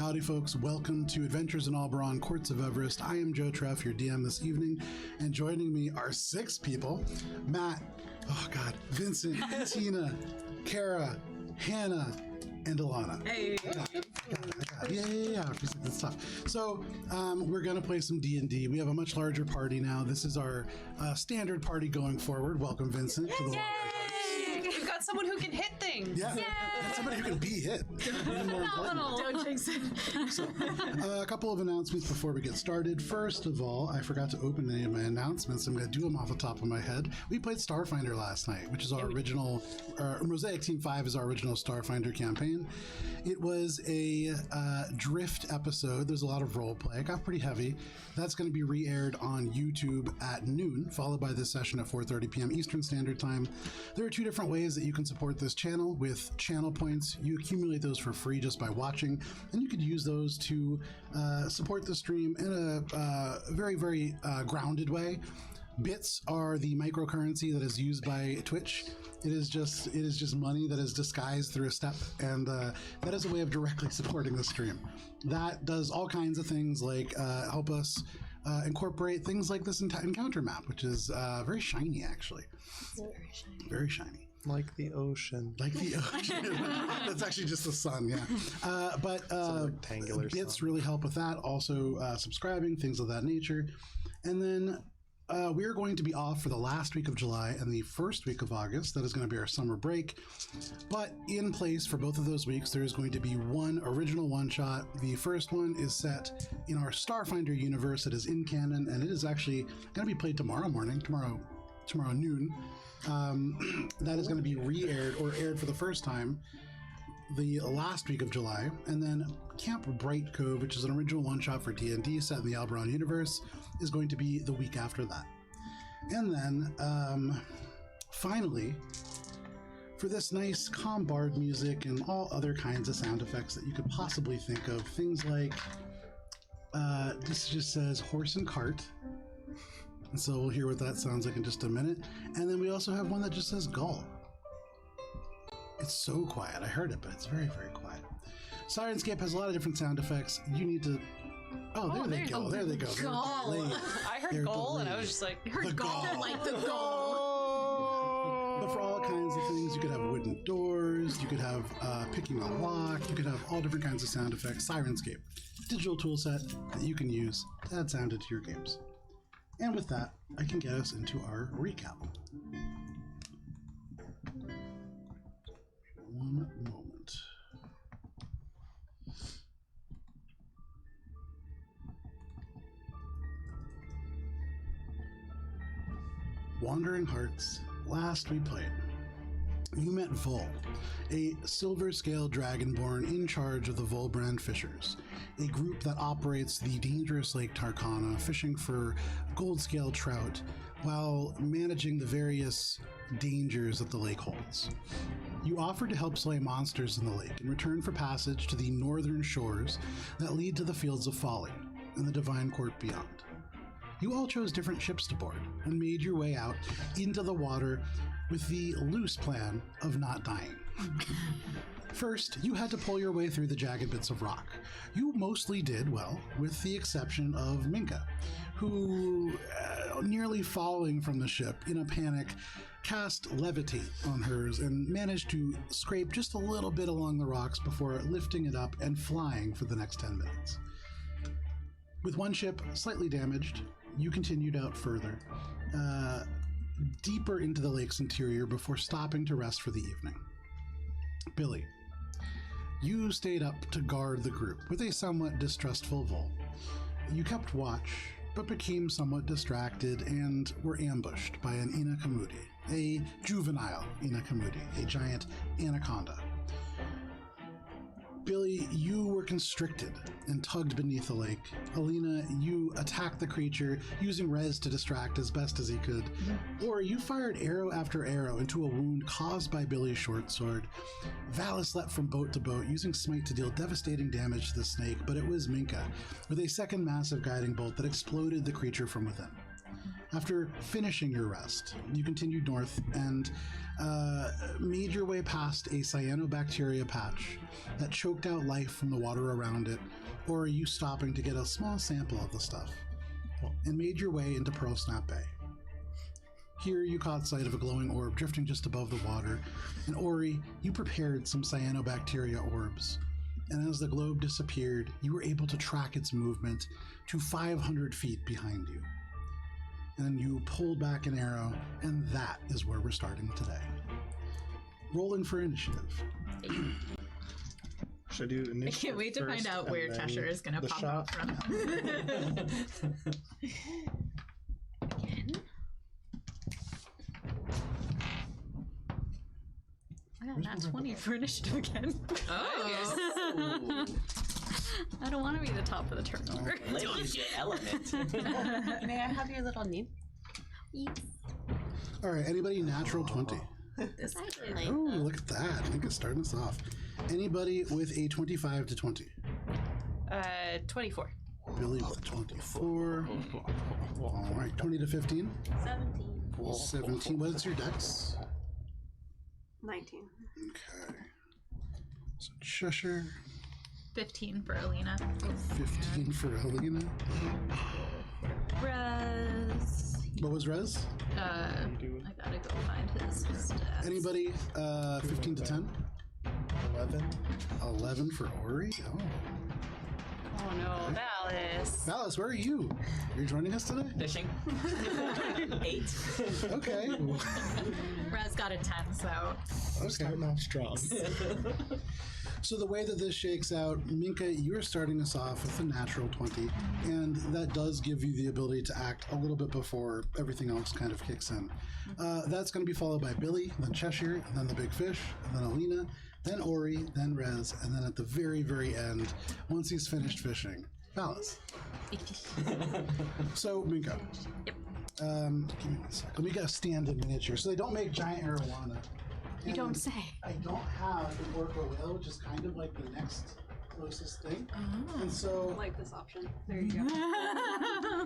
Howdy, folks. Welcome to Adventures in Oberon, Courts of Everest. I am Joe Treff, your DM this evening, and joining me are 6 people. Matt, Vincent, Tina, Kara, Hannah, and Alana. Hey. Yeah. That's tough. So we're going to play some D&D. We have a much larger party now. This is our standard party going forward. Welcome, Vincent. To the Yay! We've got someone who can hit things. Yeah. And somebody who can be hit. Phenomenal. Don't jinx it. So, a couple of announcements before we get started. First of all, I forgot to open any of my announcements. I'm going to do them off the top of my head. We played Starfinder last night, which is our original, Mosaic Team 5 is our original Starfinder campaign. It was a drift episode. There's a lot of role play. It got pretty heavy. That's going to be re-aired on YouTube at noon, followed by this session at 4:30 p.m. Eastern Standard Time. There are 2 different ways that you can support this channel with channel points. You accumulate those for free just by watching, and you could use those to support the stream in a very, very grounded way. Bits are the microcurrency that is used by Twitch. It is just money that is disguised through a step, and that is a way of directly supporting the stream. That does all kinds of things like help us incorporate things like this encounter map, which is very shiny, actually. Very shiny. Very shiny. Like the ocean. Like the ocean. That's actually just the sun, yeah. But rectangular bits sun. really help with that. Also, subscribing, things of that nature. And then we are going to be off for the last week of July and the first week of August. That is going to be our summer break. But in place for both of those weeks, there is going to be one original one-shot. The first one is set in our Starfinder universe. It is in canon, and it is actually going to be played tomorrow morning, tomorrow noon. That is going to be re-aired or aired for the first time the last week of July. And then Camp Bright Cove, which is an original one-shot for D&D set in the Arowana universe, is going to be the week after that. And then finally, for this nice calm bard music and all other kinds of sound effects that you could possibly think of, things like this just says horse and cart. And so we'll hear what that sounds like in just a minute. And then we also have one that just says gull. It's so quiet. I heard it, but it's very, very quiet. Sirenscape has a lot of different sound effects. You need to... Oh, there they go. There they go. Gull. I heard gull, and I was just like, heard gull. Like the gull. But for all kinds of things, you could have wooden doors, you could have picking a lock, you could have all different kinds of sound effects. Sirenscape, digital tool set that you can use to add sound into your games. And with that, I can get us into our recap. One moment. Wandering Hearts. Last we played, you met Vol, a silver-scale dragonborn in charge of the Volbrand Fishers, a group that operates the dangerous Lake Tarkana, fishing for gold-scale trout while managing the various dangers that the lake holds. You offered to help slay monsters in the lake in return for passage to the northern shores that lead to the Fields of Folly and the Divine Court beyond. You all chose different ships to board and made your way out into the water with the loose plan of not dying. First, you had to pull your way through the jagged bits of rock. You mostly did well, with the exception of Minka, who, nearly falling from the ship in a panic, cast Levitate on hers and managed to scrape just a little bit along the rocks before lifting it up and flying for the next 10 minutes. With one ship slightly damaged, you continued out further, deeper into the lake's interior before stopping to rest for the evening. Billy, you stayed up to guard the group with a somewhat distrustful Vol. You kept watch, but became somewhat distracted and were ambushed by an Inakamudi, a juvenile Inakamudi, a giant anaconda. Billy, you were constricted and tugged beneath the lake. Alina, you attacked the creature, using Rez to distract as best as he could. Or you fired arrow after arrow into a wound caused by Billy's short sword. Valis leapt from boat to boat, using Smite to deal devastating damage to the snake, but it was Minka, with a second massive guiding bolt that exploded the creature from within. After finishing your rest, you continued north and made your way past a cyanobacteria patch that choked out life from the water around it, or are you stopping to get a small sample of the stuff, and made your way into Pearl Snap Bay. Here you caught sight of a glowing orb drifting just above the water, and Ori, you prepared some cyanobacteria orbs. And as the globe disappeared, you were able to track its movement to 500 feet behind you. And you pulled back an arrow, and that is where we're starting today. Rolling for initiative. Should I do initiative? I can't wait to find first out and where then Cheshire is going to the pop shot? up from. Again? I got nat 20 for initiative again. Oh. I don't want to be the top of the turnover. Let use your element. May I have your little name? All right, anybody natural 20? This Oh, look at that. I think it's starting us off. Anybody with a 25 to 20? 24. Billy with 24. All right, 20 to 15? 17. 17. What's your dex? 19. Okay. So Cheshire, 15 for Alina. 15 for Helena. Rez. What was Rez? I gotta go find his stats. Anybody 15 to 10? 11. 11 for Ori? Oh. Oh no, Valis. Valis, where are you? Are you joining us today? Fishing. 8. Okay. Rez got a 10, so. Okay. Starting off strong. So the way that this shakes out, Minka, you're starting us off with a natural 20, and that does give you the ability to act a little bit before everything else kind of kicks in. That's going to be followed by Billy, then Cheshire, and then the Big Fish, and then Alina, then Ori, then Rez, and then at the very, very end, once he's finished fishing, Valis. So, Minka. Yep. Give me one sec. Let me get a stand-in miniature. So they don't make giant Arowana. You And don't say. I don't have an orca whale, which is kind of like the next closest thing. And so, I like this option. There you go.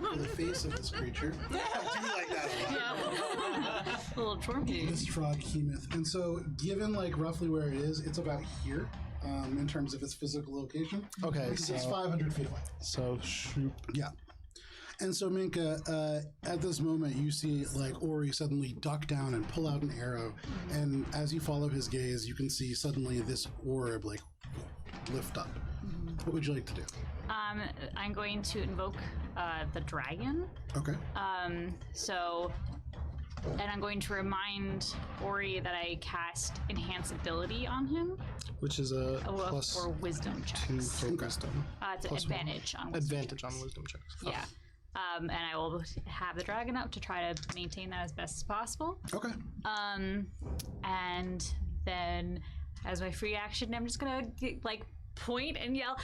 for the face of this creature, yeah, I do like that a lot. A little chorky. This Troghemoth. And so, given like roughly where it is, it's about here in terms of its physical location. Okay, Because it's so 500 feet away. so shoot. Yeah. And so, Minka, at this moment, you see like Ori suddenly duck down and pull out an arrow, and as you follow his gaze, you can see suddenly this orb like lift up. What would you like to do? I'm going to invoke the dragon. Okay. And I'm going to remind Ori that I cast Enhance Ability on him Which is a plus for wisdom 2 checks. for wisdom. It's an plus one. advantage on wisdom Advantage on checks. wisdom checks. Yeah. And I will have the dragon up to try to maintain that as best as possible. Okay. And then as my free action, I'm just gonna like point and yell,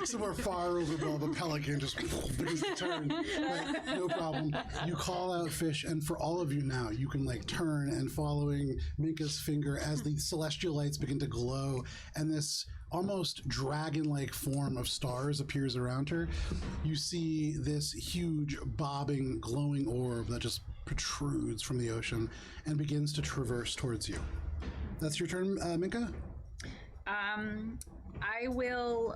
Somewhere far over above, a pelican just begins to turn. Like, no problem. You call out fish, and for all of you now, you can like turn and following Minka's finger as the celestial lights begin to glow, and this almost dragon-like form of stars appears around her. You see this huge, bobbing, glowing orb that just protrudes from the ocean and begins to traverse towards you. That's your turn, Minka? I will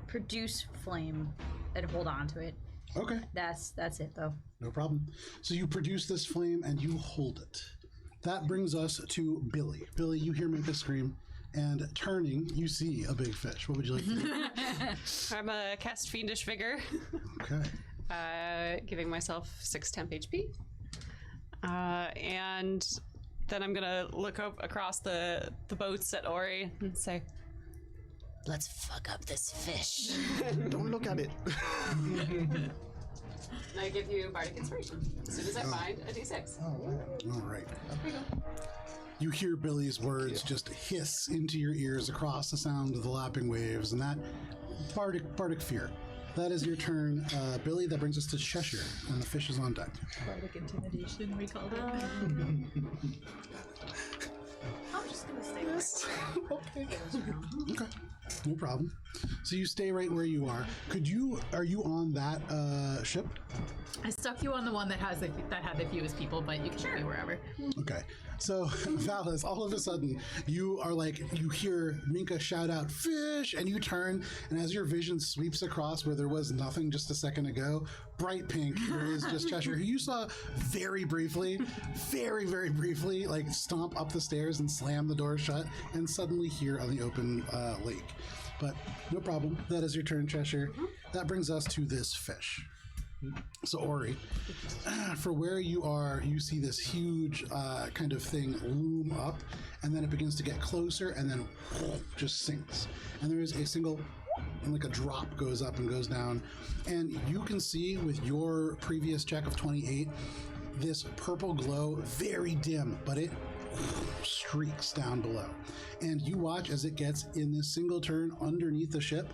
produce flame and hold on to it. Okay. That's it though. No problem. So you produce this flame and you hold it. That brings us to Billy. Billy, you hear Minka scream, and turning, you see a big fish. What would you like to do? I'm a cast Fiendish Vigor, Okay. giving myself 6 temp HP. And then I'm gonna look up across the boats at Ori and say, Let's fuck up this fish. Don't look at it. and I give you Bardic Inspiration as soon as I find a D6. All right. You hear Billy's words just hiss into your ears across the sound of the lapping waves, and that bardic fear. That is your turn, Billy. That brings us to Cheshire, and the fish is on deck. Bardic intimidation, we called it. I'm just gonna stay this. Okay, no problem. So you stay right where you are. Are you on that ship? I stuck you on the one that had the fewest people, but you can shoot me wherever. Okay. So, Valis, all of a sudden, you are like, you hear Minka shout out, fish, and you turn, and as your vision sweeps across where there was nothing just a second ago, bright pink, there is just Cheshire, who you saw very briefly, very, very briefly, like stomp up the stairs and slam the door shut, and suddenly here on the open lake. But no problem. That is your turn, Cheshire. That brings us to this fish. So Ori, for where you are, you see this huge kind of thing loom up, and then it begins to get closer, and then just sinks. And there is a single, and like a drop goes up and goes down, and you can see with your previous check of 28, this purple glow, very dim, but it streaks down below. And you watch as it gets in this single turn underneath the ship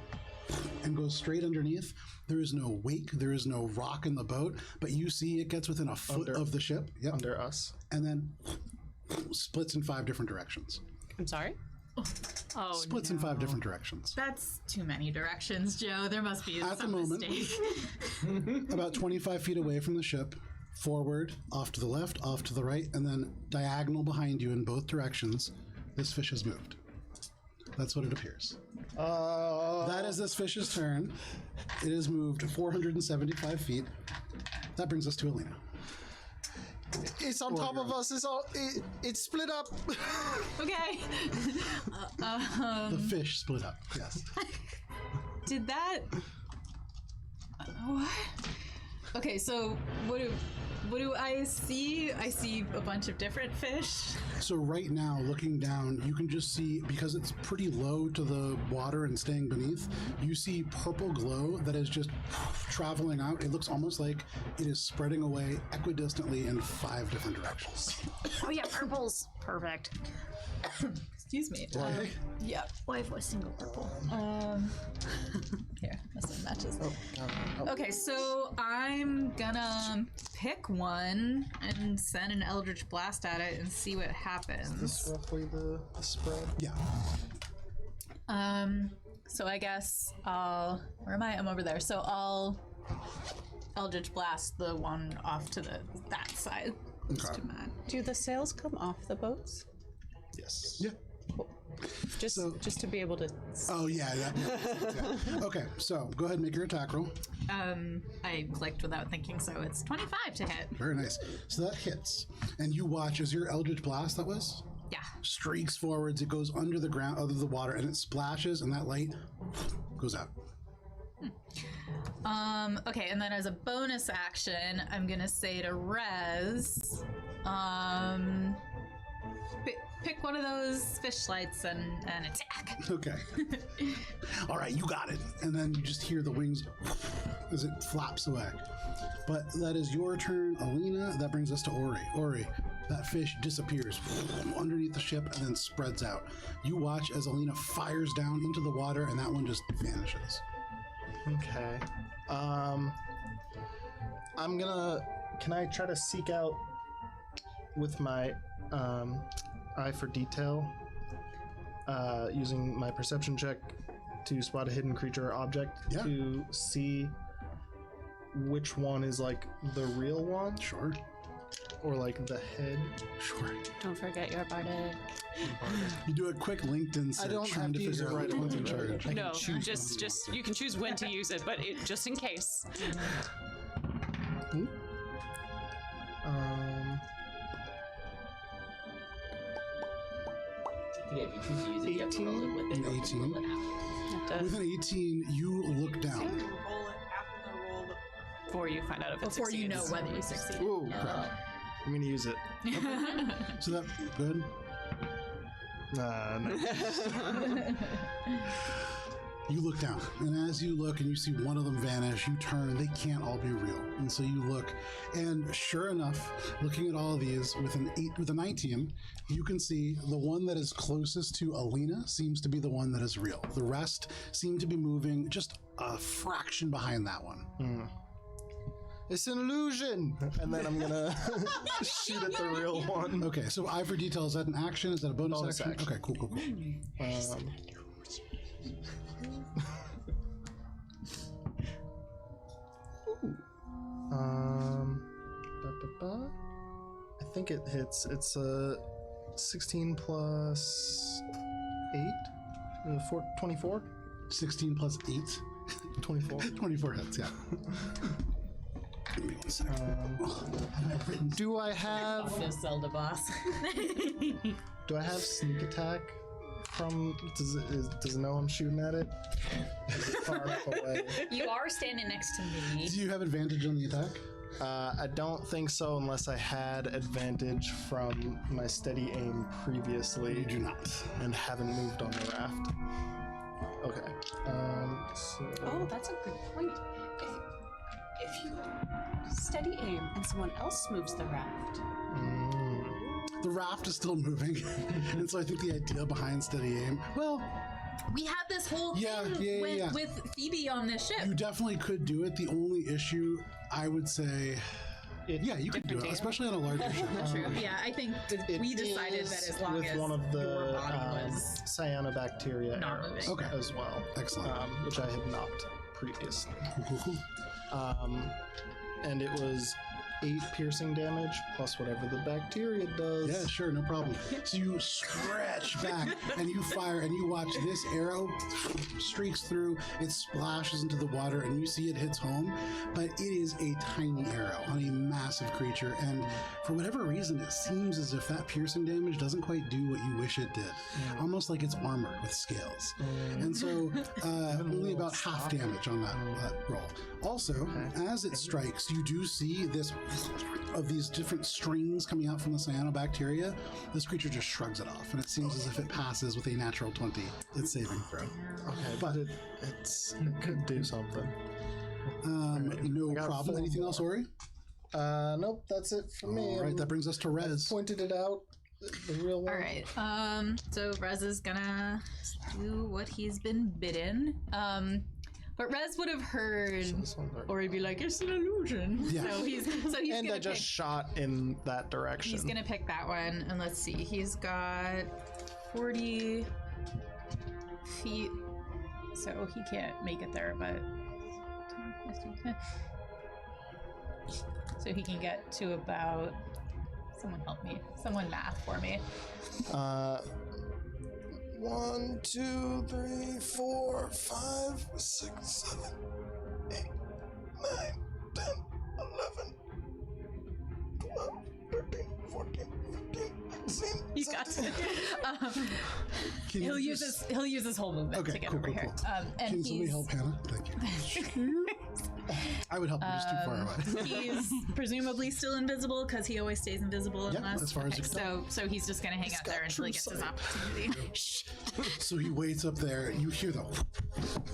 and goes straight underneath. There is no wake, there is no rock in the boat, but you see it gets within a foot of the ship. Yep. Under us. And then splits in 5 different directions. I'm sorry? Oh, Splits in 5 different directions. That's too many directions, Joe. There must be At some the moment. mistake. About 25 feet away from the ship, forward, off to the left, off to the right, and then diagonal behind you in both directions, this fish has moved. That's what it appears. That is this fish's turn. It has moved 475 feet. That brings us to Alina. It's on top of us. It's split up. Okay. The fish split up, yes. Did that? What? Okay, so what do I see? I see a bunch of different fish. So right now, looking down, you can just see, because it's pretty low to the water and staying beneath, you see purple glow that is just traveling out. It looks almost like it is spreading away equidistantly in 5 different directions. Oh yeah, purples. Perfect. Excuse me. Okay. Yeah. Why have a single purple? Here, this one matches. Okay, so I'm gonna pick one and send an Eldritch Blast at it and see what happens. Is this roughly the spread? Yeah. So I guess I'll. Where am I? I'm over there. So I'll Eldritch Blast the one off to that side. Okay. Do the sails come off the boats? Yes. Yeah. Just to be able to. Oh, yeah. That makes sense, yeah. Okay, so go ahead and make your attack roll. I clicked without thinking, so it's 25 to hit. Very nice. So that hits. And you watch as your Eldritch Blast, that was? Yeah. Streaks forwards. It goes under the ground, under the water, and it splashes, and that light goes out. Okay, and then as a bonus action, I'm gonna say to Rez, pick one of those fish lights and attack. Okay. All right, you got it. And then you just hear the wings as it flaps away. But that is your turn, Alina. That brings us to Ori. Ori, that fish disappears underneath the ship and then spreads out. You watch as Alina fires down into the water, and that one just vanishes. Okay. I'm gonna. Can I try to seek out with my eye for detail, using my perception check to spot a hidden creature or object, to see which one is like the real one? Sure. Or like the head? Sure. Don't forget your bardic. You do a quick LinkedIn search. I don't trying have to to use figure it out right which one's in away, charge. right? No, choose just you can choose when to use it, but just in case. Yeah, if you choose to use it, you have to roll it with it. An 18. With an 18, you look down. Roll it after the roll before you find out if it Before you know succeeds. whether you succeed. Ooh, I'm gonna use it. So that good. No. You look down, and as you look and you see one of them vanish, you turn. They can't all be real, and so you look, and sure enough, looking at all of these with a 19, you can see the one that is closest to Alina seems to be the one that is real. The rest seem to be moving just a fraction behind that one. It's an illusion! And then I'm gonna shoot at the real one. Okay, so eye for detail, is that an action? Is that a bonus Bonus action. Okay, cool. think it hits. It's 16 plus 8? 24? 16 plus 8? 24. 24 hits, yeah. Give me 1 second. Do I have... No Zelda boss. Do I have sneak attack from... Does it know I'm shooting at it? Is it far enough away? You are standing next to me. Do you have advantage on the attack? I don't think so unless I had advantage from my steady aim previously. You do not. And haven't moved on the raft. Okay. Oh, that's a good point. If you steady aim and someone else moves the raft. The raft is still moving, and so I think the idea behind steady aim, well, We had this whole thing with Phoebe on this ship. you definitely could do it. The only issue, I would say, yeah, you could do it, especially on a larger ship. True. Yeah, I think we decided that as long with as one of your the body was cyanobacteria not arrows moving. Okay. as well, Excellent. which I had knocked previously. Cool. And it was 8 piercing damage plus whatever the bacteria does. Yeah, sure, no problem. So you stretch back and you fire and you watch this arrow streaks through, it splashes into the water and you see it hits home, but it is a tiny arrow on a massive creature, and for whatever reason it seems as if that piercing damage doesn't quite do what you wish it did. Almost like it's armored with scales. And so only about half damage on that roll. Also, as it strikes, you do see this of these different strings coming out from the cyanobacteria. This creature just shrugs it off, and it seems as if it passes with a natural 20. It's saving throw. Okay, but it could do something. No problem. Anything else, Ori? Nope, that's it for me. All right, that brings us to Rez. Pointed it out. The real one. All right. So Rez is gonna do what he's been bidden. But Rez would have heard Ori be like, "It's an illusion." Yeah. So he's And gonna I just shot in that direction. He's gonna pick that one, and let's see. He's got 40 feet, so he can't make it there. But 10, 15, 10. So he can get to about. Someone help me. Someone math for me. 1, 2, 3, 4, 5, 6, 7, 8, 9, 10, 11, 12, 13, 14, 15, 16. He's got to. He'll use his whole movement to get over here. And Can somebody help Hannah? Thank you. I would help him just too far away. He's presumably still invisible because he always stays invisible unless. as far as you can tell. So he's just gonna hang out there until he gets his opportunity. So he waits up there. You hear the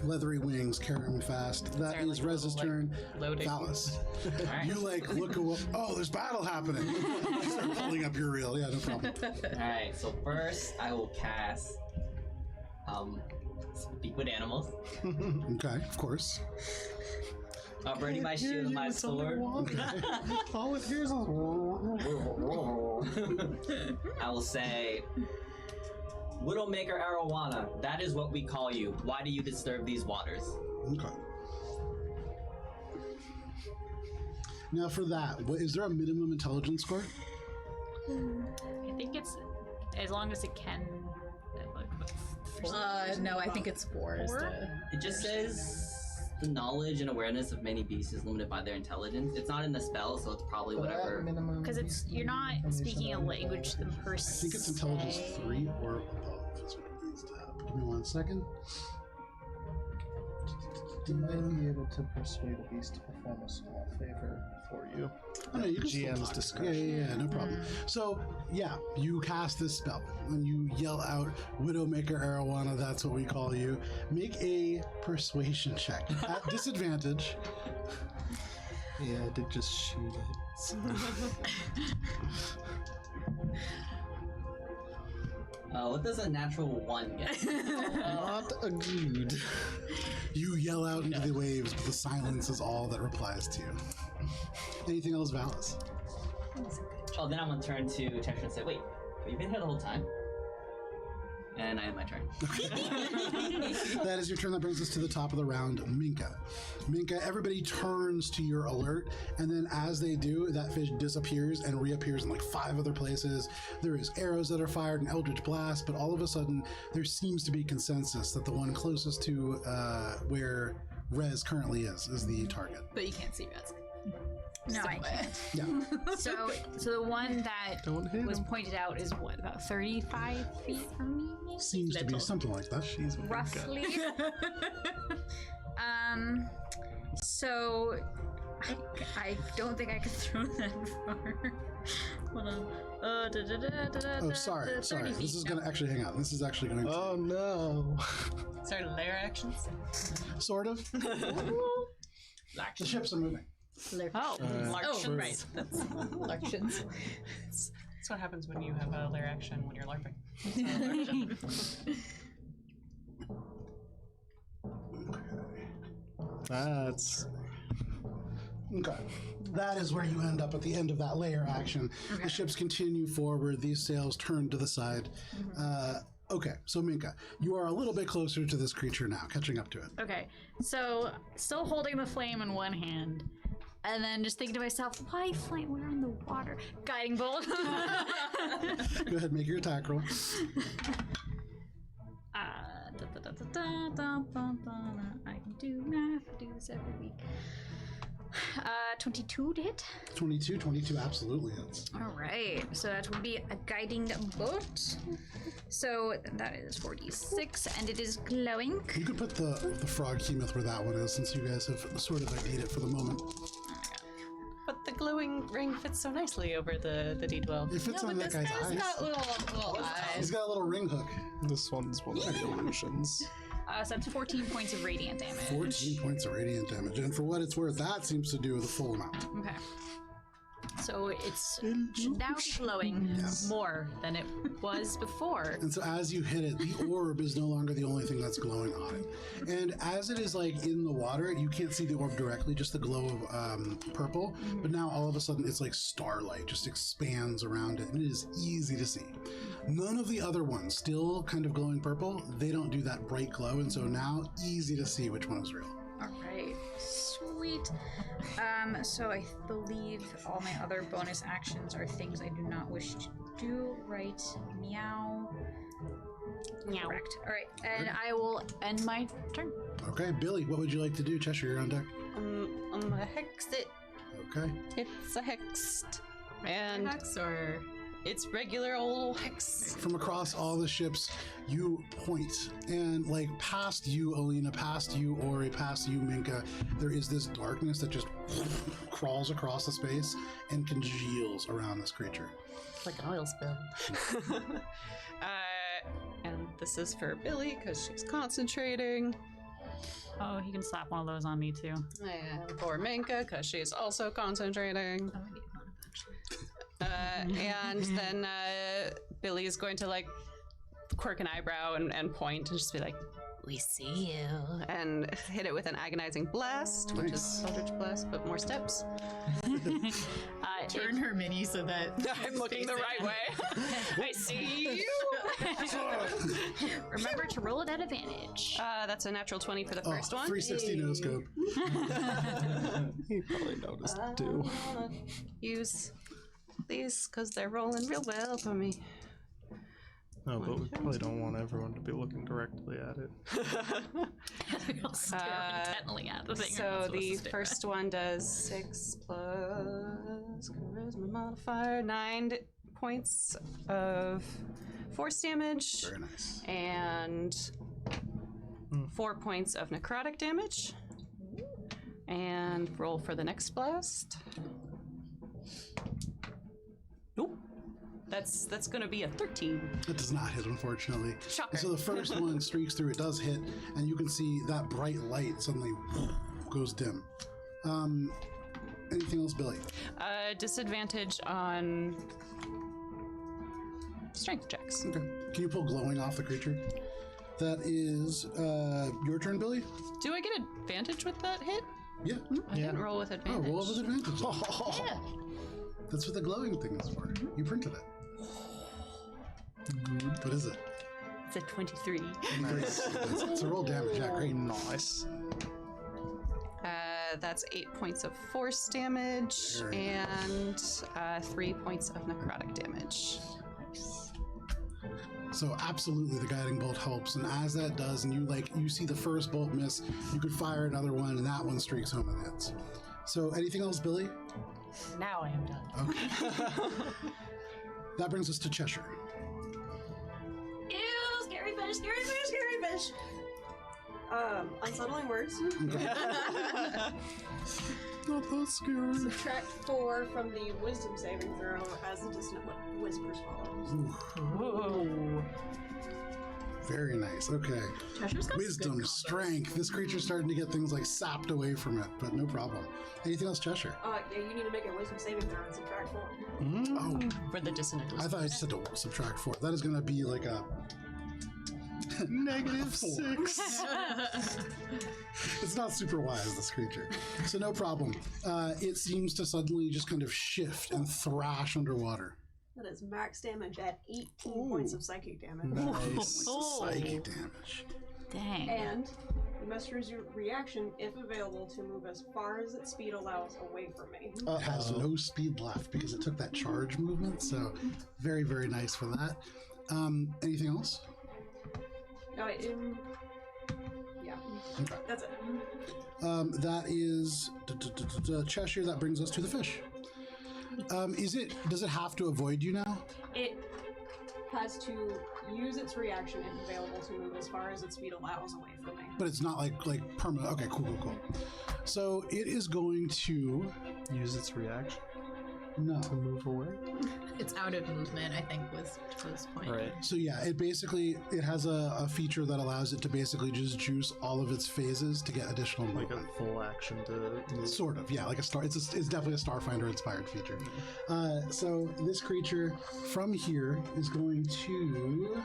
leathery wings carry him fast. That Sorry, is like, Rez's like, turn. loading. Phallus. Alright. You look away. Oh, there's battle happening. You start pulling up your reel. Yeah, no problem. Alright, so first I will cast Speak with Animals. Okay, of course. Upgrading my shield and my sword. All it hears is. I will say, Widowmaker Arowana, that is what we call you. Why do you disturb these waters? Okay. Now for that, is there a minimum intelligence score? I think it's as long as it can. No, I think it's 4. It just says the knowledge and awareness of many beasts is limited by their intelligence. It's not in the spell, so it's probably whatever. Because you're not speaking a language the I person. think it's intelligence 3 or above. Is what it needs to have. Give me 1 second. You might be able to persuade a beast to perform a small favor for you. Oh, no, you can still GM's talk. discretion. Yeah, no problem. So, yeah, you cast this spell and you yell out, Widowmaker Arowana, that's what we call you. Make a persuasion check at disadvantage. Yeah, I did just shoot it. What does a natural 1 get? Not agreed. You yell out into the waves, but the silence is all that replies to you. Anything else, Valis? Oh, then I'm gonna turn to Texture and say, wait, have you been here the whole time? And I have my turn. That is your turn. That brings us to the top of the round, Minka. Minka, everybody turns to your alert, and then as they do, that fish disappears and reappears in like 5 other places. There is arrows that are fired and eldritch blast, but all of a sudden, there seems to be consensus that the one closest to where Rez currently is the target. But you can't see Rez. No, I can't. Yeah. So the one that Don't hit was him. pointed out is what, about 35 feet from me? Seems to be something like that. She's Roughly. So I don't think I could throw that far. Hold on. Oh, sorry. This is going to actually hang out. This is actually going to... Oh no. Sorry, layer actions. Sort of. The ships are moving. Oh, Larctions. right. That's Larctions. what happens when you have a layer action when you're LARPing. That's Okay. That is where you end up at the end of that layer action. Okay. The ships continue forward. These sails turn to the side. Okay, so Minka, you are a little bit closer to this creature now, catching up to it. okay. So still holding the flame in one hand. And then just thinking to myself, why flame? We're in the water. Guiding bolt. Go ahead, make your attack roll. I can do math. I do this every week. 22 to hit. 22, absolutely hits. All right. So that would be a guiding bolt. So that is 46, and it is glowing. You could put the frog Kemoth where that one is, since you guys have sort of ID'd it for the moment. But the glowing ring fits so nicely over the D12. It fits No, on but that this guy's guy's eyes. got little eyes. He's got a little ring hook. this one's one of the illusions. So that's 14 points of radiant damage. 14 points of radiant damage. And for what it's worth, that seems to do the full amount. Okay. So it's now glowing more than it was before. And so as you hit it, the orb is no longer the only thing that's glowing on it. And as it is like in the water, you can't see the orb directly, just the glow of purple. But now all of a sudden it's like starlight, just expands around it, and it is easy to see. None of the other ones, still kind of glowing purple, they don't do that bright glow, and so now easy to see which one is real. All right, sweet. So I believe all my other bonus actions are things I do not wish to do. Right, meow. Meow. Correct. All right, and I will end my turn. Okay, Billy, what would you like to do? Cheshire, you're on deck. I'm gonna hex it. Okay. It's a hexed. And Hex or it's regular old hex. From across all the ships, you point, and like past you, Alina, past you, Ori, past you, Minka, there is this darkness that just crawls across the space and congeals around this creature. Like an oil spill. And this is for Billy because she's concentrating. Oh, he can slap one of those on me too. And for Minka because she's also concentrating. And then Billy is going to like quirk an eyebrow and point and just be like, "We see you," and hit it with an agonizing blast, which is Eldritch Blast, but more steps. turn her mini so that I'm looking the right way. I see you. Remember to roll it at advantage. That's a natural 20 for the Oh, first one. 360 no scope. He probably noticed too. Use these because they're rolling real well for me. No, but we probably don't want everyone to be looking directly at it. We'll stare intently at the thing. So the first one does 6 plus charisma modifier, 9 points of force damage, Very nice. and 4 points of necrotic damage. And roll for the next blast. Nope. That's gonna be a 13. That does not hit, unfortunately. Shocker. So the first one streaks through, it does hit, and you can see that bright light suddenly goes dim. Anything else, Billy? Disadvantage on strength checks. Okay. Can you pull glowing off the creature? That is your turn, Billy? Do I get advantage with that hit? Yeah. I didn't roll with Oh, advantage. roll with advantage. That's what the glowing thing is for. You printed it. What is it? It's a 23. Nice. It's a roll damage. Yeah, great. Nice. That's 8 points of force damage Very and 3 points of necrotic damage. So absolutely the guiding bolt helps, and as that does, and you see the first bolt miss, you could fire another one, and that one streaks home and hits. So anything else, Billy? Now I am done. Okay. That brings us to Cheshire. Ew, scary fish, scary fish, scary fish. Unsettling words. Not that scary. Subtract 4 from the wisdom saving throw as the dissonant whispers follows. Ooh. Very nice. Okay. Cheshire's got Wisdom, good strength. This creature's starting to get things like sapped away from it, but no problem. Anything else, Cheshire? Yeah, you need to make a wisdom saving throw and subtract 4. Oh, For the dissonant. I thought I said to subtract 4. That is going to be like a -6. It's not super wise, this creature. So no problem. It seems to suddenly just kind of shift and thrash underwater. That is max damage at 18 points of psychic damage. Nice. Psychic damage. Dang. And you must use your reaction, if available, to move as far as its speed allows away from me. It has no speed left because it took that charge movement, so very, very nice for that. Anything else? Yeah. Okay. That's it. That is Cheshire. That brings us to the fish. Does it have to avoid you now? It has to use its reaction, if available, to move as far as its speed allows away from me. But it's not like permanent. Okay, cool. So it is going to Use its reaction no. to move away. It's out of movement, I think, was his point. Right. So yeah, it has a feature that allows it to basically just juice all of its phases to get additional Like movement. a full action to move. Sort of, yeah, like a star. It's definitely a Starfinder inspired feature. So this creature from here is going to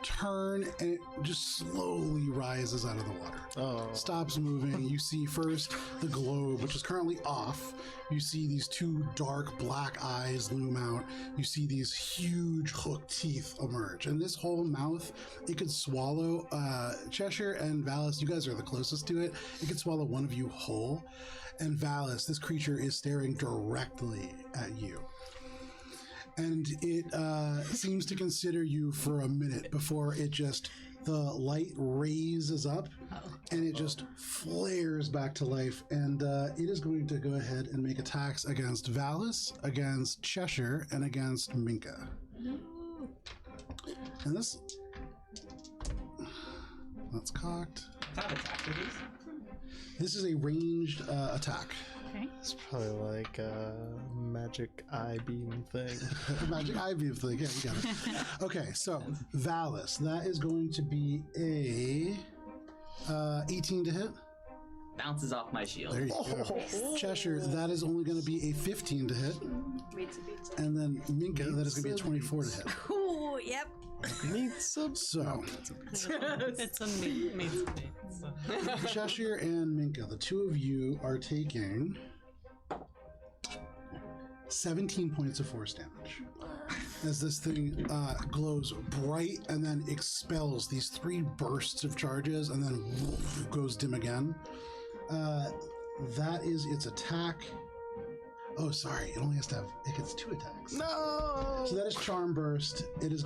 turn and it just slowly rises out of the water. Oh. Stops moving. You see first the globe, which is currently off. You see these two dark black eyes loom out. You see these huge hooked teeth emerge. And this whole mouth, it could swallow Cheshire and Valis. You guys are the closest to it. It could swallow one of you whole. And Valis, this creature is staring directly at you. And it seems to consider you for a minute before the light raises up and it just flares back to life. And it is going to go ahead and make attacks against Valis, against Cheshire, and against Minka. And that's cocked. What kind of attack are these? This is a ranged attack. It's probably like a magic eye beam thing. Magic eye beam thing. Yeah, you got it. Okay, so Valis, that is going to be a 18 to hit. Bounces off my shield. There you go. Cheshire, that is only going to be a 15 to hit. Beats. And then Minka, that is going to be a 24 to hit. Ooh, yep. Meet some. So, It's a meat. Cheshire and Minka, the two of you are taking 17 points of force damage. As this thing glows bright and then expels these 3 bursts of charges and then goes dim again. That is its attack. Oh, sorry. It only it gets 2 attacks. No! So that is Charm Burst. It has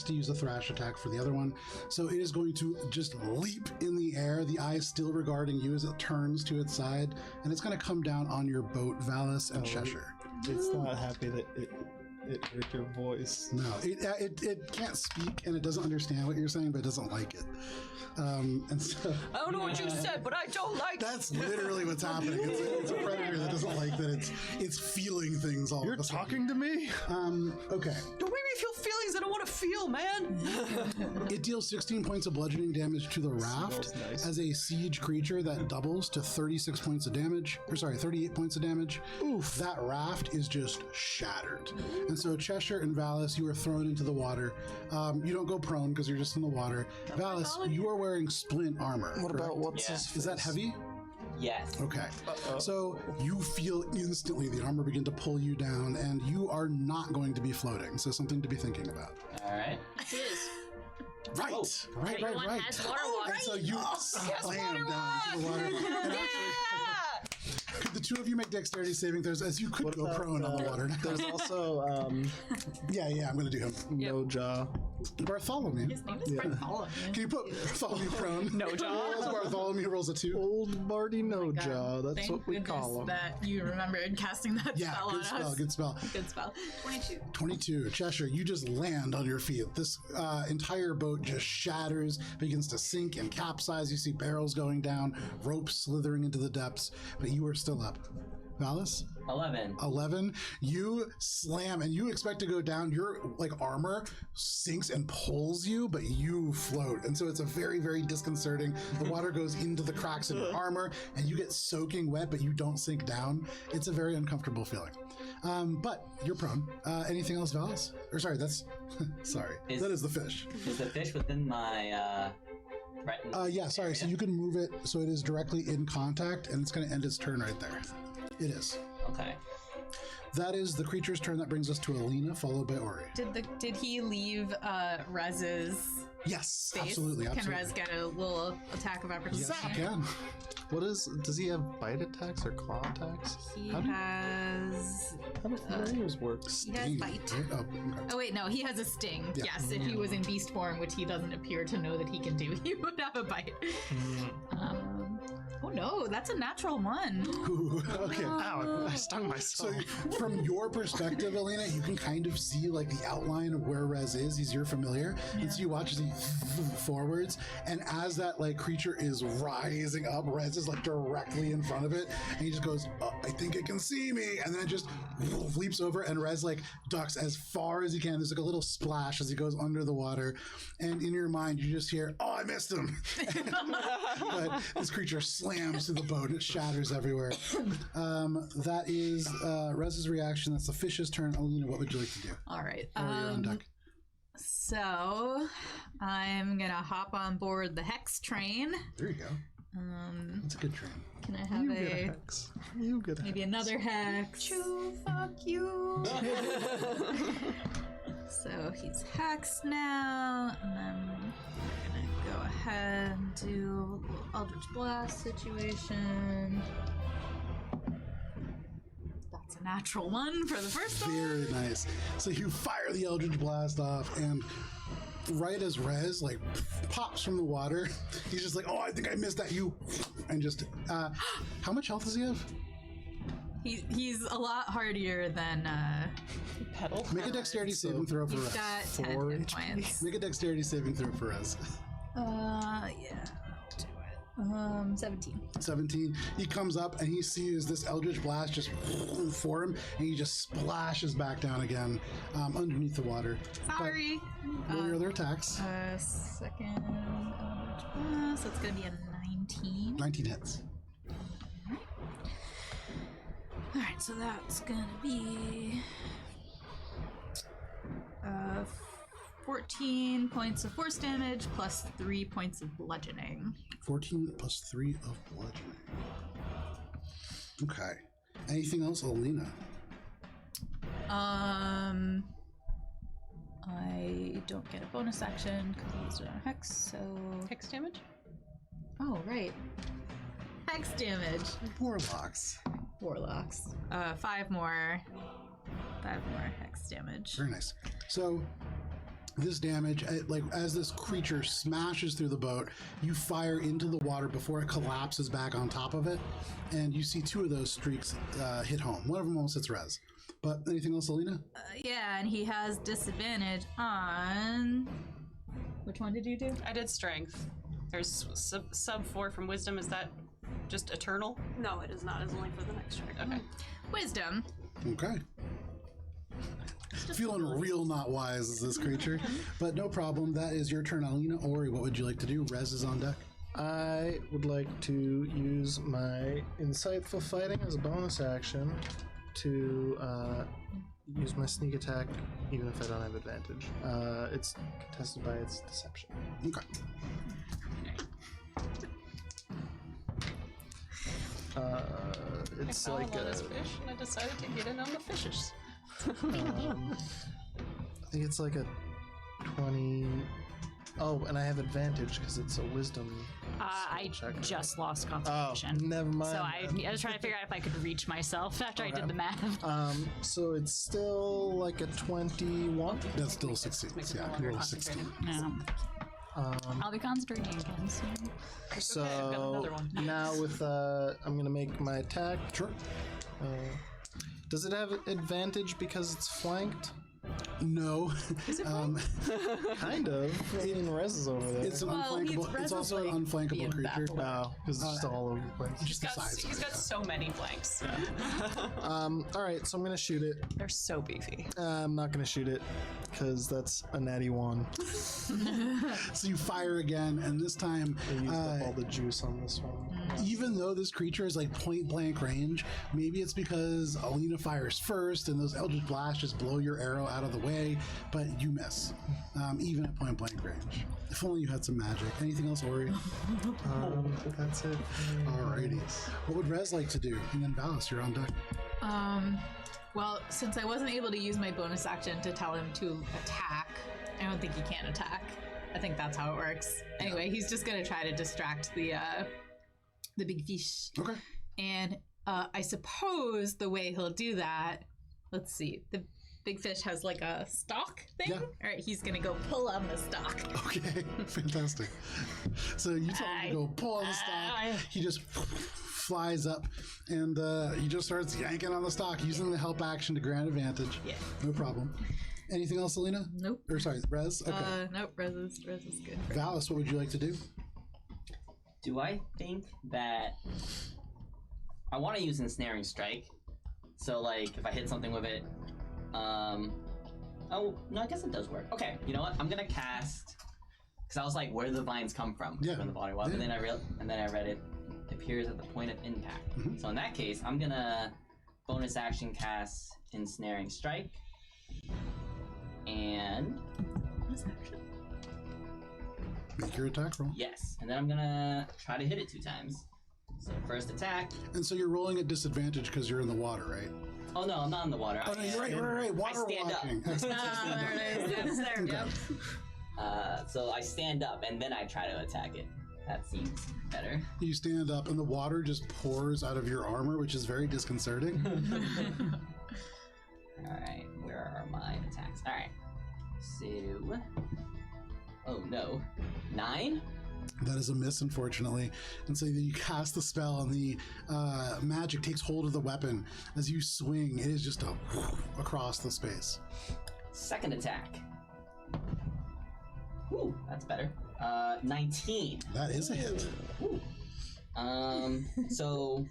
to use a Thrash attack for the other one. So it is going to just leap in the air, the eye still regarding you as it turns to its side, and it's going to come down on your boat, Valis and Cheshire. It's not happy that it heard your voice. No, it can't speak and it doesn't understand what you're saying, but it doesn't like it. And so I don't know what you said, but I don't like that's literally what's happening. It's a predator that doesn't like that it's feeling things all You're of a sudden. talking to me? Okay. Don't make me feel feelings I don't want to feel, man. It deals 16 points of bludgeoning damage to the raft Smells nice. as a siege creature that doubles to 38 points of damage. Oof. That raft is just shattered. And so Cheshire and Valis, you are thrown into the water. You don't go prone because you're just in the water. Valis, you are wearing splint armor. What correct? about what's Yeah. his face? Is that heavy? Yes. Okay. So you feel instantly the armor begin to pull you down, and you are not going to be floating. So something to be thinking about. All right. Right, Oh, right. Everyone has water walk. And so you slam down into the water. And actually, could the two of you make dexterity saving throws as you could What go about, prone on the water? There's also Yeah, I'm going to do him. no jaw. Bartholomew. His name is Bartholomew. Can you put Bartholomew prone? No jaw. So Bartholomew rolls a 2. Old Barty no jaw. That's Thank what we goodness call him. that you remembered casting that Yeah, spell good on spell, us. good spell. Good spell. 22. 22. Cheshire, you just land on your feet. This entire boat just shatters, begins to sink and capsize. You see barrels going down, ropes slithering into the depths, but you are still up. Valis? 11. You slam and you expect to go down. Your armor sinks and pulls you, but you float. And so it's a very, very disconcerting. The water goes into the cracks in your armor and you get soaking wet, but you don't sink down. It's a very uncomfortable feeling. But you're prone. Anything else, Valis? Or sorry, that's sorry. That is the fish. Is the fish within my threatened? Yeah, sorry. So you can move it so it is directly in contact, and it's going to end its turn right there. It is. Okay. That is the creature's turn. That brings us to Alina, followed by Ori. Did he leave Rez's Yes, face? absolutely. Can Rez get a little attack of opportunity? Yes, you can. Does he have bite attacks or claw attacks? He How do- has. How does yours work? He has bite. Right? Oh, okay. Oh wait, no, he has a sting. Yeah. Yes, if he was in beast form, which he doesn't appear to know that he can do, he would have a bite. Oh no, that's a natural 1. Ooh, okay. Ow, I stung So myself. from your perspective, Alina, you can kind of see the outline of where Rez is. He's your familiar. And so you watch as he forwards. And as that creature is rising up, Rez is directly in front of it. And he just goes, I think it can see me. And then it just leaps over and Rez ducks as far as he can. There's a little splash as he goes under the water. And in your mind, you just hear, oh, I missed him. But this creature slams to the boat and it shatters everywhere. That is Rez's reaction. That's the fish's turn. Alina, what would you like to do? All right. Or you're on deck. So I'm gonna hop on board the hex train. There you go. That's a good train. Can I have You get a hex. You get a maybe hex. another hex? Choo, fuck you. So he's hexed now, and then we're gonna go ahead and do a little Eldritch Blast situation. That's a natural 1 for the first one. Very nice. So you fire the Eldritch Blast off, and right as Rez pops from the water, he's just oh, I think I missed that. You and just how much health does he have? He's a lot hardier than Pedal. Make a dexterity saving throw for he's Rez. got 10 4 hit HP. points. Make a dexterity saving throw for Rez. Yeah, I'll do it. 17. 17. He comes up and he sees this Eldritch Blast just for him, and he just splashes back down again underneath the water. Sorry. But what are your other attacks? Second Eldritch Blast, so it's gonna be a 19. 19 hits. Alright, so that's gonna be 14 points of force damage plus 3 points of bludgeoning. 14 plus 3 of bludgeoning. Okay. Anything else, Alina? I don't get a bonus action because I used it on a hex, so. Hex damage? Oh, right. Hex damage. Warlocks. Warlocks. 5 more. 5 more hex damage. Very nice. So this damage, as this creature smashes through the boat, you fire into the water before it collapses back on top of it, and you see 2 of those streaks hit home. One of them almost hits Rez. But anything else, Alina? Yeah, and he has disadvantage on. Which one did you do? I did strength. There's sub 4 from wisdom. Is that just eternal? No, it is not. It's only for the next track. Okay. Wisdom. Okay. Feeling real not wise as this creature, but no problem. That is your turn, Alina. Ori, what would you like to do? Rez is on deck. I would like to use my insightful fighting as a bonus action to use my sneak attack, even if I don't have advantage. It's contested by its deception. Okay. It's I like saw a lot a, of fish, and I decided to get in on the fishes. I think it's like a 20. Oh, and I have advantage because it's a wisdom. I check. just lost Oh, concentration. never mind. So I was trying to figure out if I could reach myself after I did the math. So it's still like a 21. That still succeeds. Yeah, you roll a 16. No. I'll be concentrating again soon. So another one. now with I'm gonna make my attack. Sure. Does it have advantage because it's flanked? No. Kind of. I mean, Rez is over there. It's an unflankable. It's also an unflankable creature. Oh, because it's just all over the place. Just the size. He's got so many flanks. All right, so I'm gonna shoot it. They're so beefy. I'm not gonna shoot it because that's a natty 1. So you fire again, and this time, I used up all the juice on this one. even though this creature is like point blank range, maybe it's because Alina fires first, and those Eldritch Blasts just blow your arrow out of the way, but you miss, even at point blank range. If only you had some magic. Anything else, Ori? That's it. Alrighty. What would Rez like to do? And then Valis, you're on deck. Well, since I wasn't able to use my bonus action to tell him to attack, I don't think he can attack. I think that's how it works. Anyway, he's just gonna try to distract the big fish. Okay. And I suppose the way he'll do that, let's see, the big fish has like a stalk thing. Yeah. All right, he's gonna go pull on the stalk. Okay, fantastic. So you tell him to go pull on the stalk. He just flies up, and he just starts yanking on the stalk, using the help action to grant advantage. Yeah. No problem. Anything else, Alina? Nope. Or sorry, Rez? Okay. Nope, Rez is good. Valis, what would you like to do? Do I think that I want to use Ensnaring Strike? So, like, if I hit something with it, oh no, I guess it does work. Okay, you know what? I'm gonna cast, because I was like, where do the vines come from? Yeah. From the body was, Yeah. and then I read it appears at the point of impact. Mhm. So in that case, I'm gonna bonus action cast Ensnaring Strike, and Bonus action. Make your attack roll. yes, and then I'm gonna try to hit it 2 times. So first attack. And so you're rolling at disadvantage because you're in the water, right? Oh no, I'm not in the water. Oh no, you're right. Water stand up. walking. There, yep. So I stand up and then I try to attack it. That seems better. You stand up and the water just pours out of your armor, which is very disconcerting. Alright, where are my attacks? Alright. So. Oh no. 9? That is a miss, unfortunately. And so you cast the spell, and the magic takes hold of the weapon. As you swing, it is just across the space. Second attack. Ooh, that's better. 19. That is a hit. Ooh. So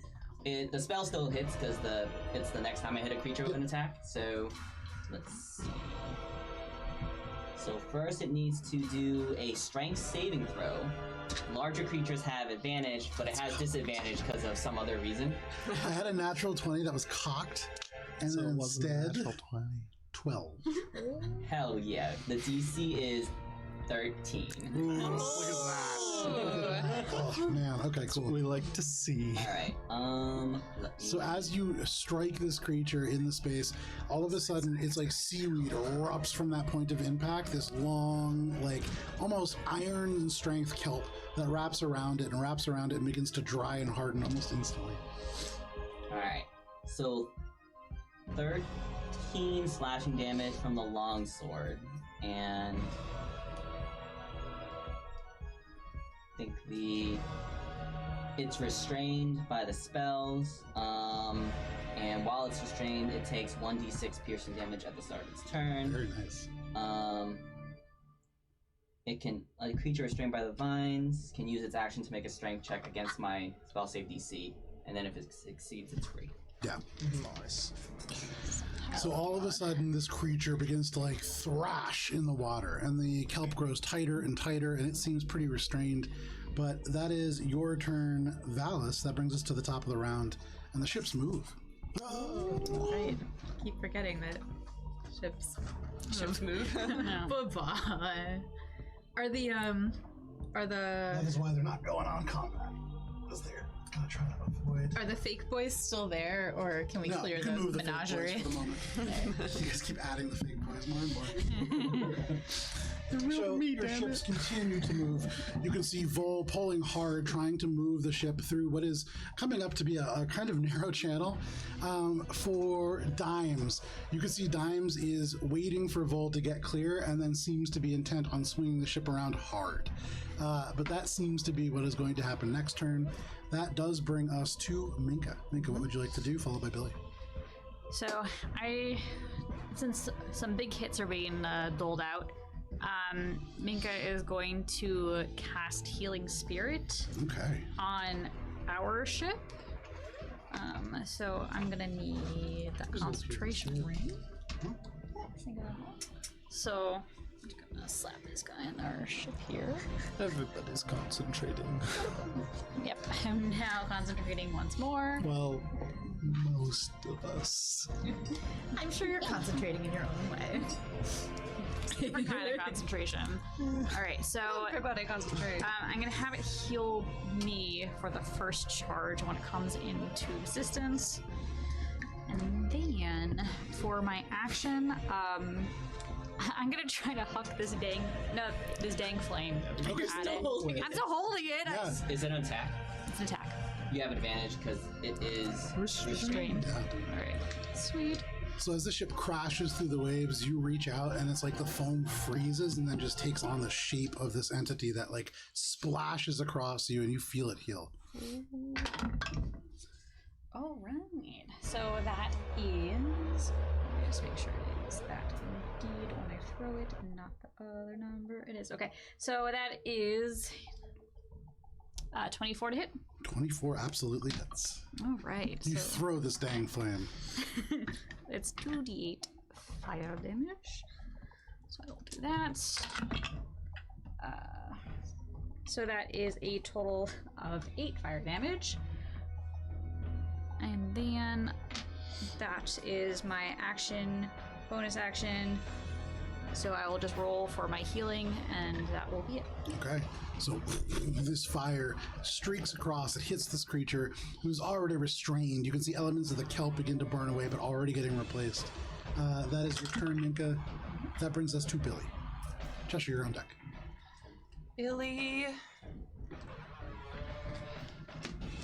the spell still hits because it's the next time I hit a creature with an attack. So let's see. So first it needs to do a strength saving throw. Larger creatures have advantage, but it has disadvantage because of some other reason. I had a natural 20 that was cocked, and So then it wasn't a instead, natural 20. 12. Hell yeah. The DC is 13. Ooh, look at that. Oh, man. Okay, That's what cool. we like to see. Alright, let me... So as you strike this creature in the space, all of a sudden it's like seaweed erupts from that point of impact, this long, like almost iron strength kelp that wraps around it and begins to dry and harden almost instantly. Alright, so 13 slashing damage from the longsword, and I think it's restrained by the spells, and while it's restrained, it takes 1d6 piercing damage at the start of its turn. Very nice. A creature restrained by the vines can use its action to make a strength check against my spell save DC, and then if it succeeds, it's free. Yeah. Nice. So all of a sudden, this creature begins to like thrash in the water, and the kelp grows tighter and tighter, and it seems pretty restrained. But that is your turn, Valis. That brings us to the top of the round, and the ships move. Right. Keep forgetting that ships move. Bye-bye. Are the That is why they're not going on combat, because they're gonna try to avoid. Are the fake boys still there, or can we No, clear you the can move the menagerie? fake boys for the moment. You guys keep adding the fake boys more and more. So your ships continue to move. You can see Vol pulling hard, trying to move the ship through what is coming up to be a kind of narrow channel. For Dimes, you can see Dimes is waiting for Vol to get clear and then seems to be intent on swinging the ship around hard. But that seems to be what is going to happen next turn. That does bring us to Minka. Minka, what would you like to do, followed by Billy? So since some big hits are being doled out, Minka is going to cast Healing Spirit on our ship. So I'm gonna need the concentration ring. So I'm just gonna slap this guy in our ship here. Everybody's concentrating. Yep, I'm now concentrating once more. Well, most of us. I'm sure you're concentrating in your own way. Different kind of concentration. All right, so Everybody concentrate. I'm gonna have it heal me for the first charge when it comes into resistance, and then for my action, I'm gonna try to huck this dang flame. Okay, I'm still holding it. Yeah. Is it an attack? It's an attack. You have advantage because it is Restrained. Yeah. All right, sweet. So as the ship crashes through the waves, you reach out and it's like the foam freezes and then just takes on the shape of this entity that like splashes across you and you feel it heal. All right. So that is. Let me just make sure it is that indeed when I throw it, and not the other number. It is okay. So that is 24 to hit. 24 absolutely hits. All right. You So throw this dang flame. it's 2d8 fire damage. So I will do that. So that is a total of 8 fire damage. And then that is my action, bonus action. So I will just roll for my healing, and that will be it. Okay, so this fire streaks across. It hits this creature who's already restrained. You can see elements of the kelp begin to burn away, but already getting replaced. That is your turn, Minka. That brings us to Billy. Cheshire, you're on deck. Billy.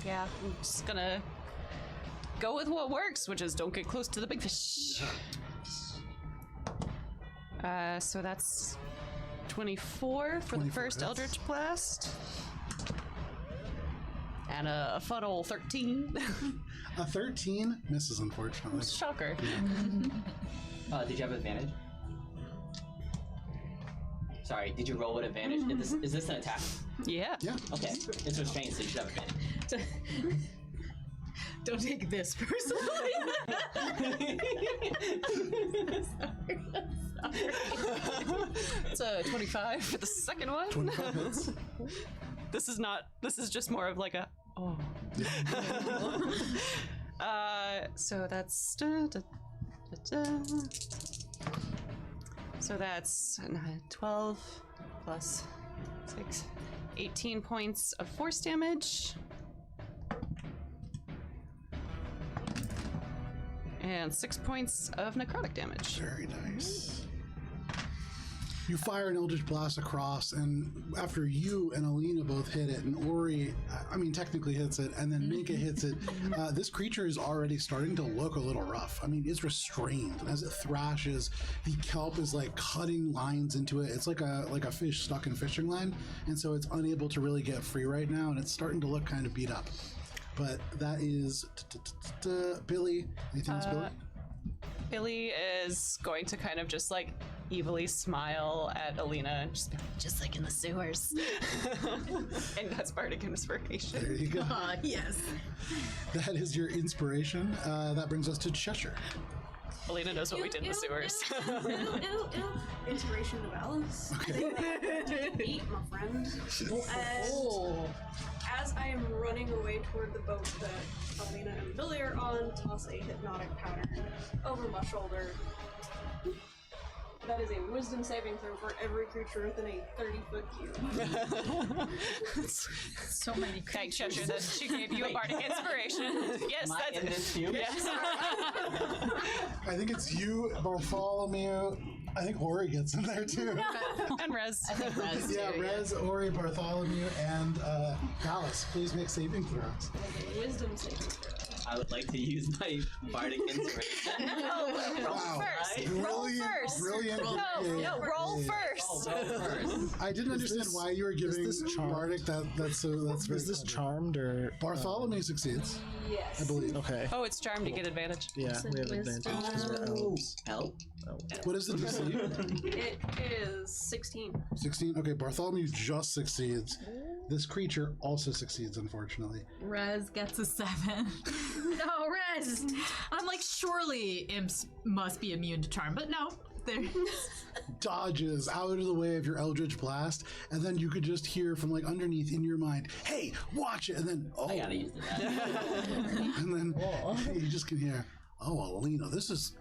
Yeah, I'm just gonna go with what works, which is don't get close to the big fish. So that's 24 for the 24 first hits. Eldritch Blast. And a funnel 13. A 13 misses, unfortunately. Shocker. Did you have advantage? Sorry, did you roll with advantage? Is this an attack? Yeah. Yeah. Okay, it's restrained, so you should have advantage. Don't take this personally. It's a 25 for the second one. 25 hits. This is just more of like a, oh. So that's, so that's 12 plus 6, 18 points of force damage. And 6 points of necrotic damage. Very nice. You fire an Eldritch Blast across, and after you and Alina both hit it, and Ori, I mean, technically hits it, and then Minka hits it, this creature is already starting to look a little rough. I mean, it's restrained. As it thrashes, the kelp is like cutting lines into it. It's like a fish stuck in fishing line, and so it's unable to really get free right now, and it's starting to look kind of beat up. But that is Billy. Anything else, Billy? Billy is going to kind of just like evilly smile at Alina and just be like, just like in the sewers. And that's bardic inspiration. There you go. Yes. That is your inspiration. That brings us to Cheshire. Alina knows what we did in the sewers. Inspiration of Alice. Okay. Eat, my friend. And as I am running away toward the boat that Alina and Billy are on, toss a hypnotic pattern over my shoulder. That is a wisdom saving throw for every creature within a 30-foot cube. So many Thanks, creatures. Cheshire, that she gave you a bardic inspiration. Yes, Am I that's in this cube? Yes. I think it's you, Bartholomew. I think Ori gets in there too. And Rez. I think Rez Yeah, too, Rez, Ori, Bartholomew, and Dallas. Please make saving throws. Wisdom saving throw. I would like to use my bardic inspiration. Roll Wow. first. Roll first. Brilliant. No, roll Oh, first. go first. I didn't understand this- why you were giving this charmed? Bardic that's very Is this clever. charmed or Bartholomew succides, Yes. I believe. Okay. Oh, it's charmed to get advantage. Yeah, we have advantage because we're elves. Help. What is the DC? It is 16. 16. Okay, Bartholomew just succeeds. This creature also succeeds, unfortunately. Rez gets a 7. No, Rez! I'm like, surely imps must be immune to charm, but no. They're Dodges out of the way of your Eldritch Blast, and then you could just hear from like underneath in your mind, "Hey, watch it!" And then I gotta use that. and then you just can hear, "Oh, Alina, this is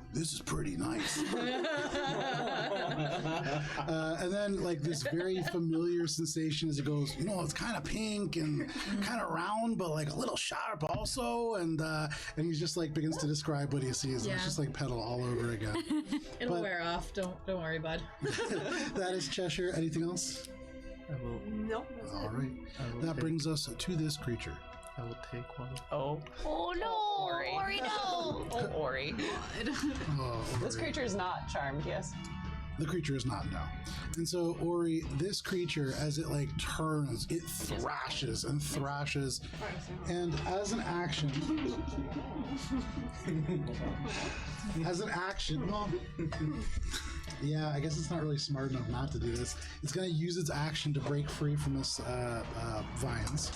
pretty nice." And then like this very familiar sensation as it goes, it's kind of pink and kind of round, but like a little sharp also. And he's just like begins to describe what he sees. And it's Yeah. just like pedal all over again. It'll But- wear off. Don't worry, bud. That is Cheshire. Anything else? I will, Nope, that's All it. right. I will That take, brings us to this creature. I will take one. Oh. Oh no! Ori, no! Oh, Ori. Oh, This Ori. creature is not charmed, yes? The creature is not, no. And so, Ori, this creature, as it like turns, it thrashes and thrashes. And as an action, well, yeah, I guess it's not really smart enough not to do this. It's going to use its action to break free from this vines.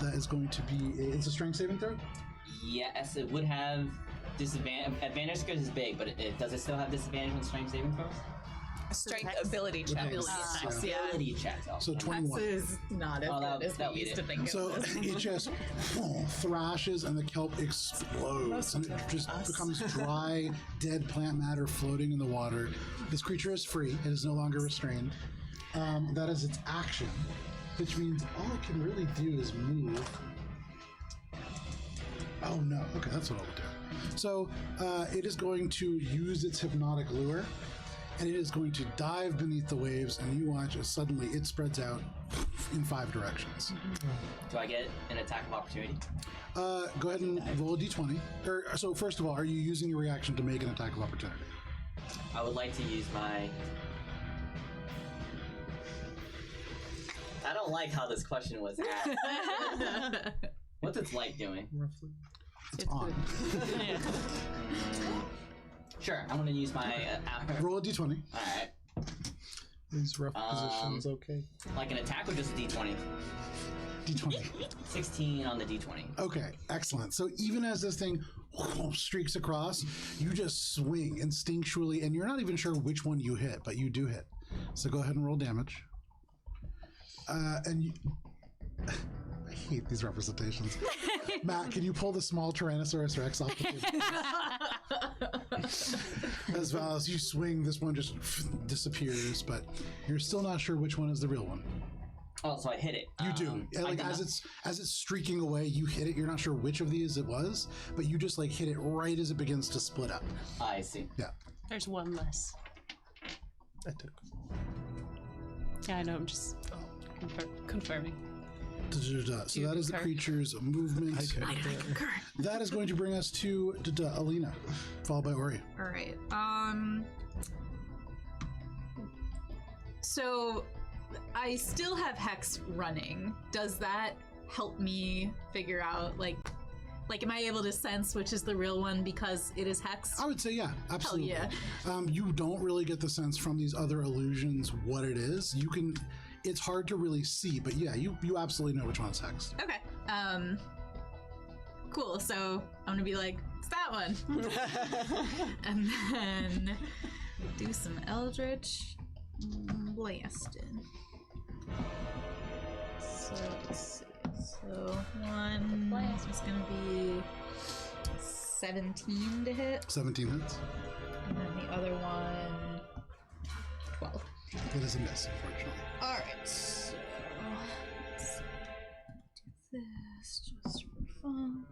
That is going to be, it's a strength saving throw? Yes, it would have disadvantage. Advantage because it's big, but does it still have disadvantage on strength saving throws? Strength ability check. Yes. Yeah. Ability checks. Oh, So 21. is not as Oh, good as that'll we beat used it. to think it So was. it just thrashes and the kelp explodes and it just becomes dry, dead plant matter floating in the water. This creature is free. It is no longer restrained. That is its action, which means all it can really do is move. Oh no. Okay, that's what I'll do. So it is going to use its hypnotic lure and it is going to dive beneath the waves, and you watch as suddenly it spreads out in 5 directions. Do I get an attack of opportunity? Go ahead and roll a d20. So first of all, are you using your reaction to make an attack of opportunity? I would like to use my. I don't like how this question was asked. What's its light doing? Roughly. It's on. Sure, I'm gonna use my. Roll a d20. Alright. These rough positions, okay. Like an attack or just a d20? D20. 16 on the d20. Okay, excellent. So even as this thing streaks across, you just swing instinctually, and you're not even sure which one you hit, but you do hit. So go ahead and roll damage. And you... I hate these representations. Matt, can you pull the small Tyrannosaurus Rex off the table? As well as you swing, this one just disappears, but you're still not sure which one is the real one. Oh, so I hit it. You do. I Like did as not- it's streaking away, you hit it. You're not sure which of these it was, but you just like hit it right as it begins to split up. I see. Yeah. There's one less. I took. Yeah, I know, I'm just confirming. So that is the concur? creature's movement. That is going to bring us to Alina, followed by Ori. All right. So I still have Hex running. Does that help me figure out like am I able to sense which is the real one because it is Hex? I would say, yeah, absolutely. yeah. You don't really get the sense from these other illusions what it is. You can. It's hard to really see, but yeah, you absolutely know which one is hexed. Okay. Cool. So I'm gonna be like, it's that one. And then do some Eldritch blasting. So let's see. So one is gonna be 17 to hit, 17 hits. and then the other one 12. That is a miss, unfortunately. All right. So let's do this just for fun.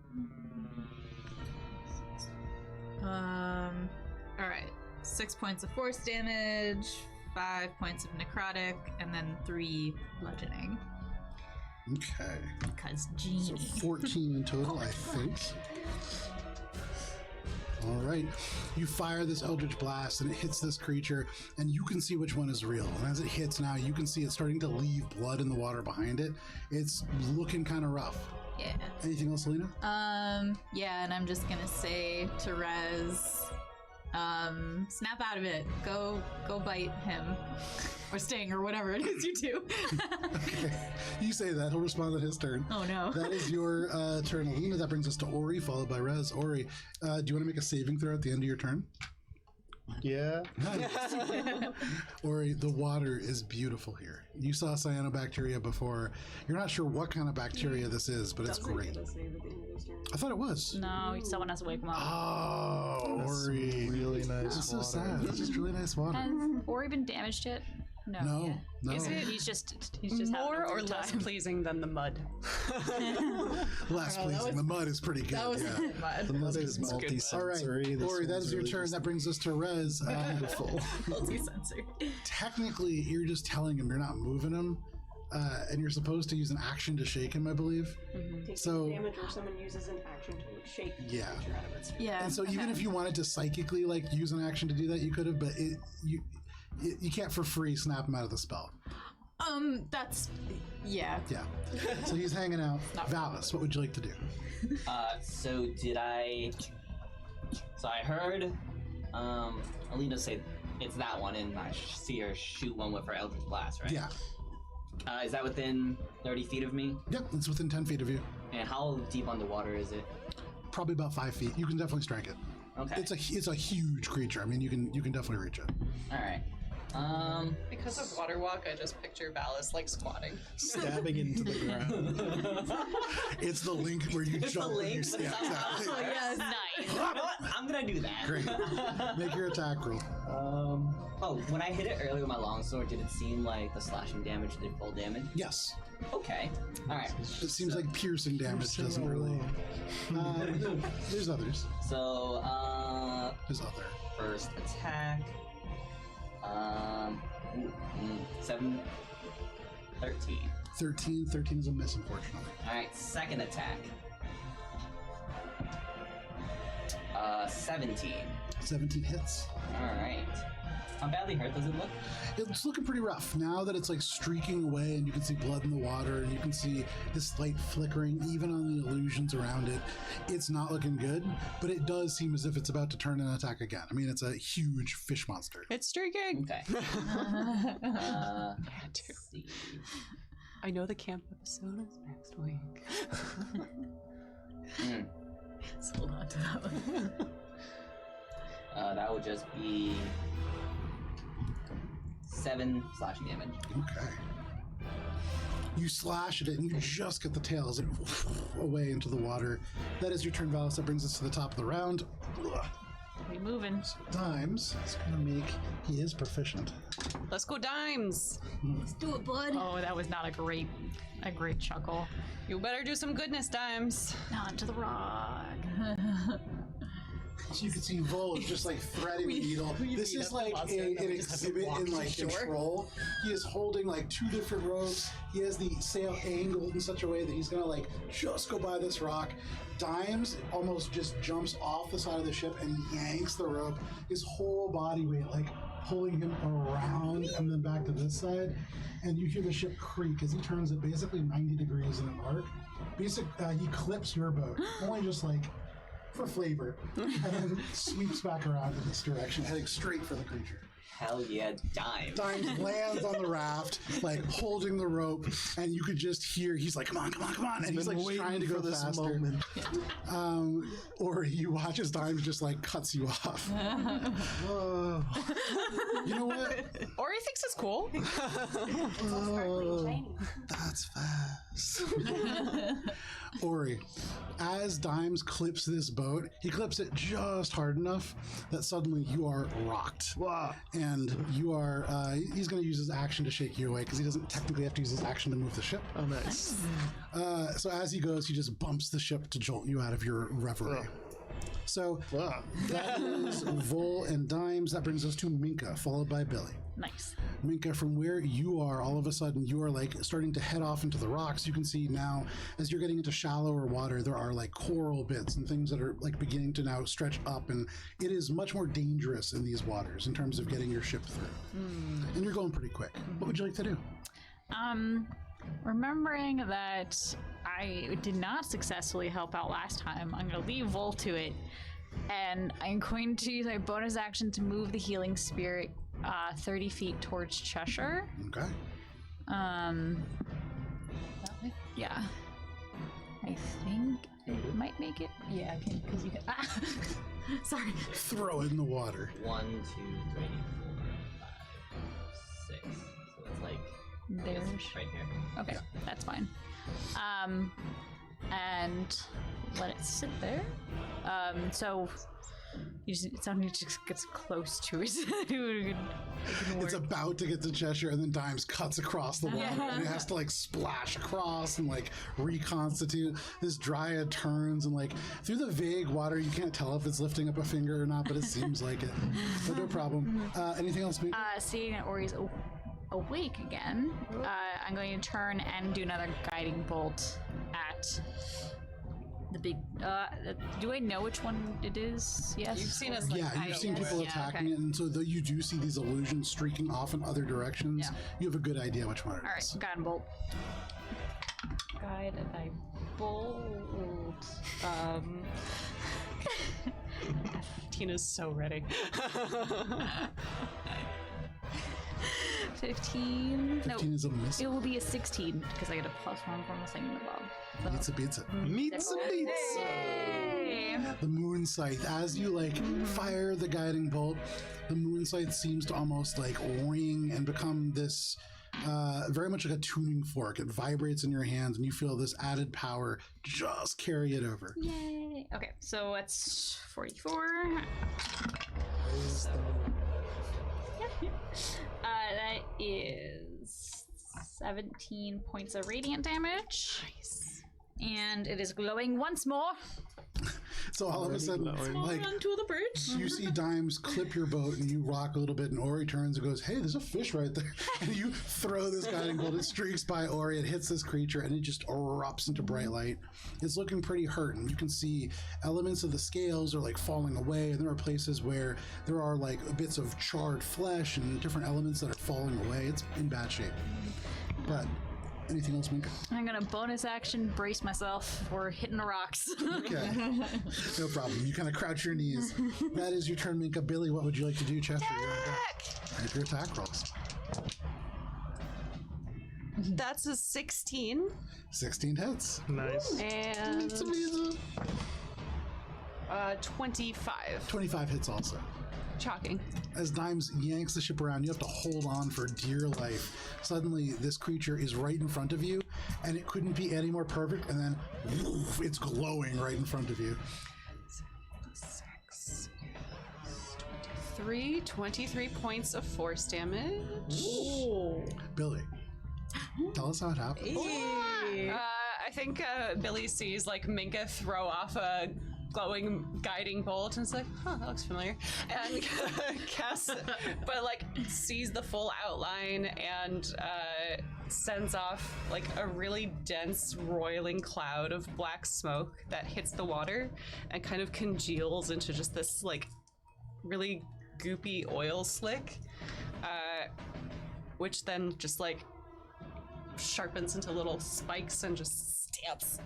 All right. 6 points of force damage, 5 points of necrotic, and then 3 bludgeoning. Okay. Because So genie. 14 in total, I think. All right. You fire this Eldritch Blast, and it hits this creature, and you can see which one is real. And as it hits now, you can see it's starting to leave blood in the water behind it. It's looking kind of rough. Yeah. Anything else, Selena? Yeah, and I'm just gonna say to Rez, snap out of it. Go bite him. Or sting, or whatever it is you do. Okay. You say that. He'll respond on his turn. Oh no. That is your turn, Alina. That brings us to Ori, followed by Rez. Ori, do you want to make a saving throw at the end of your turn? Yeah. Nice. Ori, the water is beautiful here. You saw cyanobacteria before. You're not sure what kind of bacteria this is, but it's great. I thought it was. No, someone has to wake him up. Oh, That's Ori. really nice. This is so water. sad. It's just really nice water. Has Ori been damaged yet? No. No, no. Is it He's just more having a or weird less time. pleasing than the mud? Less pleasing. The mud is pretty good. That was Yeah. The mud is All right, multi-sensory. This Ori, that one's is your really turn. just That brings us to Rez. beautiful. Multi-sensory. Technically, you're just telling him you're not moving him, and you're supposed to use an action to shake him, I believe. Take So- damage or someone uses an action to shake the Yeah. creature out of its Yeah. And so even if you wanted to psychically like use an action to do that, you could have, but you can't for free snap him out of the spell. That's yeah. Yeah. So he's hanging out. Valis, what would you like to do? So I heard Alina say it's that one, and I see her shoot one with her Eldritch Blast, right? Yeah. Is that within 30 feet of me? Yep, it's within 10 feet of you. And how deep underwater is it? Probably about 5 feet. You can definitely strike it. Okay. It's a huge creature. I mean, you can definitely reach it. All right. Because of water walk, I just picture Valis like squatting. Stabbing into the ground. It's the link where you It's the jump. link, and but you, it's yeah, not- exactly. Yes. Nice. You know what? I'm gonna do that. Great. Make your attack roll. Oh, when I hit it earlier with my longsword, did it seem like the slashing damage did full damage? Yes. Okay. All right. It seems like piercing damage doesn't really. There's others. So, There's other. first attack. 7, 13. 13 is a miss, unfortunately. Alright, second attack. 17. 17 hits. Alright. How badly hurt does it look? It's looking pretty rough now that it's like streaking away, and you can see blood in the water, and you can see this slight flickering even on the illusions around it. It's not looking good, but it does seem as if it's about to turn and attack again. I mean, it's a huge fish monster. It's streaking. Okay. Had to. Let's see. I know the camp episode is next week. Let's hold on to that one. That would just be 7 slashing damage. Okay. You slash at it, and you just get the tail as it away into the water. That is your turn, Valis. That brings us to the top of the round. We moving. Dimes is gonna make. He is proficient. Let's go Dimes. Let's do it, bud. Oh, that was not a great chuckle. You better do some goodness, Dimes. Not to the rock. So you can see Vol is just like threading the needle. This is like an exhibit in like control. He is holding like 2 different ropes. He has the sail angled in such a way that he's gonna like just go by this rock. Dimes almost just jumps off the side of the ship and yanks the rope. His whole body weight like pulling him around and then back to this side. And you hear the ship creak as he turns it basically 90 degrees in an arc. He clips your boat, only just like for flavor, and then sweeps back around in this direction, heading straight for the creature. Hell yeah, Dime. Dimes lands on the raft, like holding the rope, and you could just hear he's like, "Come on, come on, come on!" And he's like trying to go this faster. moment. Or you watch as Dimes just like cuts you off. Oh. You know what? Ori thinks it's cool. Oh, that's fast. Ori, as Dimes clips this boat, he clips it just hard enough that suddenly you are rocked. Wow. And you are, he's going to use his action to shake you away because he doesn't technically have to use his action to move the ship. Oh, nice. So as he goes, he just bumps the ship to jolt you out of your reverie. Oh. So Wow. that is Vol and Dimes. That brings us to Minka, followed by Billy. Nice. Minka, from where you are, all of a sudden you are like starting to head off into the rocks. You can see now, as you're getting into shallower water, there are like coral bits and things that are like beginning to now stretch up, and it is much more dangerous in these waters in terms of getting your ship through. And you're going pretty quick. What would you like to do? Remembering that I did not successfully help out last time, I'm going to leave Vol to it, and I'm going to use my bonus action to move the healing spirit 30 feet towards Cheshire. Okay. Yeah. I think it might make it. Yeah, I can, because you can. Ah! Sorry. Throw it in the water. 1, 2, 3, 4, 5, 6. So that's like I guess There's. right here. Okay, that's fine. And let it sit there. So you just, something just gets close to it. It's about to get to Cheshire, and then Dimes cuts across the water, and it has to like splash across and like reconstitute. This dryad turns, and like through the vague water, you can't tell if it's lifting up a finger or not, but it seems like it. But no problem. Anything else, Minka? Seeing that Ori's awake again, I'm going to turn and do another guiding bolt at the big. Do I know which one it is? Yes. You've seen us like Yeah, you've seen people attacking it, and so though you do see these illusions streaking off in other directions, Yeah. you have a good idea which one it is. All right, guiding bolt. Guide thy bolt. Tina's so ready. 15. 15 is a miss. It will be a 16 because I get a +1 from the singing above. So. Pizza, pizza. Pizza, pizza. Yay! The moon scythe, as you like fire the guiding bolt, the moon scythe seems to almost like ring and become this very much like a tuning fork. It vibrates in your hands, and you feel this added power just carry it over. Yay! Okay, so that's 44. That is 17 points of radiant damage. Nice. And it is glowing once more. So all of a sudden, like, Onto the bridge. you see Dimes clip your boat, and you rock a little bit, and Ori turns and goes, "Hey, there's a fish right there." And you throw this guiding bolt. It streaks by Ori, it hits this creature, and it just erupts into bright light. It's looking pretty hurt, and you can see elements of the scales are like falling away, and there are places where there are like bits of charred flesh and different elements that are falling away. It's in bad shape. But anything else, Minka? I'm gonna bonus action brace myself for hitting the rocks. Okay. No problem. You kind of crouch your knees. That is your turn, Minka. Billy, what would you like to do? Chester, you're on deck. Make your attack rolls. That's a 16. 16 hits. Nice. And 25. 25 hits also. Shocking. As Dimes yanks the ship around, you have to hold on for dear life. Suddenly, this creature is right in front of you, and it couldn't be any more perfect, and then woof, it's glowing right in front of you. 6, 23 points of force damage. Billy, tell us how it happened. I think Billy sees like Minka throw off a glowing guiding bolt and it's like, huh, that looks familiar, and casts, but like sees the full outline and sends off like a really dense roiling cloud of black smoke that hits the water and kind of congeals into just this like really goopy oil slick, which then just like sharpens into little spikes and just stamps.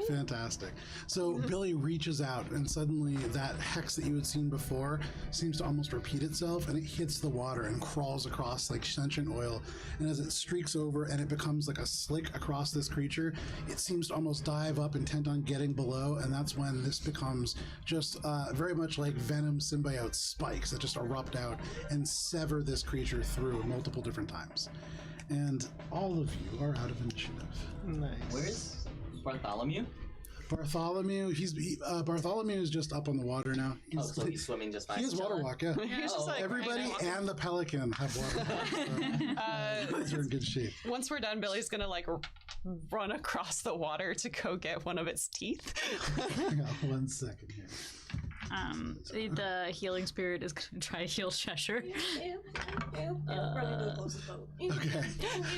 Fantastic. So Billy reaches out, and suddenly that hex that you had seen before seems to almost repeat itself, and it hits the water and crawls across like sentient oil. And as it streaks over and it becomes like a slick across this creature, it seems to almost dive up, intent on getting below. And that's when this becomes just very much like Venom symbiote spikes that just erupt out and sever this creature through multiple different times. And all of you are out of initiative. Nice. Where's Bartholomew? Bartholomew, Bartholomew is just up on the water now. So he's swimming just fine. He has water walk, yeah. He's just like Everybody and the pelican have water walk. So they're in good shape. once we're done, Billy's gonna like run across the water to go get one of its teeth. Hang on 1 second here. The healing spirit is going to try to heal Cheshire. Probably to the closest boat. Okay.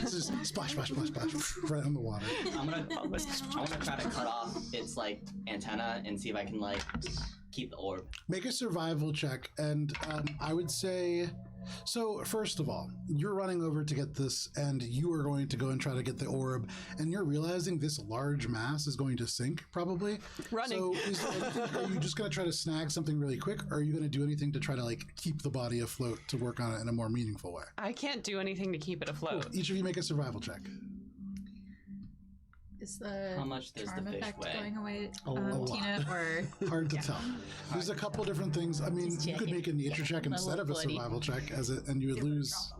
This is splash, splash, splash, splash, right on the water. I'm gonna try to cut off its like antenna and see if I can like keep the orb. Make a survival check, and I would say. So first of all, you're running over to get this, and you are going to go and try to get the orb, and you're realizing this large mass is going to sink, probably. Running. So are you just going to try to snag something really quick, or are you going to do anything to try to like keep the body afloat to work on it in a more meaningful way? I can't do anything to keep it afloat. Each of you make a survival check. Is the How much does charm the fish effect weigh? going away, A lot. Tina? Or Hard to tell. There's a couple different things. I mean, Just you could checking. make a nature check instead of a bloody. survival check, and you would lose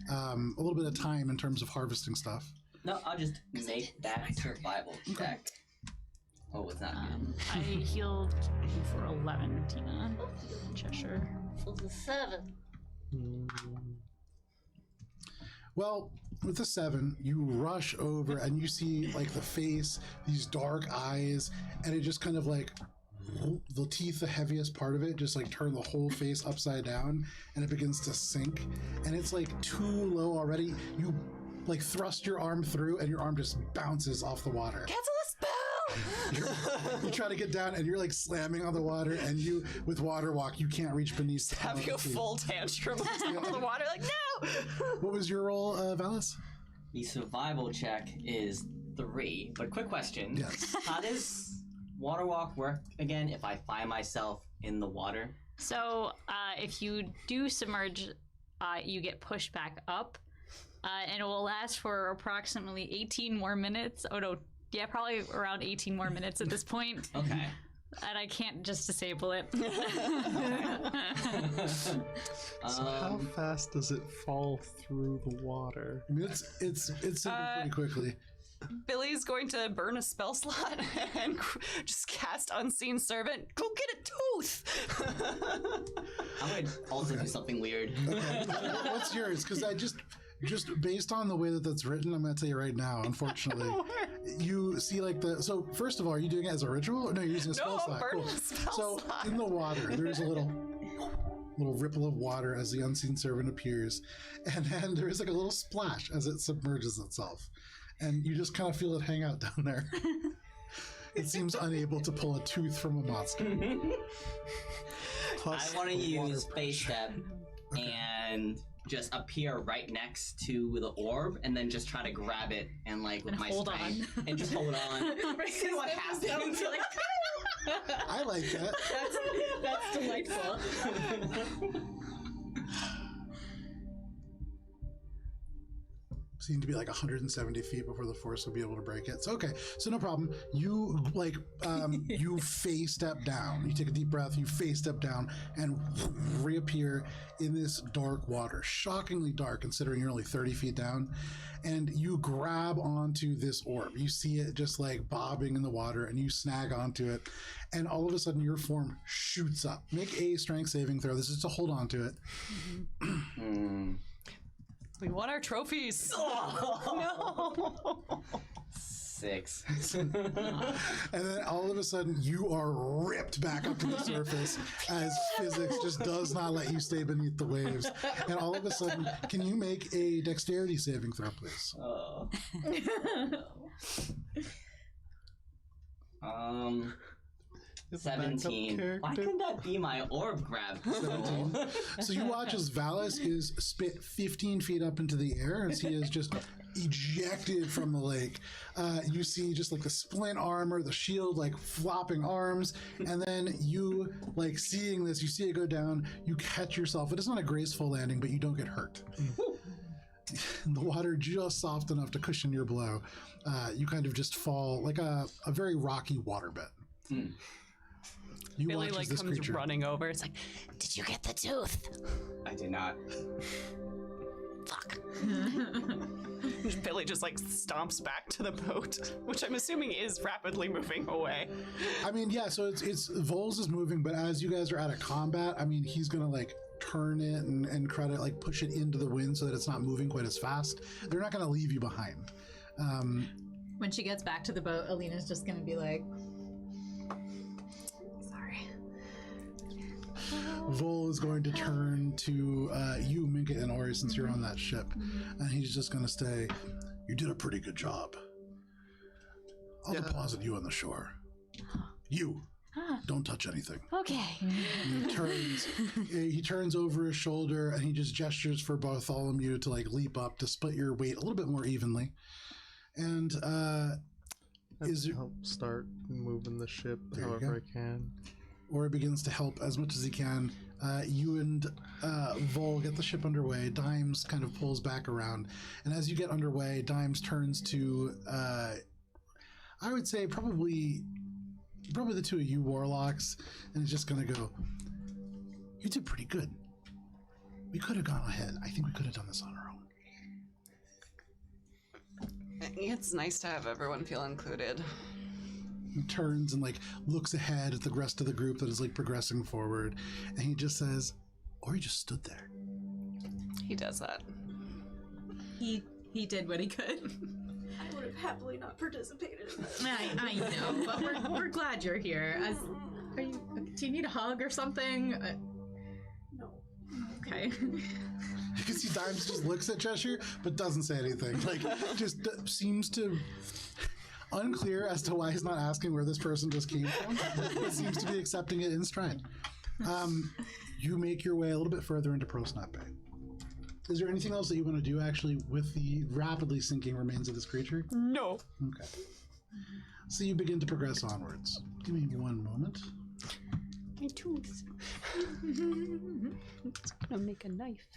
a little bit of time in terms of harvesting stuff. No, I'll just make that survival check. Oh, it's not good. I healed for 11, Tina. Cheshire. For the 7. Well, with the 7, you rush over and you see like the face, these dark eyes, and it just kind of like the teeth, the heaviest part of it, just like turn the whole face upside down, and it begins to sink, and it's like too low already. You like thrust your arm through, and your arm just bounces off the water. Cancel the spell! You try to get down, and you're like slamming on the water, and you with water walk, you can't reach beneath. Having a full tantrum on the water, like, no! What was your roll, Valis? The survival check is 3. But quick question. Yes. How does water walk work again if I find myself in the water? So, if you do submerge, you get pushed back up, and it will last for approximately 18 more minutes. Oh no, yeah, probably around 18 more minutes at this point. Okay. And I can't just disable it. So how fast does it fall through the water? I mean, it's sinking pretty quickly. Billy's going to burn a spell slot and just cast Unseen Servant. Go get a tooth! I'm gonna also do something weird. Okay. What's yours? Because I just based on the way that that's written, I'm going to tell you right now, unfortunately. You see like so first of all, are you doing it as a ritual? No, you're using a spell No, I'm slot. burning Cool. a spell So slot. in the water, there's a little ripple of water as the unseen servant appears, and then there is like a little splash as it submerges itself, and you just kind of feel it hang out down there. It seems unable to pull a tooth from a monster. Plus I want to the water use Face Step and just appear right next to the orb and then just try to grab it and like with And my hold strength and just hold on. See what happens. I like that. That's delightful. Seem to be like 170 feet before the force will be able to break it. So okay, so no problem. You like you face step down. You take a deep breath. You face step down and reappear in this dark water, shockingly dark considering you're only 30 feet down. And you grab onto this orb. You see it just like bobbing in the water, and you snag onto it. And all of a sudden, your form shoots up. Make a strength saving throw. This is to hold on to it. We won our trophies. Oh. No. 6. And then all of a sudden, you are ripped back up to the surface as physics just does not let you stay beneath the waves. And all of a sudden, can you make a dexterity saving throw, please? Oh. Is the backup 17. Why character- couldn't that be my orb grab? 17. So you watch as Valis is spit 15 feet up into the air as he is just ejected from the lake. You see just like the splint armor, the shield, like flopping arms, and then you, like seeing this, you see it go down, you catch yourself. It is not a graceful landing, but you don't get hurt. The water just soft enough to cushion your blow. You kind of just fall like a very rocky waterbed. You Billy watch as like this comes creature running over. It's like, did you get the tooth? I did not. Fuck. Billy just like stomps back to the boat, which I'm assuming is rapidly moving away. I mean, yeah, so it's Vols is moving, but as you guys are out of combat, I mean, he's gonna like turn it and try to like push it into the wind so that it's not moving quite as fast. They're not gonna leave you behind. When she gets back to the boat, Alina's just gonna be like, sorry. Vol is going to turn to you, Minka, and Ori, since you're on that ship, and he's just going to say, "You did a pretty good job. I'll deposit you on the shore. You, don't touch anything." Okay. He turns over his shoulder, and he just gestures for Bartholomew to like leap up to split your weight a little bit more evenly. And help start moving the ship There you however go. I can. Ori begins to help as much as he can. You and Vol get the ship underway. Dimes kind of pulls back around. And as you get underway, Dimes turns to, I would say probably the two of you warlocks, and is just going to go, "You did pretty good. We could have gone ahead. I think we could have done this on our own." It's nice to have everyone feel included. He turns and like looks ahead at the rest of the group that is like progressing forward, and he just says, "Ori just stood there." He does that. He did what he could. I would have happily not participated in this. I know, but we're glad you're here. Do you need a hug or something? No. Okay. You can see Dimes just looks at Cheshire but doesn't say anything. Like, just seems to unclear as to why he's not asking where this person just came from. But seems to be accepting it in stride. You make your way a little bit further into Prosnap Bay. Is there anything else that you want to do actually with the rapidly sinking remains of this creature? No. Okay. So you begin to progress onwards. Give me one moment. My tooth. It's gonna make a knife.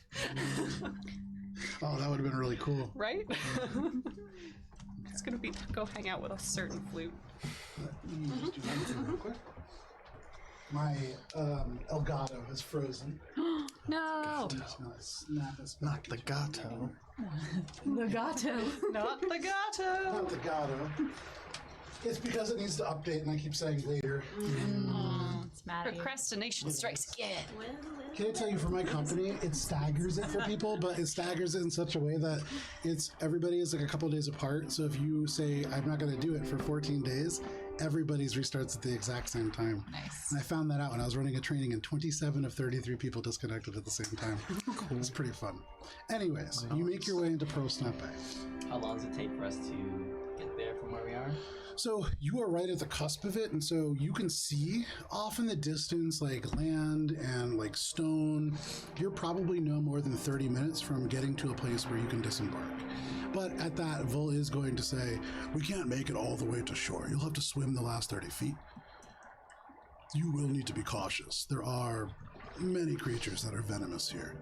Oh, that would have been really cool. Right? It's gonna be go hang out with a certain flute. Let me just do one thing real quick. My Elgato is frozen. No. Not the gato. The gato. Not the gato. Not the Gato. It's because it needs to update, and I keep saying later. It's mad at you. Procrastination strikes again. Can I tell you, for my company, it staggers it for people, but it staggers it in such a way that everybody is like a couple of days apart. So if you say, "I'm not going to do it for 14 days, everybody's restarts at the exact same time. Nice. And I found that out when I was running a training, and 27 of 33 people disconnected at the same time. Cool. It's pretty fun. Anyways, you make your way into Prosnap Bay. How long does it take for us to get there from where we are? So you are right at the cusp of it, and so you can see off in the distance like land and like stone. You're probably no more than 30 minutes from getting to a place where you can disembark. But at that, Vol is going to say, "We can't make it all the way to shore. You'll have to swim the last 30 feet. You will need to be cautious. There are many creatures that are venomous here."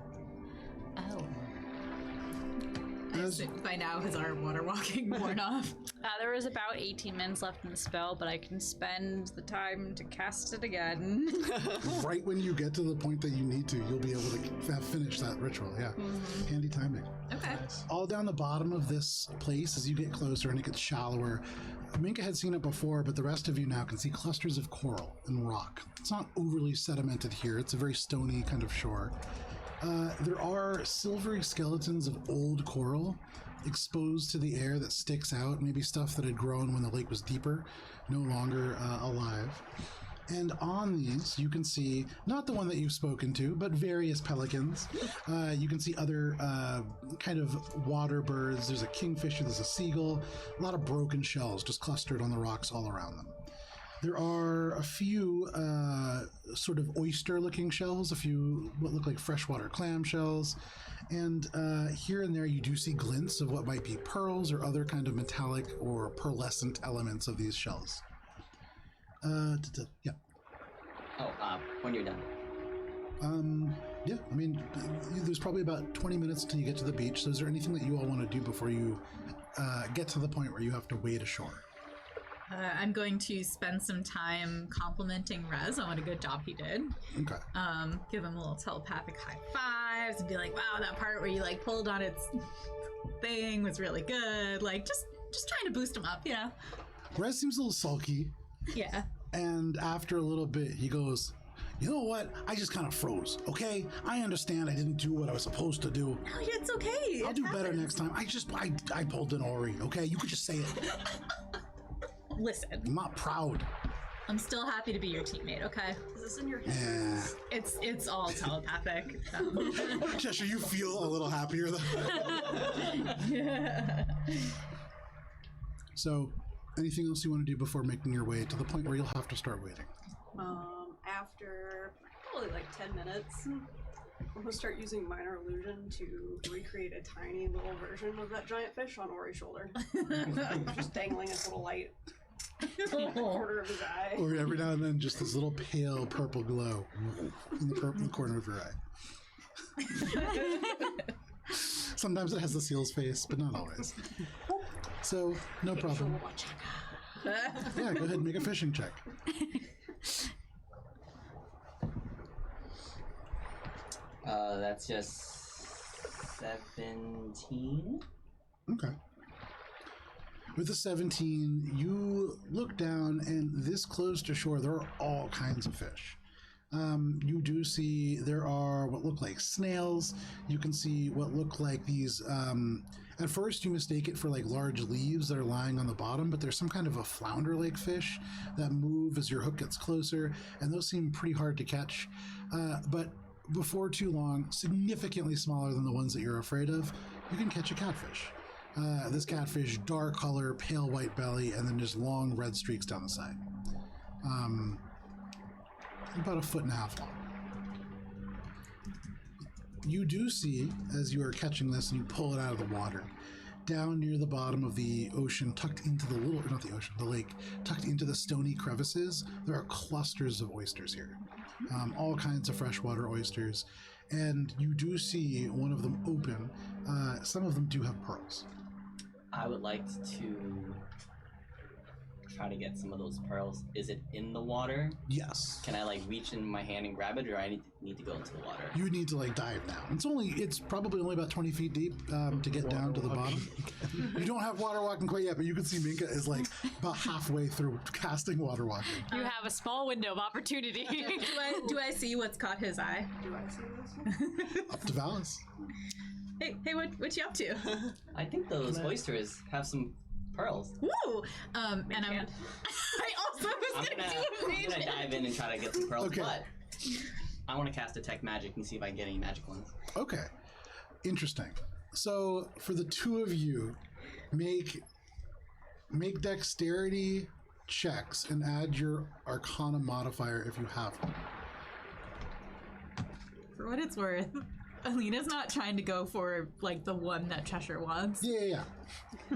Oh. By now, has our water walking worn off? There is about 18 minutes left in the spell, but I can spend the time to cast it again. Right when you get to the point that you need to, you'll be able to finish that ritual. Yeah. Handy timing. Okay. All down the bottom of this place, as you get closer and it gets shallower, Minka had seen it before, but the rest of you now can see clusters of coral and rock. It's not overly sedimented here. It's a very stony kind of shore. There are silvery skeletons of old coral exposed to the air that sticks out, maybe stuff that had grown when the lake was deeper, no longer alive. And on these, you can see, not the one that you've spoken to, but various pelicans. You can see other kind of water birds. There's a kingfisher, there's a seagull, a lot of broken shells just clustered on the rocks all around them. There are a few sort of oyster-looking shells, a few what look like freshwater clam shells, and here and there you do see glints of what might be pearls or other kind of metallic or pearlescent elements of these shells. Yeah. Oh, when you're done. Yeah, I mean, there's probably about 20 minutes till you get to the beach, so is there anything that you all want to do before you get to the point where you have to wade ashore? I'm going to spend some time complimenting Rez on what a good job he did. Okay. Give him a little telepathic high fives and be like, wow, that part where you like pulled on its thing was really good. Like just trying to boost him up, you know? Rez seems a little sulky, Yeah. and after a little bit, he goes, "You know what? I just kind of froze, okay? I understand I didn't do what I was supposed to do. No, it's okay. I'll It do better happens. next time. I pulled an Ori, okay? You could just say it. Listen, I'm not proud." I'm still happy to be your teammate, okay? Is this in your head? Yeah. It's all telepathic. Cheshire, you feel a little happier though. So, anything else you want to do before making your way to the point where you'll have to start waiting? After probably like 10 minutes, I'm gonna start using minor illusion to recreate a tiny little version of that giant fish on Ori's shoulder. Just dangling his little light. Corner of his eye. Or every now and then, just this little pale purple glow in the corner of your eye. Sometimes it has the seal's face, but not always. So, no problem. Yeah, go ahead and make a fishing check. That's just 17. Okay. With a 17, you look down, and this close to shore, there are all kinds of fish. You do see there are what look like snails. You can see what look like these. At first, you mistake it for like large leaves that are lying on the bottom, but there's some kind of a flounder-like fish that move as your hook gets closer, and those seem pretty hard to catch. But before too long, significantly smaller than the ones that you're afraid of, you can catch a catfish. This catfish, dark color, pale white belly, and then just long red streaks down the side. About 1.5 feet long. You do see, as you are catching this and you pull it out of the water, down near the bottom of the ocean, tucked into the little, not the ocean, the lake, tucked into the stony crevices, there are clusters of oysters here. All kinds of freshwater oysters. And you do see one of them open. Some of them do have pearls. I would like to try to get some of those pearls. Is it in the water? Yes. Can I like reach in my hand and grab it, or I need to go into the water? You would need to like dive down. It's probably only about 20 feet deep to get down to the bottom. You don't have water walking quite yet, but you can see Minka is like about halfway through casting water walking. You have a small window of opportunity. Do I see what's caught his eye? Do I see this? Up to Valis. Hey, what you up to? I think those oysters have some pearls. Woo! And I also was I'm gonna do a gonna mage. dive in and try to get some pearls, Okay. but I want to cast Detect Magic and see if I can get any magic ones. Okay. Interesting. So for the two of you, make dexterity checks and add your Arcana modifier if you have one. For what it's worth, Alina's not trying to go for like the one that Cheshire wants. Yeah.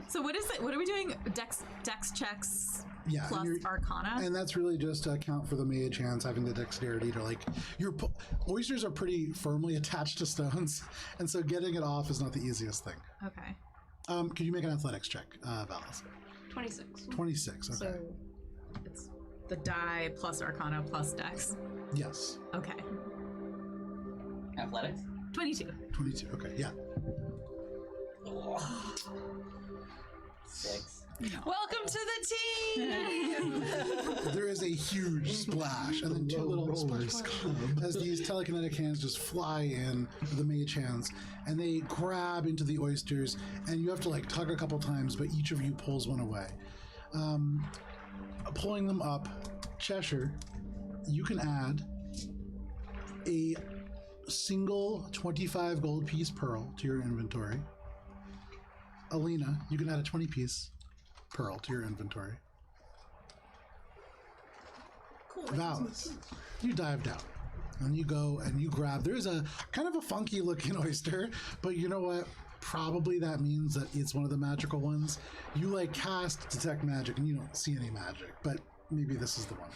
So what is it? What are we doing? Dex checks Yeah, and plus you're- Arcana. And that's really just to account for the mage hands having the dexterity to like oysters are pretty firmly attached to stones, and so getting it off is not the easiest thing. Okay. Could you make an athletics check, Valis? 26. 26. Okay. So it's the die plus Arcana plus Dex. Yes. Okay. Athletics? 22. 22. Okay. Yeah. 6. Welcome to the team! There is a huge splash, and then two little splashes as these telekinetic hands just fly in the mage hands, and they grab into the oysters, and you have to like tug a couple times, but each of you pulls one away. Pulling them up, Cheshire, you can add a single 25 gold piece pearl to your inventory. Alina, you can add a 20 piece pearl to your inventory. Cool. Valis, you dive down and you go and you grab. There's a kind of a funky looking oyster, but you know what? Probably that means that it's one of the magical ones. You like cast Detect Magic and you don't see any magic, but maybe this is the one.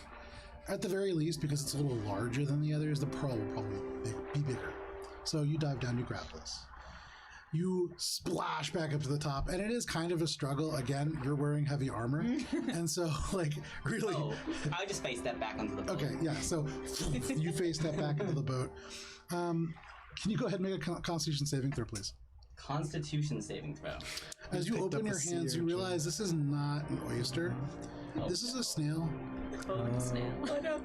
At the very least, because it's a little larger than the others, the pearl will probably be bigger. So you dive down, you grab this. You splash back up to the top, and it is kind of a struggle. Again, you're wearing heavy armor, and so like really. Oh, I would just face step back onto the boat. Okay, yeah. So you face step back into the boat. Can you go ahead and make a Constitution saving throw, please? Constitution saving throw. As you picked open up your a sea hands, you urchin. realize this is not an oyster. This is a snail. Cone snail. Oh no.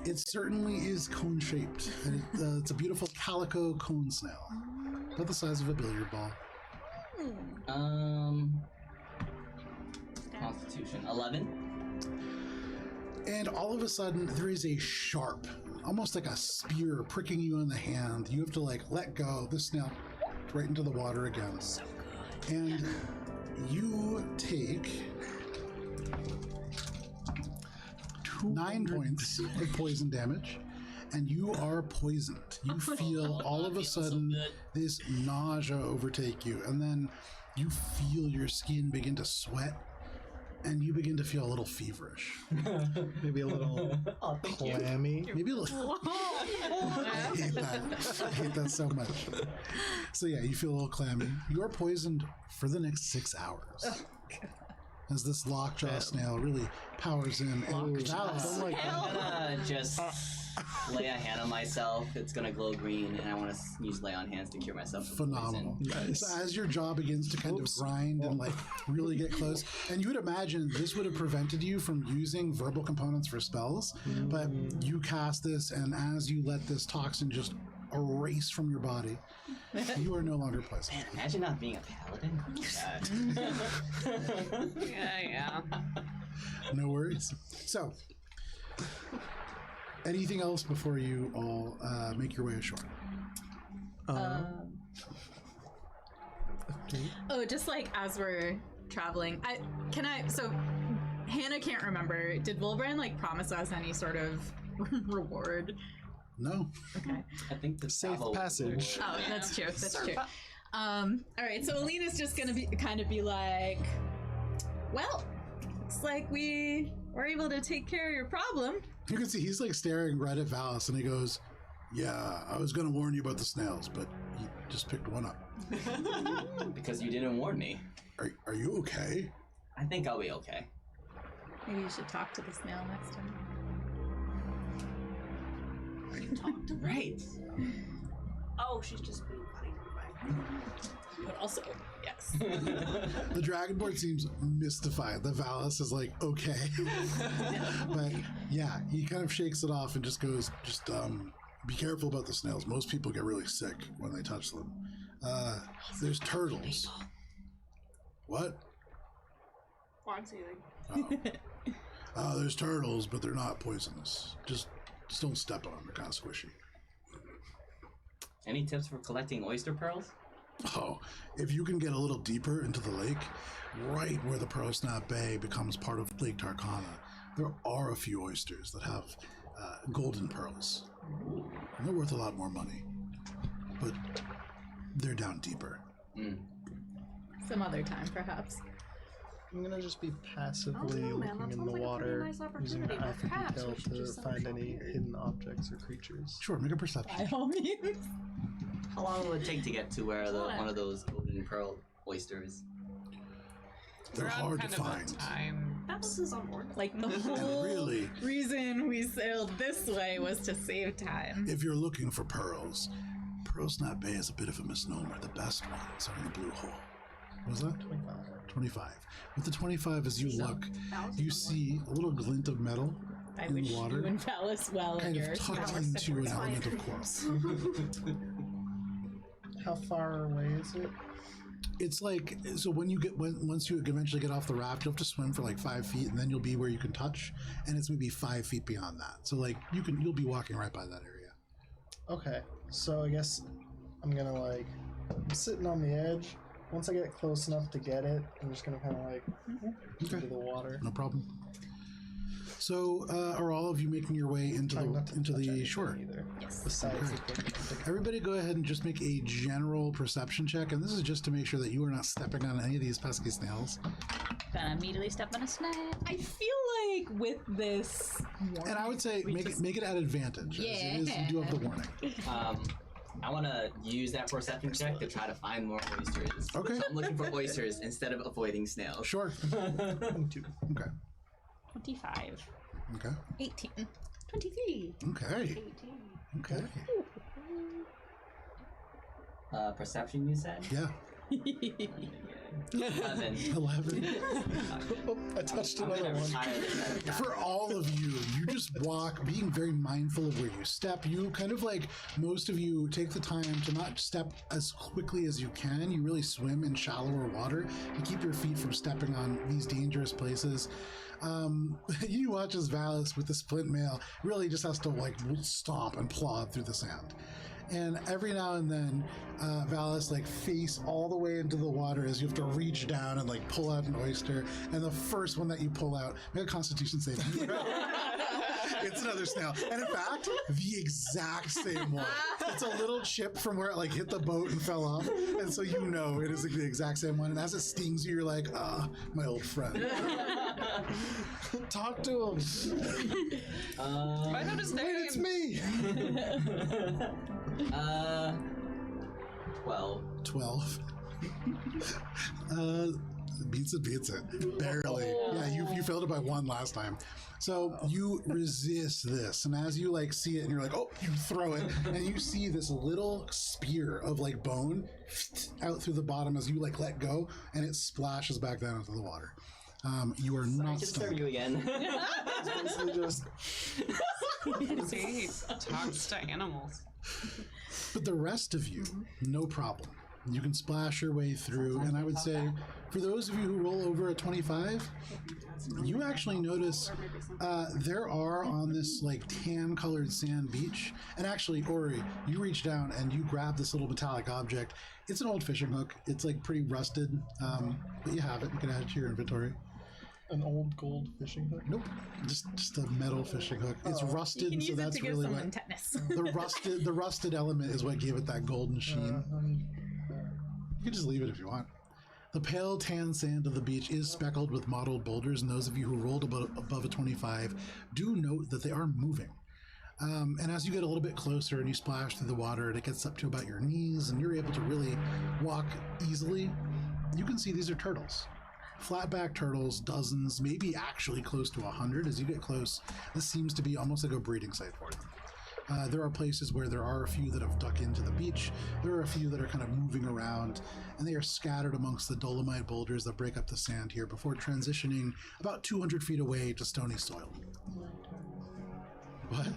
It certainly is cone-shaped. And it's a beautiful calico cone snail, about the size of a billiard ball. Constitution 11. And all of a sudden, there is a sharp, almost like a spear pricking you in the hand. You have to like let go. This snail right into the water again. So good. And you take 9 points of poison damage, and you are poisoned. You feel all of a sudden this nausea overtake you, and then you feel your skin begin to sweat, and you begin to feel a little feverish. Maybe a little clammy. Maybe a little. I hate that. I hate that so much. So yeah, you feel a little clammy. You are poisoned for the next 6 hours. As this lockjaw snail really powers in. And Valis, Oh my I'm gonna just lay a hand on myself. It's gonna glow green, and I want to use lay on hands to cure myself from phenomenal. poison. So as your jaw begins to kind of grind and like really get close, and you would imagine this would have prevented you from using verbal components for spells, but you cast this, and as you let this toxin just erase from your body, you are no longer poisoned. Man, imagine not being a paladin. Yeah. No worries. So, anything else before you all make your way ashore? Oh, just like as we're traveling, so Hannah can't remember. Did Wilbrand like promise us any sort of reward? No. Okay. I think the Safe travel- passage. Oh, that's true. That's true. All right. So Alina's just gonna be like, well, looks like we were able to take care of your problem. You can see he's like staring right at Valis, and he goes, "Yeah, I was going to warn you about the snails, but you just picked one up. Because you didn't warn me. Are you okay?" I think I'll be okay. Maybe you should talk to the snail next time. Right. Oh, she's just being funny. But also, yes. The Dragonborn seems mystified that Valis is like, okay. But yeah, he kind of shakes it off and just goes, be careful about the snails. Most people get really sick when they touch them. There's turtles. What? Well, I'm saying. Oh. There's turtles, but they're not poisonous. Just don't step on them. They're kind of squishy. Any tips for collecting oyster pearls? Oh, if you can get a little deeper into the lake, right where the Pearl Snap Bay becomes part of Lake Tarkana, there are a few oysters that have golden pearls. And they're worth a lot more money. But they're down deeper. Some other time, perhaps. I'm gonna just be passively Oh, man, that looking in sounds the like a pretty water, nice using opportunity, my eye but for perhaps detail we should to just find any hidden objects or creatures. Sure, make a perception. By all means. How long will it take to get to where one of those golden pearl oysters? They're We're on hard to kind of a find. time. That was on board. Like the whole really- reason we sailed this way was to save time. If you're looking for pearls, Pearl Snap Bay is a bit of a misnomer. The best ones are in the blue hole. What was that? 25. With the 25, as you look, you see a little glint of metal I in wish the water, you and Phallus well kind in of your tucked into an element of coral. How far away is it? It's like, so when you get, once you eventually get off the raft, you'll have to swim for like 5 feet, and then you'll be where you can touch, and it's maybe 5 feet beyond that. So like, you'll be walking right by that area. Okay, so I guess I'm gonna like, I'm sitting on the edge. Once I get close enough to get it, I'm just gonna kind of like into the water. No problem. So, are all of you making your way into Trying not to touch the anything shore? either. Yes. Besides Okay. the thing. Everybody go ahead and just make a general perception check, and this is just to make sure that you are not stepping on any of these pesky snails. Gonna immediately step on a snag. I feel like with this warning, And I would say we make just- it at advantage. As it is, you do have the warning. I want to use that perception check to try to find more oysters. Okay. So I'm looking for oysters instead of avoiding snails. Sure. 22. Okay. 25. Okay. 18. 23. Okay. Okay. Perception, you said? Yeah. 11. 11. Oh, I touched I'm another gonna one. retire this guy. For all of you, you just walk, being very mindful of where you step. You kind of like, most of you take the time to not step as quickly as you can. You really swim in shallower water to keep your feet from stepping on these dangerous places. You watch as Valis with the splint mail really just has to like stomp and plod through the sand. And every now and then, Valis like face all the way into the water as you have to reach down and like pull out an oyster. And the first one that you pull out, make a Constitution save. It's another snail. And in fact, the exact same one. It's a little chip from where it like hit the boat and fell off. And so you know it is the exact same one. And as it stings you, you're like, my old friend. Talk to him. I know his name. It's me. 12. 12. Beats it. Barely. Yeah, you failed it by 1 last time. So you resist this, and as you like see it, and you're like, oh, you throw it, and you see this little spear of like bone out through the bottom as you like let go, and it splashes back down into the water. You are I not can serve stunned. you again. Just See, talks to animals. But the rest of you, no problem. You can splash your way through, and I would say, for those of you who roll over a 25, you actually notice there are on this like tan-colored sand beach, and actually, Ori, you reach down and you grab this little metallic object. It's an old fishing hook. It's like pretty rusted, but you have it. You can add it to your inventory. an old gold fishing hook. Nope, just a metal fishing hook. It's You rusted, can so use it that's to give really someone what tetanus. the rusted element is what gave it that golden sheen. You can just leave it if you want. The pale tan sand of the beach is speckled with mottled boulders, and those of you who rolled above a 25 do note that they are moving. And as you get a little bit closer and you splash through the water and it gets up to about your knees and you're able to really walk easily, you can see these are turtles. Flatback turtles, dozens, maybe actually close to 100. As you get close, this seems to be almost like a breeding site for them. There are places where there are a few that have dug into the beach. There are a few that are kind of moving around, and they are scattered amongst the dolomite boulders that break up the sand here before transitioning about 200 feet away to stony soil. What?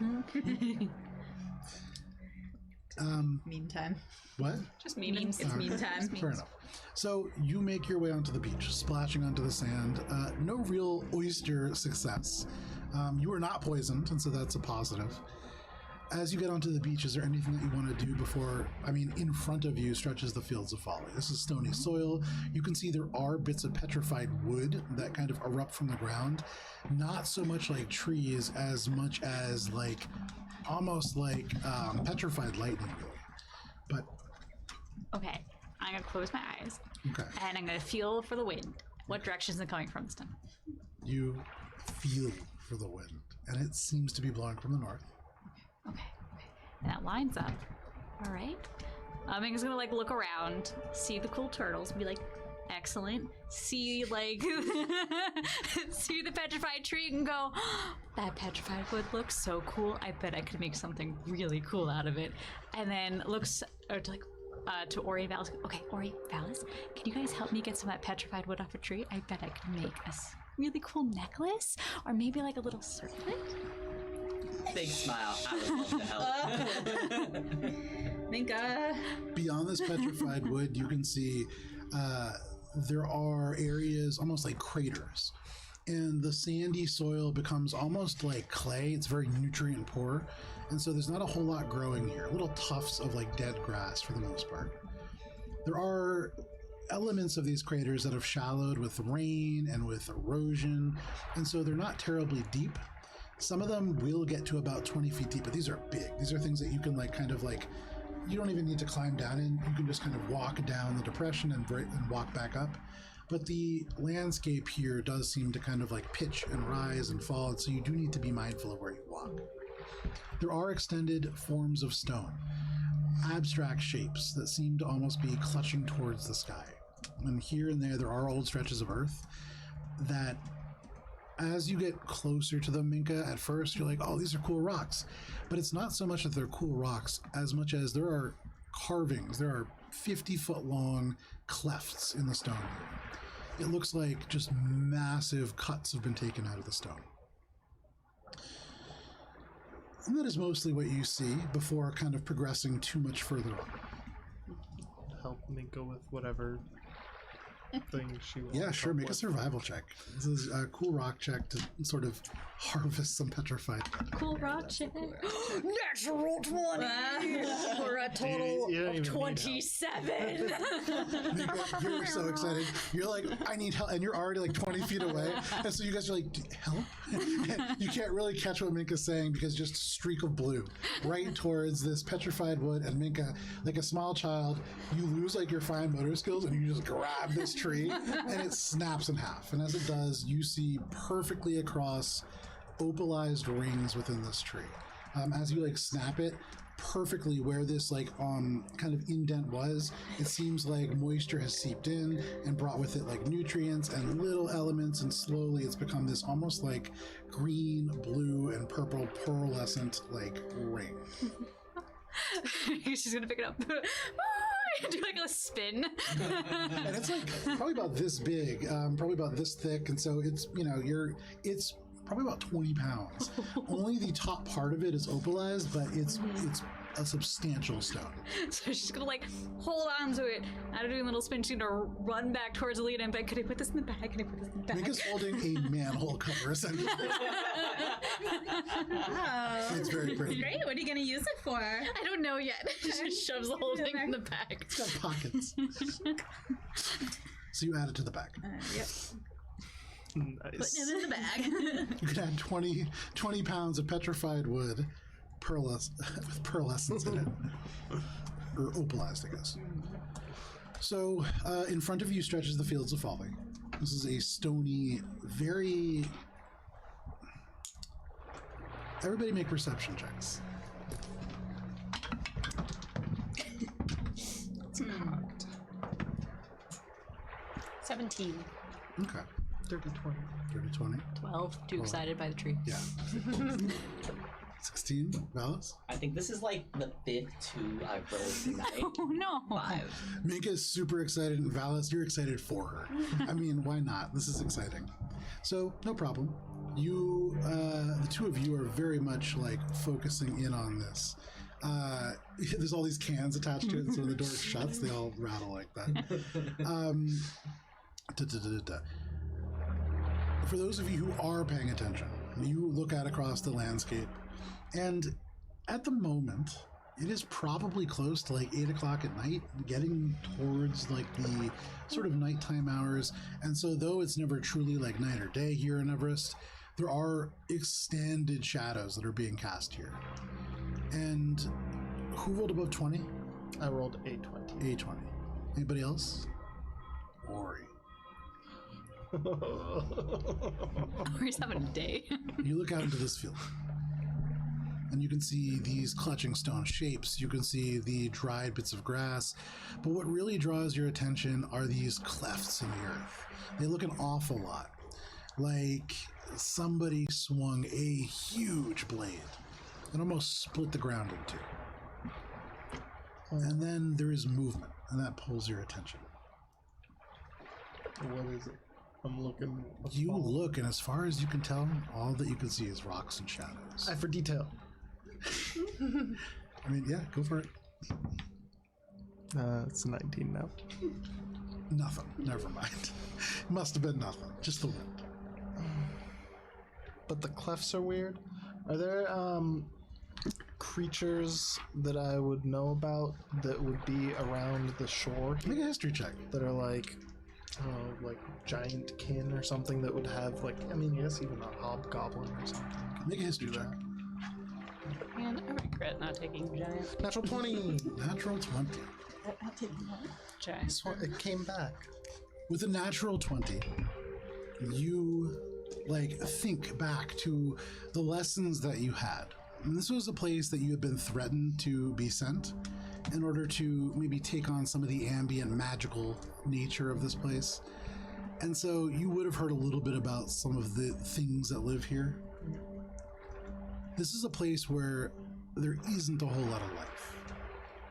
Meantime. What? Just It's meantime. Fair enough. So you make your way onto the beach, splashing onto the sand. No real oyster success. You are not poisoned, and so that's a positive. As you get onto the beach, is there anything that you want to do before, in front of you stretches the Fields of Folly. This is stony soil. You can see there are bits of petrified wood that kind of erupt from the ground. Not so much like trees as much as almost like petrified lightning, really. But, Okay, I'm gonna close my eyes okay. and I'm gonna feel for the wind. What direction is it coming from this time? You feel for the wind, and it seems to be blowing from the north. Okay, and that lines up. All right. I'm just gonna look around, see the cool turtles, and be like, excellent. See see the petrified tree and go, that petrified wood looks so cool. I bet I could make something really cool out of it. And then looks to Ori and Valis. Okay, Ori, Valis, can you guys help me get some of that petrified wood off a tree? I bet I could make a really cool necklace, or maybe like a little circlet. Big smile. I would love to help. Think, Beyond this petrified wood, you can see there are areas almost like craters. And the sandy soil becomes almost like clay. It's very nutrient poor. And so there's not a whole lot growing here. Little tufts of dead grass for the most part. There are elements of these craters that have shallowed with rain and with erosion. And so they're not terribly deep. Some of them will get to about 20 feet deep, but these are big. These are things that you can you don't even need to climb down in. You can just kind of walk down the depression and walk back up. But the landscape here does seem to kind of pitch and rise and fall, and so you do need to be mindful of where you walk. There are extended forms of stone. abstract shapes that seem to almost be clutching towards the sky. And here and there are old stretches of earth that, as you get closer to them, Minka, at first you're like, oh, these are cool rocks. But it's not so much that they're cool rocks as much as there are carvings. There are 50-foot long clefts in the stone. It looks like just massive cuts have been taken out of the stone. And that is mostly what you see before kind of progressing too much further on. Help Minka with whatever thing she wants. Yeah, sure. help Make a with. survival check. This is a cool rock check to sort of harvest some petrified. Cool rock check. Natural 20 for a total You don't of even need 27. Minka, you're so excited. You're like, I need help. And you're already like 20 feet away. And so you guys are like, help? You can't really catch what Minka's saying because just a streak of blue right towards this petrified wood. And Minka, like a small child, you lose like your fine motor skills and you just grab this tree and it snaps in half. And as it does, you see perfectly across opalized rings within this tree. As you like snap it perfectly where this like kind of indent was, it seems like moisture has seeped in and brought with it like nutrients and little elements, and slowly it's become this almost like green, blue, and purple pearlescent like ring. She's gonna pick it up. Do like a spin. And it's like probably about this big, probably about this thick, and so it's, you know, it's probably about 20 pounds. Only the top part of it is opalized, but it's a substantial stone. So she's gonna like hold on to it. After doing a little spin, she's gonna run back towards Alina and be like, could I put this in the bag? Can I put this in the bag? Minka's holding a manhole cover, essentially. Oh, It's very pretty. great. What are you going to use it for? I don't know yet. She just shoves the whole thing in the bag. It's got pockets. So you add it to the bag. Yep. Nice. Putting it in the bag. You can add 20 pounds of petrified wood with pearlescence in it. Or opalized, I guess. So in front of you stretches the Fields of Folly. This is a stony, very... Everybody make perception checks. It's cocked. 17. Okay. 30-20. 30-20. 12. Too excited by the tree. Yeah. 16. Valis? I think this is like the 5th 2 I've rolled tonight. Oh no. 5. Minka is super excited, and Valis, you're excited for her. I mean, why not? This is exciting. So, no problem. You, the two of you are very much like focusing in on this. There's all these cans attached to it, so when the door shuts, they all rattle like that. For those of you who are paying attention, you look out across the landscape, and at the moment, it is probably close to like 8 o'clock at night, getting towards like the sort of nighttime hours. And so though it's never truly like night or day here in Everest, there are extended shadows that are being cast here. And who rolled above 20? I rolled a 20. A 20. Anybody else? Ori. Ori's having a day. You look out into this field, and you can see these clutching stone shapes. You can see the dried bits of grass. But what really draws your attention are these clefts in the earth. They look an awful lot like somebody swung a huge blade and almost split the ground in two. And then there is movement, and that pulls your attention. What is it? I'm looking. You look, and as far as you can tell, all that you can see is rocks and shadows. Eye for detail. I mean, yeah, go for it. It's 19 now. Nothing. Never mind. Must have been nothing. Just the wind. But the clefts are weird. Are there creatures that I would know about that would be around the shore Make a history check. that are like giant kin or something that would have like, I mean, yes, even a hobgoblin or something. Make a history check. Man, I regret not taking giant. Natural 20. Natural 20. Giant. It came back. With a natural 20, you think back to the lessons that you had. And this was a place that you had been threatened to be sent. in order to maybe take on some of the ambient magical nature of this place. And so you would have heard a little bit about some of the things that live here. This is a place where there isn't a whole lot of life.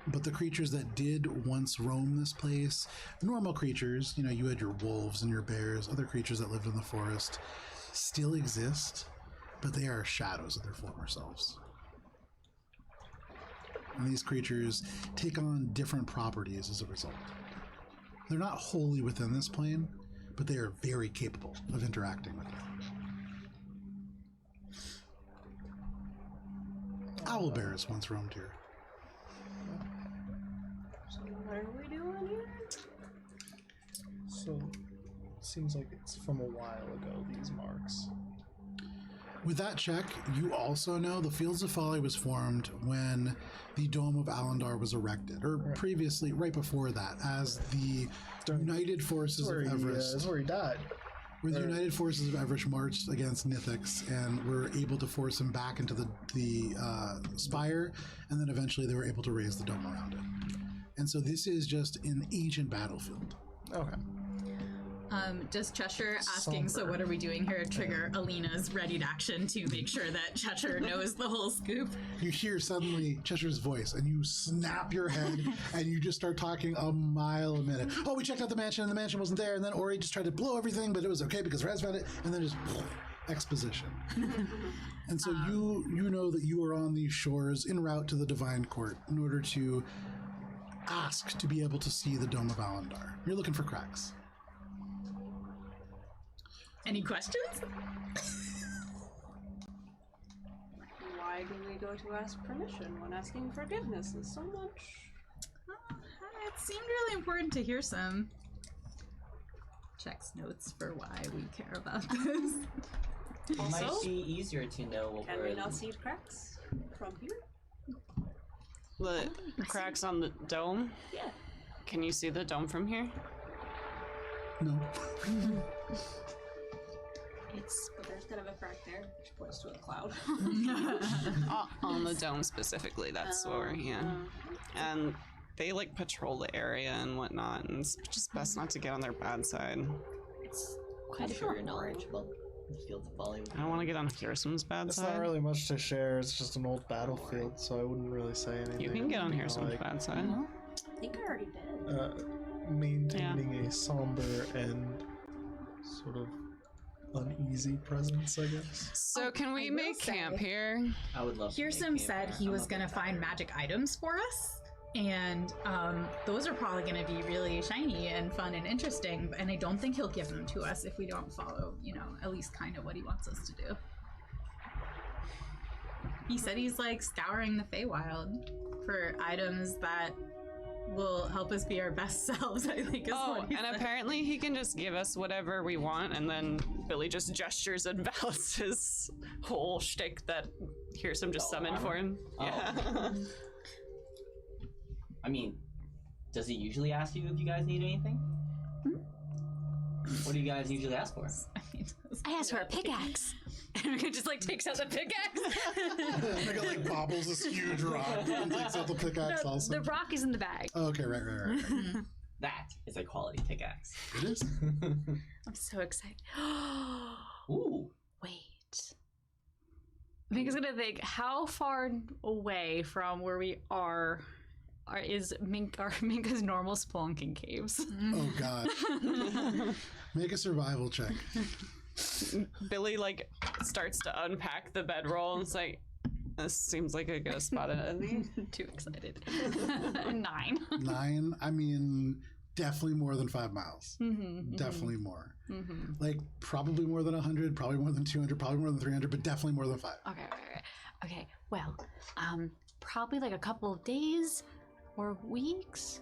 But the creatures that did once roam this place, normal creatures, you know, you had your wolves and your bears, other creatures that lived in the forest, still exist, but they are shadows of their former selves. And these creatures take on different properties as a result. They're not wholly within this plane, but they are very capable of interacting with it. Owlbears once roamed here. So what are we doing here? So, it seems like it's from a while ago, these marks. With that check, you also know the Fields of Folly was formed when the Dome of Alandar was erected, or previously, right before that, as the United Forces of Everest. That's where he died. Where the United Forces of Everest marched against Nithix and were able to force him back into the spire, and then eventually they were able to raise the dome around it. And so this is just an ancient battlefield. Okay. Does Cheshire asking, so what are we doing here, trigger Alina's readied action to make sure that Cheshire knows the whole scoop? You hear suddenly Cheshire's voice, and you snap your head, and you just start talking a mile a minute. Oh, we checked out the mansion, and the mansion wasn't there, and then Ori just tried to blow everything, but it was okay because Raz found it, and then just exposition. And so you know that you are on these shores en route to the Divine Court in order to ask to be able to see the Dome of Alandar. You're looking for cracks. Any questions? Why do we go to ask permission when asking forgiveness is so much? It seemed really important to hear some checks notes for why we care about this. It might Also, be easier to know what can we're... we not see cracks from here? The cracks on the dome? Yeah. Can you see the dome from here? No. But there's kind of a crack there, which points to a cloud. On the dome specifically, that's where, yeah. And they like patrol the area and whatnot, and it's just best not to get on their bad side. I'm sure you're knowledgeable. The Fields of Folly. I don't want to get on Harrison's bad It's side. not really much to share. It's just an old battlefield, so I wouldn't really say anything. You can get on Harrison's like, bad side. I think I already did. Maintaining a somber and sort of uneasy presence, I guess. So can we I will make camp say- here? I would love to. Hearsum make said camp he there. was I'm going to up with find that. magic items for us, and those are probably going to be really shiny and fun and interesting, and I don't think he'll give them to us if we don't follow, you know, at least kind of what he wants us to do. He said he's like scouring the Feywild for items that will help us be our best selves, I think is Oh, what he and said. apparently he can just give us whatever we want, and then Billy just gestures and validates his whole shtick that Harrison just summoned armor? for him. Oh. Yeah. I mean, does he usually ask you if you guys need anything? What do you guys usually ask for? I asked for a pickaxe. And he just like takes out the pickaxe. I got like bobbles this huge rock and takes out the pickaxe No, also. the rock is in the bag. Oh, okay, right. That is a quality pickaxe. It is. I'm so excited. Ooh. Wait. Minka's gonna think, how far away from where we are is Minka's normal spelunking caves? Oh, God. Make a survival check. Billy like starts to unpack the bedroll and it's like, this seems like a good spot. Too excited. 9. 9, I mean, definitely more than 5 miles. Definitely more. Like, probably more than 100, probably more than 200, probably more than 300, but definitely more than 5. Okay. Well, probably like a couple of days or weeks.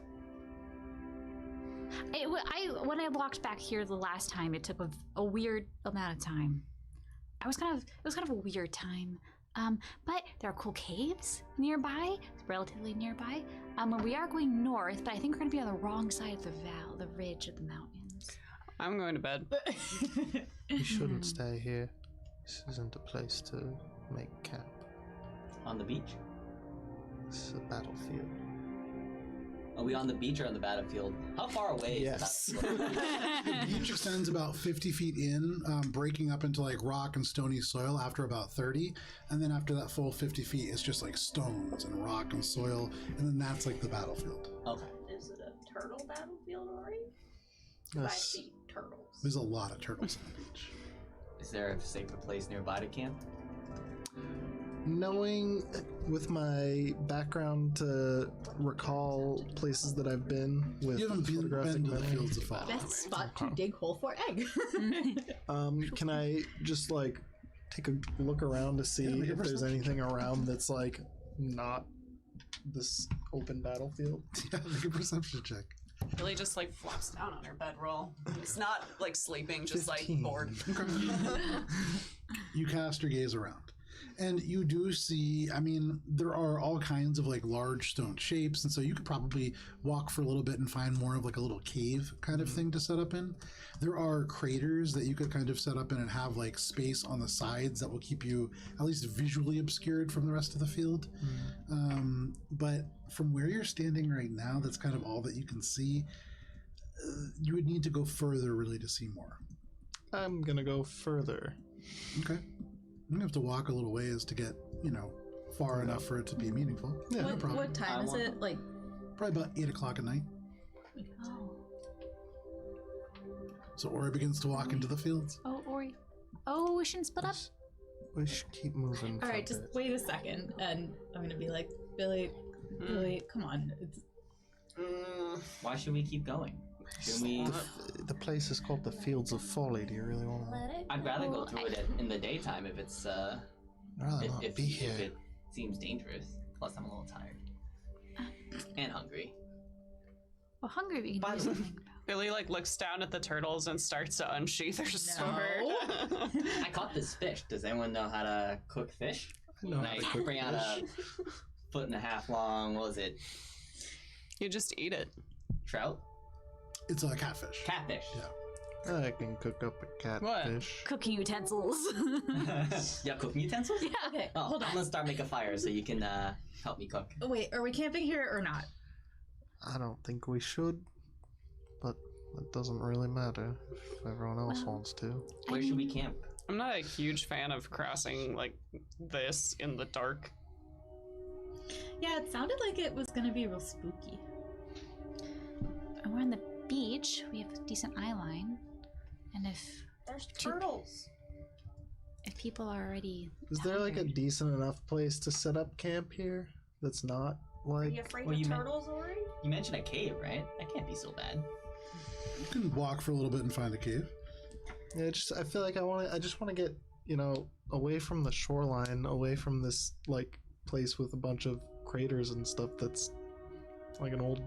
When I walked back here the last time, it took a weird amount of time. It was kind of a weird time. But there are cool caves nearby, relatively nearby. We are going north, but I think we're going to be on the wrong side of the ridge of the mountains. I'm going to bed. We shouldn't stay here. This isn't a place to make camp. On the beach? This is a battlefield. Are we on the beach or on the battlefield? How far away Yes. is the battlefield? The beach extends about 50 feet in, breaking up into like rock and stony soil after about 30. And then after that full 50 feet, it's just like stones and rock and soil. And then that's like the battlefield. Okay. Is it a turtle battlefield, Ori? 'Cause I Yes. see turtles. There's a lot of turtles on the beach. Is there a safer place nearby to camp? Knowing with my background to recall places that I've been with You haven't been photographic to the memory, fields of fire. Best spot to dig hole for egg. can I just like take a look around to see Yeah, make a if there's perception anything around that's like not this open battlefield? Yeah, make a perception check. Billy just like flops down on her bedroll. He's not like sleeping, just 15. like bored. You cast your gaze around. And you do see, I mean, there are all kinds of like large stone shapes. And so you could probably walk for a little bit and find more of like a little cave kind of thing to set up in. There are craters that you could kind of set up in and have like space on the sides that will keep you at least visually obscured from the rest of the field. But from where you're standing right now, that's kind of all that you can see. You would need to go further really to see more. I'm gonna go further. Okay. You have to walk a little ways to get, far enough for it to be meaningful. Yeah, no problem. What time is it? Like, Probably about 8 o'clock at night. Oh. So Ori begins to walk into the fields. Oh, Ori. Oh, we shouldn't split up. We should keep moving. all right, fuck just it. wait a second, and I'm gonna be like, Billy, come on. It's, Why should we keep going? Should we? The place is called the Fields of Folly. Do you really want to? Let it I'd rather go go. through it in the daytime if it's I'd rather not if be here. it seems dangerous. Plus, I'm a little tired and hungry. Well, hungry we can By do the way- something about. Billy like looks down at the turtles and starts to unsheath her sword. I caught this fish. Does anyone know how to cook fish? I know And how I to cook bring out a fish. 1.5 foot long. What was it? You just eat it. Trout? It's a catfish. Catfish. Yeah. I can cook up a What? catfish. Cooking utensils. You have cooking utensils? Yeah. okay, Oh, hold I'm on. gonna start making a fire so you can help me cook. Oh, wait, are we camping here or not? I don't think we should, but it doesn't really matter if everyone else Well, wants to. Where should we camp? I'm not a huge fan of crossing like this in the dark. Yeah, it sounded like it was gonna be real spooky. And we're on the beach. We have a decent eye line. And There's turtles. if people are already Is there like a tired- decent enough place to set up camp here that's not Are like? you afraid Well, of you meant- turtles, Ori? You mentioned a cave, right? That can't be so bad. You can walk for a little bit and find a cave. Yeah, I feel like I just want to get away from the shoreline, away from this like place with a bunch of craters and stuff. That's like an old.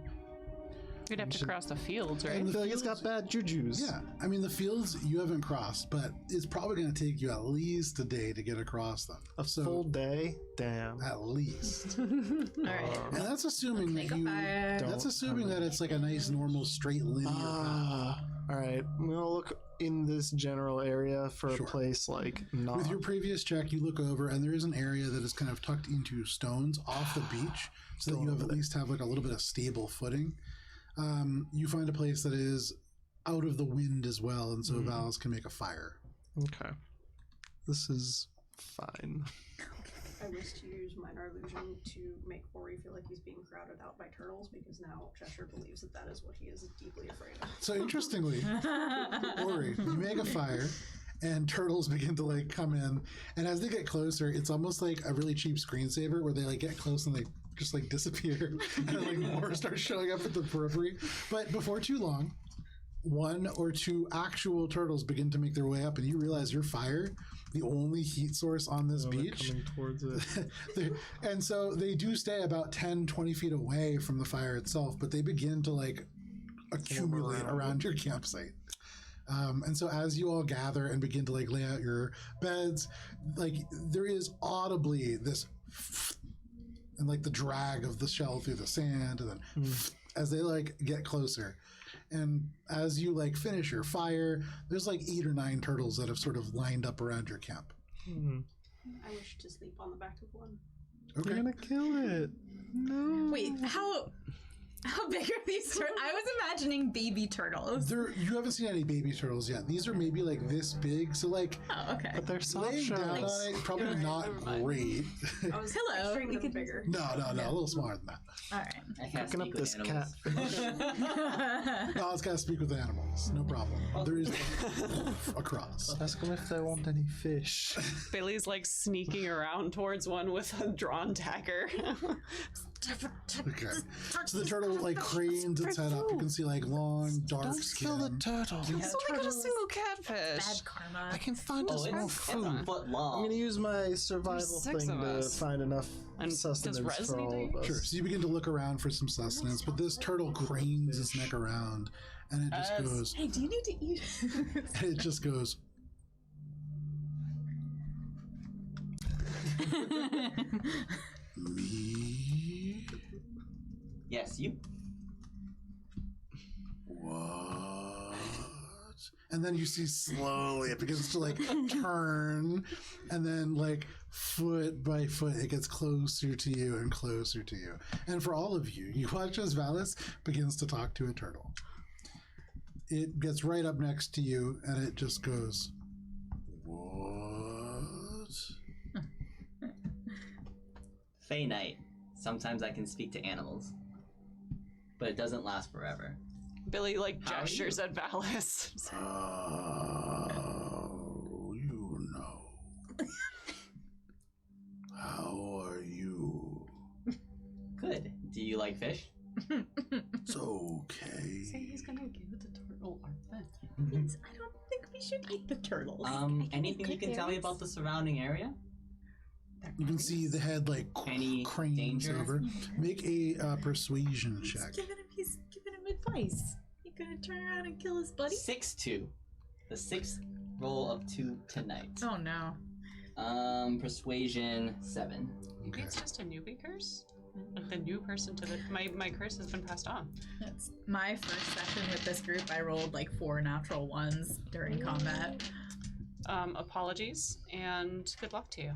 We'd have to should- cross the fields, I right? feel like it's got bad jujus. Yeah. I mean, the fields you haven't crossed, but it's probably going to take you at least a day to get across them. A full day. Damn. At least. All right. And that's assuming Make that a you. fire. That's Don't assuming have that it's like a nice, normal, straight linear path. Ah. All right. I'm gonna look in this general area for Sure. a place like not. With your previous check, you look over, and there is an area that is kind of tucked into stones off the beach, so that you have at least have like a little bit of stable footing. You find a place that is out of the wind as well, and so Val's can make a fire. Okay. This is fine. I wish to use minor illusion to make Ori feel like he's being crowded out by turtles because now Cheshire believes that that is what he is deeply afraid of. So interestingly, Ori, you make a fire, and turtles begin to like come in, and as they get closer, it's almost like a really cheap screensaver where they like get close and they just like disappear, and then, like more start showing up at the periphery. But before too long, 1 or 2 actual turtles begin to make their way up, and you realize your fire, the only heat source on this Oh, they're beach. coming towards it. And so they do stay about 10-20 feet away from the fire itself, but they begin to like accumulate around your campsite. And so as you all gather and begin to like lay out your beds, like there is audibly this and like the drag of the shell through the sand, and then as they like get closer. And as you like finish your fire, there's like 8 or 9 turtles that have sort of lined up around your camp. I wish to sleep on the back of one. Okay. You're gonna kill it. No. Wait, how? How big are these turtles? I was imagining baby turtles. You haven't seen any baby turtles yet. These are maybe like this big, so like Oh, okay. But they're soft laying down shells. on it, probably not great. I was Hello, picturing we them could- bigger. No, a little smaller than that. All right. I can't Cooking speak up with this animals. cat. No, it's gotta speak with animals. No problem. There is across. Ask them if they want any fish. Billy's like sneaking around towards one with a drawn dagger. Okay. So the turtle like cranes its head up. You can see like long, dark Don't skin. kill the turtle. It's only got a single catfish. Bad karma. I can find Oh, us more it's a food. foot long. I'm gonna use my survival There's 6 thing of to us. find enough And does sustenance Res for need all to of eat? us. Sure. So you begin to look around for some sustenance, but this turtle cranes its neck around, and it just goes. Hey, do you need to eat? And it just goes. Me? Yes, you. What? And then you see slowly it begins to like turn, and then like foot by foot it gets closer to you and closer to you. And for all of you, you watch as Valis begins to talk to a turtle. It gets right up next to you and it just goes, "What?" Fey Knight. Sometimes I can speak to animals, but it doesn't last forever. Billy like How are gestures you? at Valis. You know. How are you? Good. Do you like fish? It's okay. Say he's gonna give the turtle our thing. Yes, I don't think we should eat the turtles. Anything you can tell me about the surrounding area? You can see the head like Any cranes danger? over. Make a persuasion check. He's giving him advice. You gonna turn around and kill his buddy? 6-2. The 6th roll of 2 tonight. Oh no. Persuasion 7. Maybe it's just a newbie curse? Like the new person to the my curse has been passed on. That's my first session with this group. I rolled like 4 natural ones during combat. Apologies and good luck to you.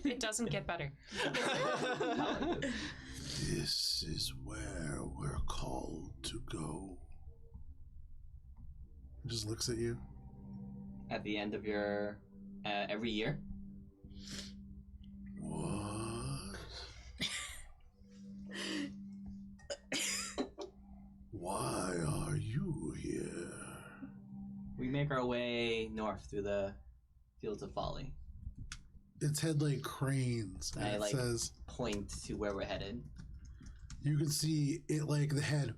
It doesn't get better. This is where we're called to go. He just looks at you. At the end of your every year. What? Why are you here? We make our way north through the fields of folly. Its head like cranes, and I it like says, point to where we're headed. you can see it like the head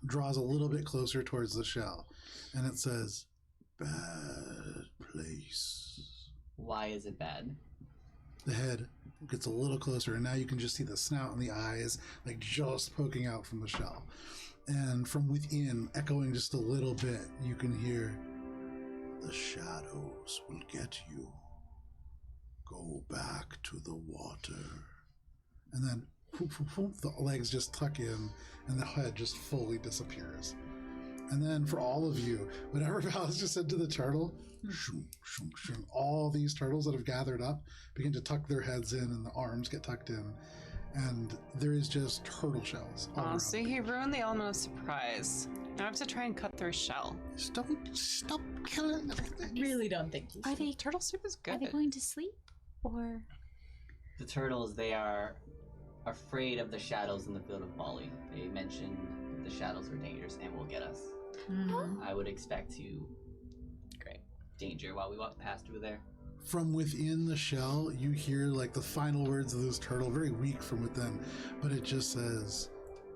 draws a little bit closer towards the shell, and it says, "Bad place." Why is it bad? The head gets a little closer, and now you can just see the snout and the eyes like just poking out from the shell. And from within, echoing just a little bit, you can hear, "The shadows will get you. Go back to the water." And then the legs just tuck in, and the head just fully disappears. And then for all of you, whatever Valis just said to the turtle, shoom, shoom, shoom, all these turtles that have gathered up begin to tuck their heads in, and the arms get tucked in. And there is just turtle shells all around. See, he ruined the element of surprise. Now I have to try and cut through shell. Stop killing them. Really don't think you Are they Turtle soup is are good. they going to sleep or The turtles, they are afraid of the shadows in the field of folly. They mentioned the shadows are dangerous and will get us. I would expect to danger while we walk past through there. From within the shell, you hear like the final words of this turtle, very weak from within, but it just says,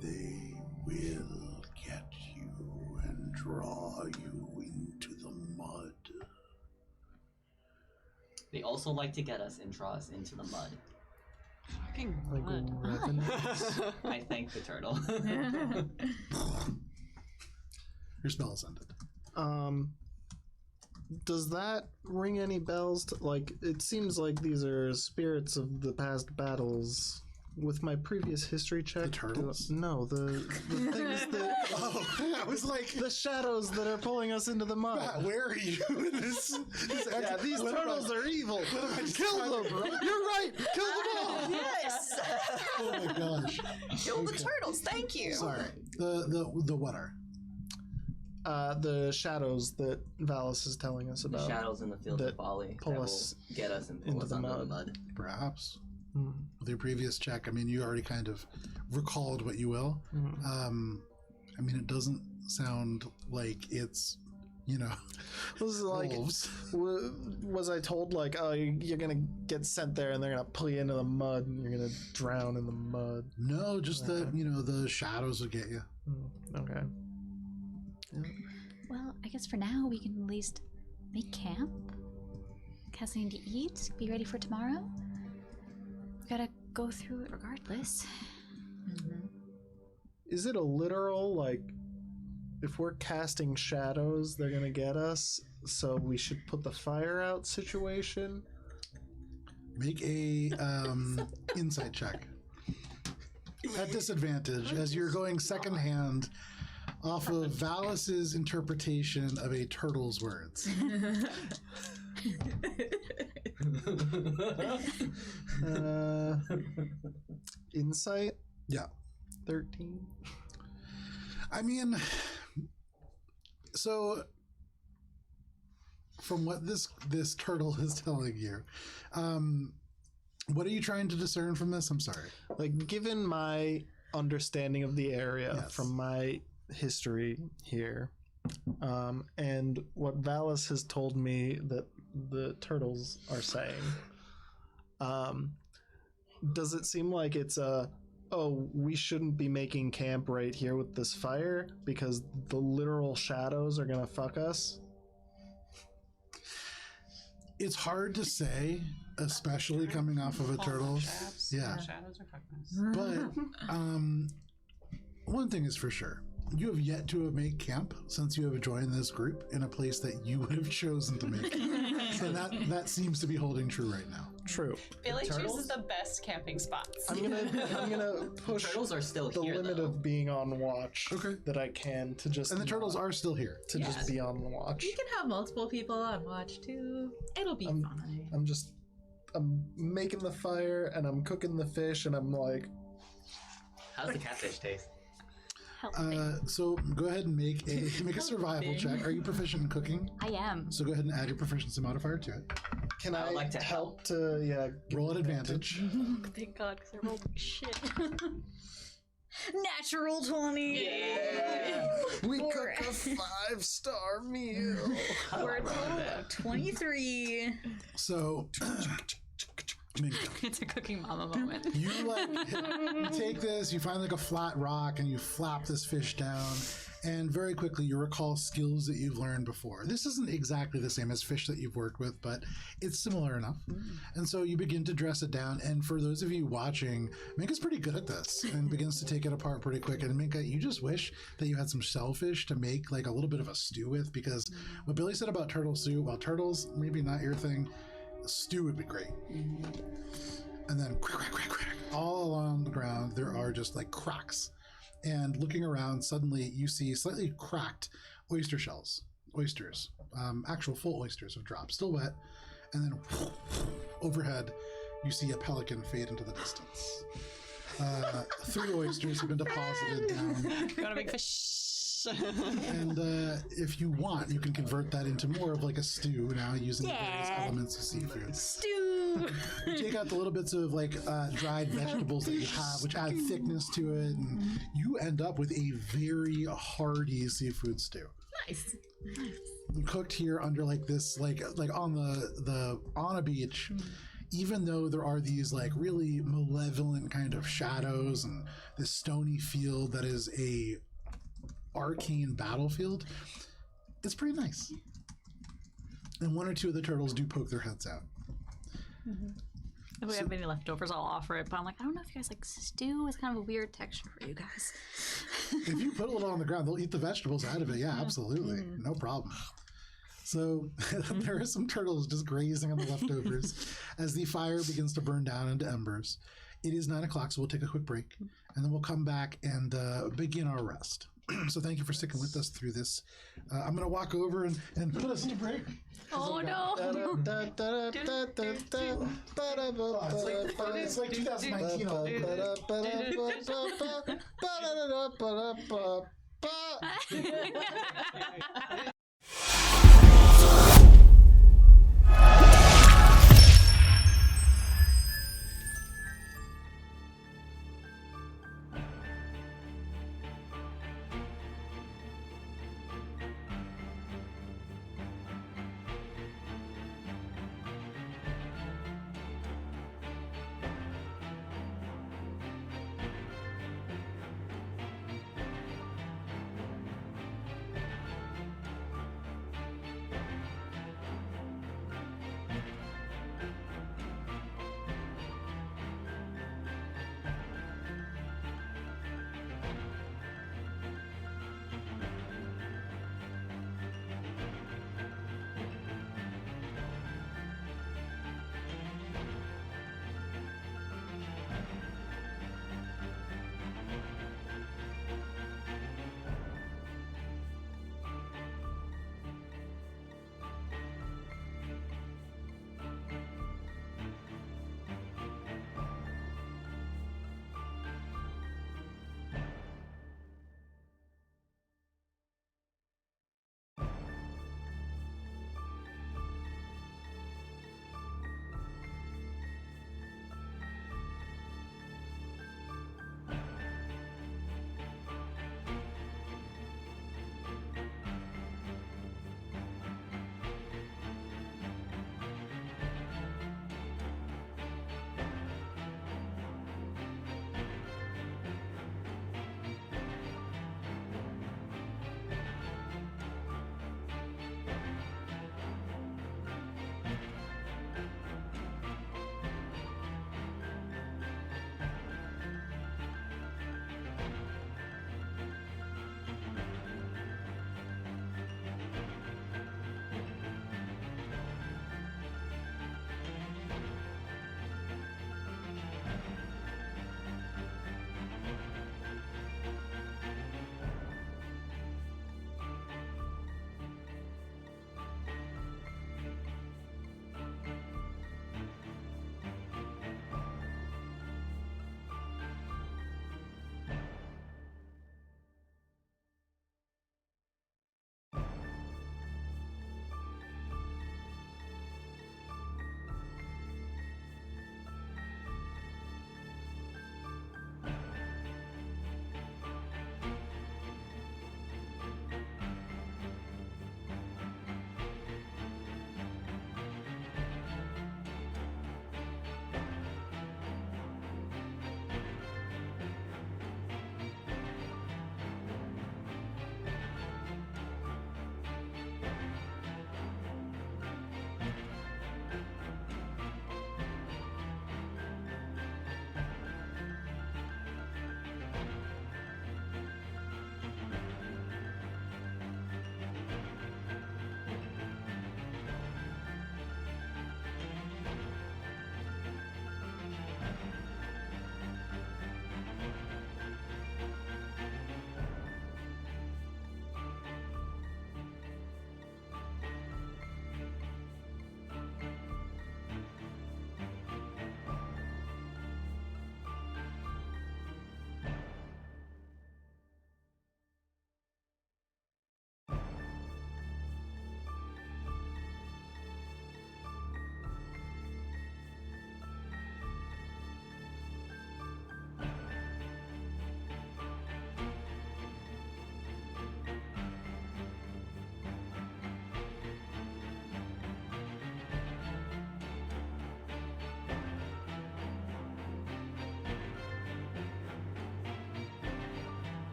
"They will get you and draw you into the mud." They also like to get us and draw us into the mud. Fucking Like mud. revenants. I thank the turtle. Your spell is ended. Does that ring any bells? Like, it seems like these are spirits of the past battles. with my previous history check, The turtles? no, the things that Oh, I was like, the shadows that are pulling us into the mud. Matt, where are you in this? Yeah, these what am turtles are evil. I just Kill trying them. to- You're right. Kill them all. Yes. Oh my gosh. Kill the Okay. turtles. Thank you. Sorry. The what are? The shadows that Valis is telling us The about. shadows in the field that of folly pull that us will get us and pull into us the under the mud. mud. Perhaps. Mm. With your previous check, I mean, you already kind of recalled what you will. Mm. I mean, it doesn't sound like it's, This is like, wolves. was I told like, oh, you're gonna get sent there and they're gonna pull you into the mud and you're gonna drown in the mud? No, just that, the shadows will get you. Okay. Well, I guess for now we can at least make camp, have something to eat, be ready for tomorrow. We gotta go through it regardless. Is it a literal, like, if we're casting shadows, they're gonna get us, so we should put the fire out situation? Make a insight check. At disadvantage, as you're going secondhand off of Valis's interpretation of a turtle's words. Insight? Yeah. 13. I mean, so from what this turtle is telling you, what are you trying to discern from this? I'm sorry. Like, given my understanding of the area Yes. from my history here, and what Valis has told me that the turtles are saying, does it seem like it's we shouldn't be making camp right here with this fire because the literal shadows are gonna fuck us? It's hard to say, especially coming off of a turtle. Yeah. Shadows are fucking us. But one thing is for sure. You have yet to make camp since you have joined this group in a place that you would have chosen to make. And that seems to be holding true right now. True. Billy Turtles? chooses the best camping spots. I'm gonna push Turtles are still the here, limit though. of being on watch Okay. that I can to just And the turtles are still here. just be on watch. You can have multiple people on watch too. It'll be fun. I'm making the fire and I'm cooking the fish and I'm like, How's the catfish taste? So go ahead and make a survival check. Are you proficient in cooking? I am. So go ahead and add your proficiency modifier to it. can I would like to help to Roll at advantage. Thank God, because I rolled like shit. Natural 20! we Or- cook a 5-star meal. For a total of 23. So Minka, It's a cooking mama moment. you take this, you find like a flat rock and you flap this fish down, and very quickly you recall skills that you've learned before. This isn't exactly the same as fish that you've worked with, but it's similar enough. And so you begin to dress it down, and for those of you watching, Minka's pretty good at this and begins to take it apart pretty quick. And Minka, you just wish that you had some shellfish to make like a little bit of a stew with, because what Billy said about turtle stew, while turtles maybe not your thing, stew would be great. And then crack, crack, crack, all along the ground there are just like cracks, and looking around suddenly you see slightly cracked oyster shells, oysters, actual full oysters have dropped, still wet, and then overhead you see a pelican fade into the distance. 3 oysters have been deposited down. Got a big fish. And if you want, you can convert that into more of like a stew now using the various elements of seafood. Stew! You take out the little bits of like dried vegetables that you have, which add thickness to it, and you end up with a very hearty seafood stew. Nice. Cooked here under like this, like on the on a beach. Even though there are these like really malevolent kind of shadows and this stony field that is a arcane battlefield, it's pretty nice. And 1 or 2 of the turtles do poke their heads out. If we have any leftovers, I'll offer it. But I'm like, I don't know if you guys like stew. It's kind of a weird texture for you guys. If you put a little on the ground, they'll eat the vegetables out of it. Yeah, absolutely. No problem. So there are some turtles just grazing on the leftovers as the fire begins to burn down into embers. It is 9 o'clock, so we'll take a quick break, and then we'll come back and begin our rest. So thank you for sticking with us through this. I'm going to walk over and put us in a break. Oh no! It's like 2019.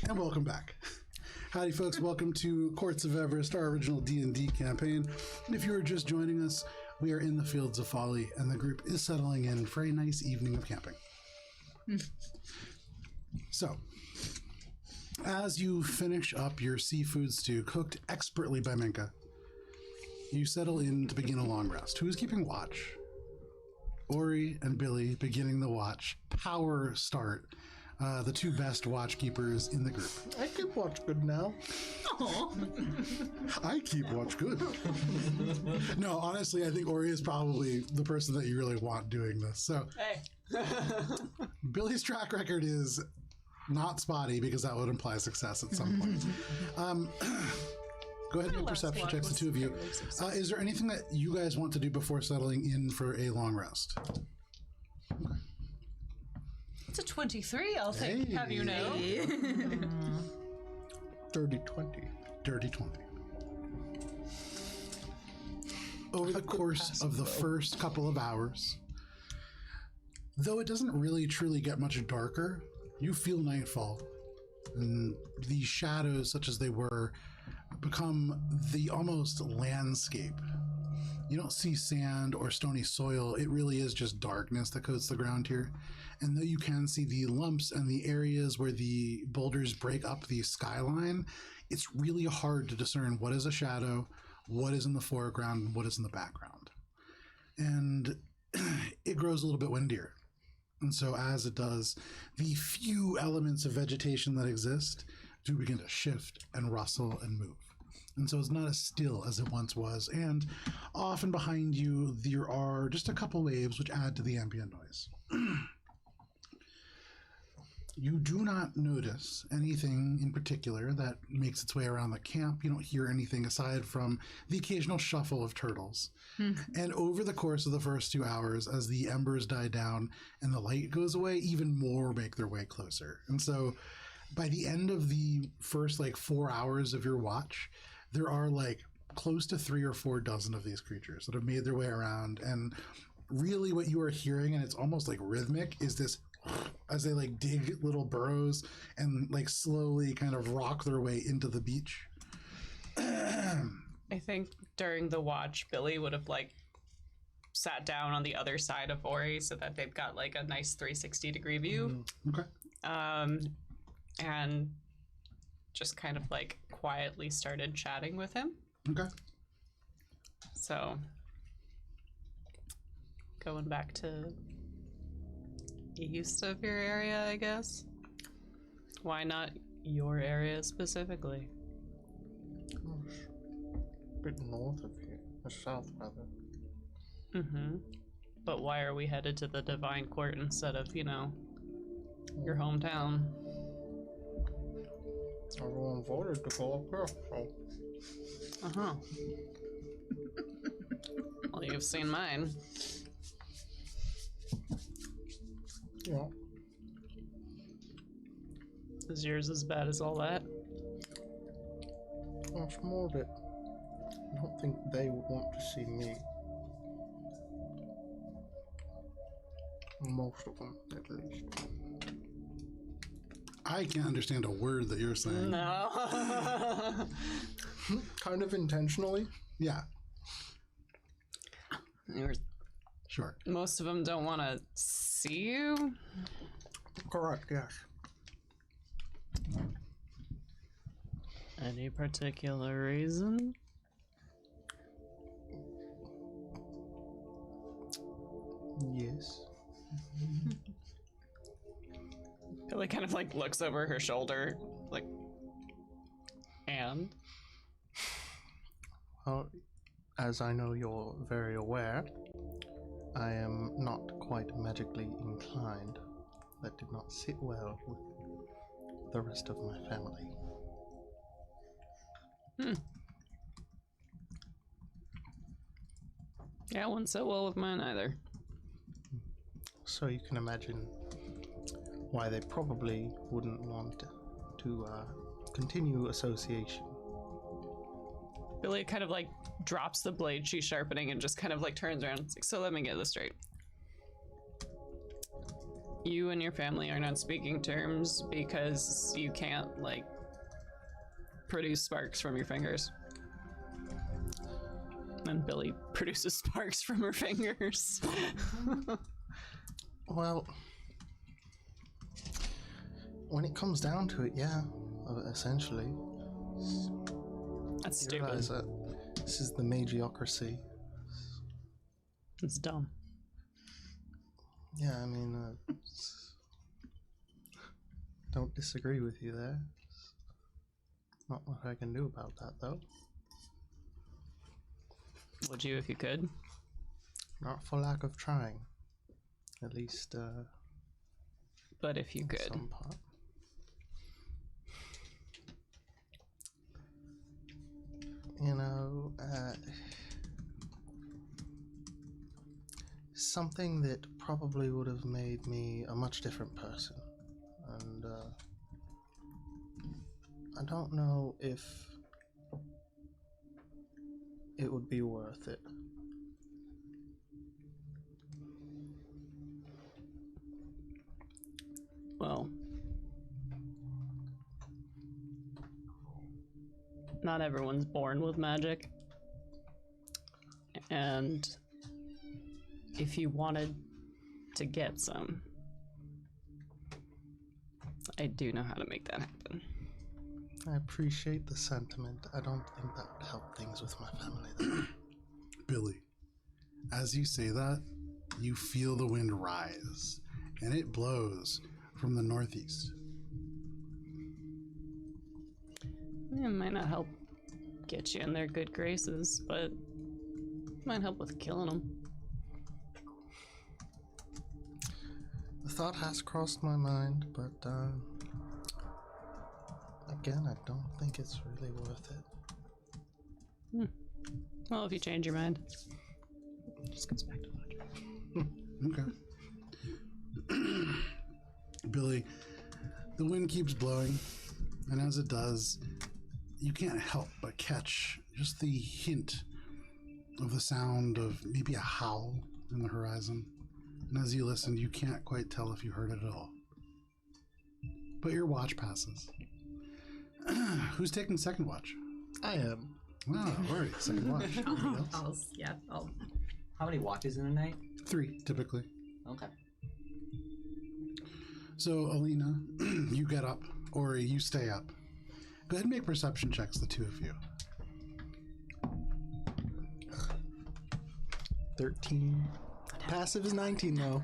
And welcome back. Howdy, folks. Welcome to Courts of Everest, our original D&D campaign. And if you are just joining us, we are in the Fields of Folly, and the group is settling in for a nice evening of camping. So, as you finish up your seafood stew, cooked expertly by Minka, you settle in to begin a long rest. Who is keeping watch? Ori and Billy beginning the watch. Power start. The two best watch keepers in the group. I keep watch good now. I keep watch good. No, honestly, I think Ori is probably the person that you really want doing this. So, Hey. Billy's track record is not spotty because that would imply success at some point. Go ahead and make perception checks, the two of you. Is there anything that you guys want to do before settling in for a long rest? It's a 23, I'll think. Hey. Have you know? Dirty 20. Dirty 20. Over the course of the first couple of hours, though it doesn't really truly get much darker, you feel nightfall. And the shadows, such as they were, become the almost landscape. You don't see sand or stony soil. It really is just darkness that coats the ground here. And though you can see the lumps and the areas where the boulders break up the skyline, it's really hard to discern what is a shadow, what is in the foreground, and what is in the background. And it grows a little bit windier. And so as it does, the few elements of vegetation that exist do begin to shift and rustle and move. And so it's not as still as it once was. And often behind you, there are just a couple waves which add to the ambient noise. You do not notice anything in particular that makes its way around the camp. You don't hear anything aside from the occasional shuffle of turtles. And over the course of the first 2 hours, as the embers die down and the light goes away, even more make their way closer. And so by the end of the first 4 hours of your watch, there are close to 3 or 4 dozen of these creatures that have made their way around. And really what you are hearing, and it's almost rhythmic, is this as they dig little burrows and slowly kind of rock their way into the beach. I think during the watch, Billy would have sat down on the other side of Ori so that they've got a nice 360 degree view. Okay. And just kind of quietly started chatting with him. Okay. So going back to east of your area, I guess. Why not your area specifically? A bit north of here. Or south, rather. Mm-hmm. But why are we headed to the Divine Court instead of, your hometown? Everyone voted to go up here, so... Uh-huh. Well, you've seen mine. Yeah. Is yours as bad as all that? Much more of it. I don't think they would want to see me. Most of them, at least. I can't understand a word that you're saying. No. Kind of intentionally. Yeah, You're- sure. Most of them don't want to see you. Correct, yes. Any particular reason? Yes. Billy kind of looks over her shoulder, and Well, as I know you're very aware, I am not quite magically inclined. That did not sit well with the rest of my family. Yeah, it wouldn't sit well with mine either. So you can imagine why they probably wouldn't want to continue association. Billy kind of drops the blade she's sharpening and just kind of turns around. It's so let me get this straight. You and your family are not speaking terms because you can't, like, produce sparks from your fingers. And Billy produces sparks from her fingers. Well, when it comes down to it, yeah, essentially. That's You stupid. realize that this is the Magiocracy. It's dumb. Yeah, I mean, don't disagree with you there. Not what I can do about that, though. Would you if you could? Not for lack of trying. At least, But if you could. some part. You know, something that probably would have made me a much different person. And, I don't know if it would be worth it. Well, not everyone's born with magic. And if you wanted to get some, I do know how to make that happen. I appreciate the sentiment. I don't think that would help things with my family, though. Billy, as you say that, you feel the wind rise, and it blows from the northeast. It might not help get you in their good graces, but it might help with killing them. The thought has crossed my mind, but again, I don't think it's really worth it. Well, if you change your mind, it just goes back to watch. Okay. Billy, the wind keeps blowing, and as it does, you can't help but catch just the hint of the sound of maybe a howl in the horizon. And as you listen, you can't quite tell if you heard it at all. But your watch passes. Who's taking second watch? I am. Wow, already second watch. Anybody else? I'll How many watches in a night? 3, typically. Okay. So, Alina, you get up, or you stay up. Go ahead and make perception checks, the two of you. 13. Passive is 19, though.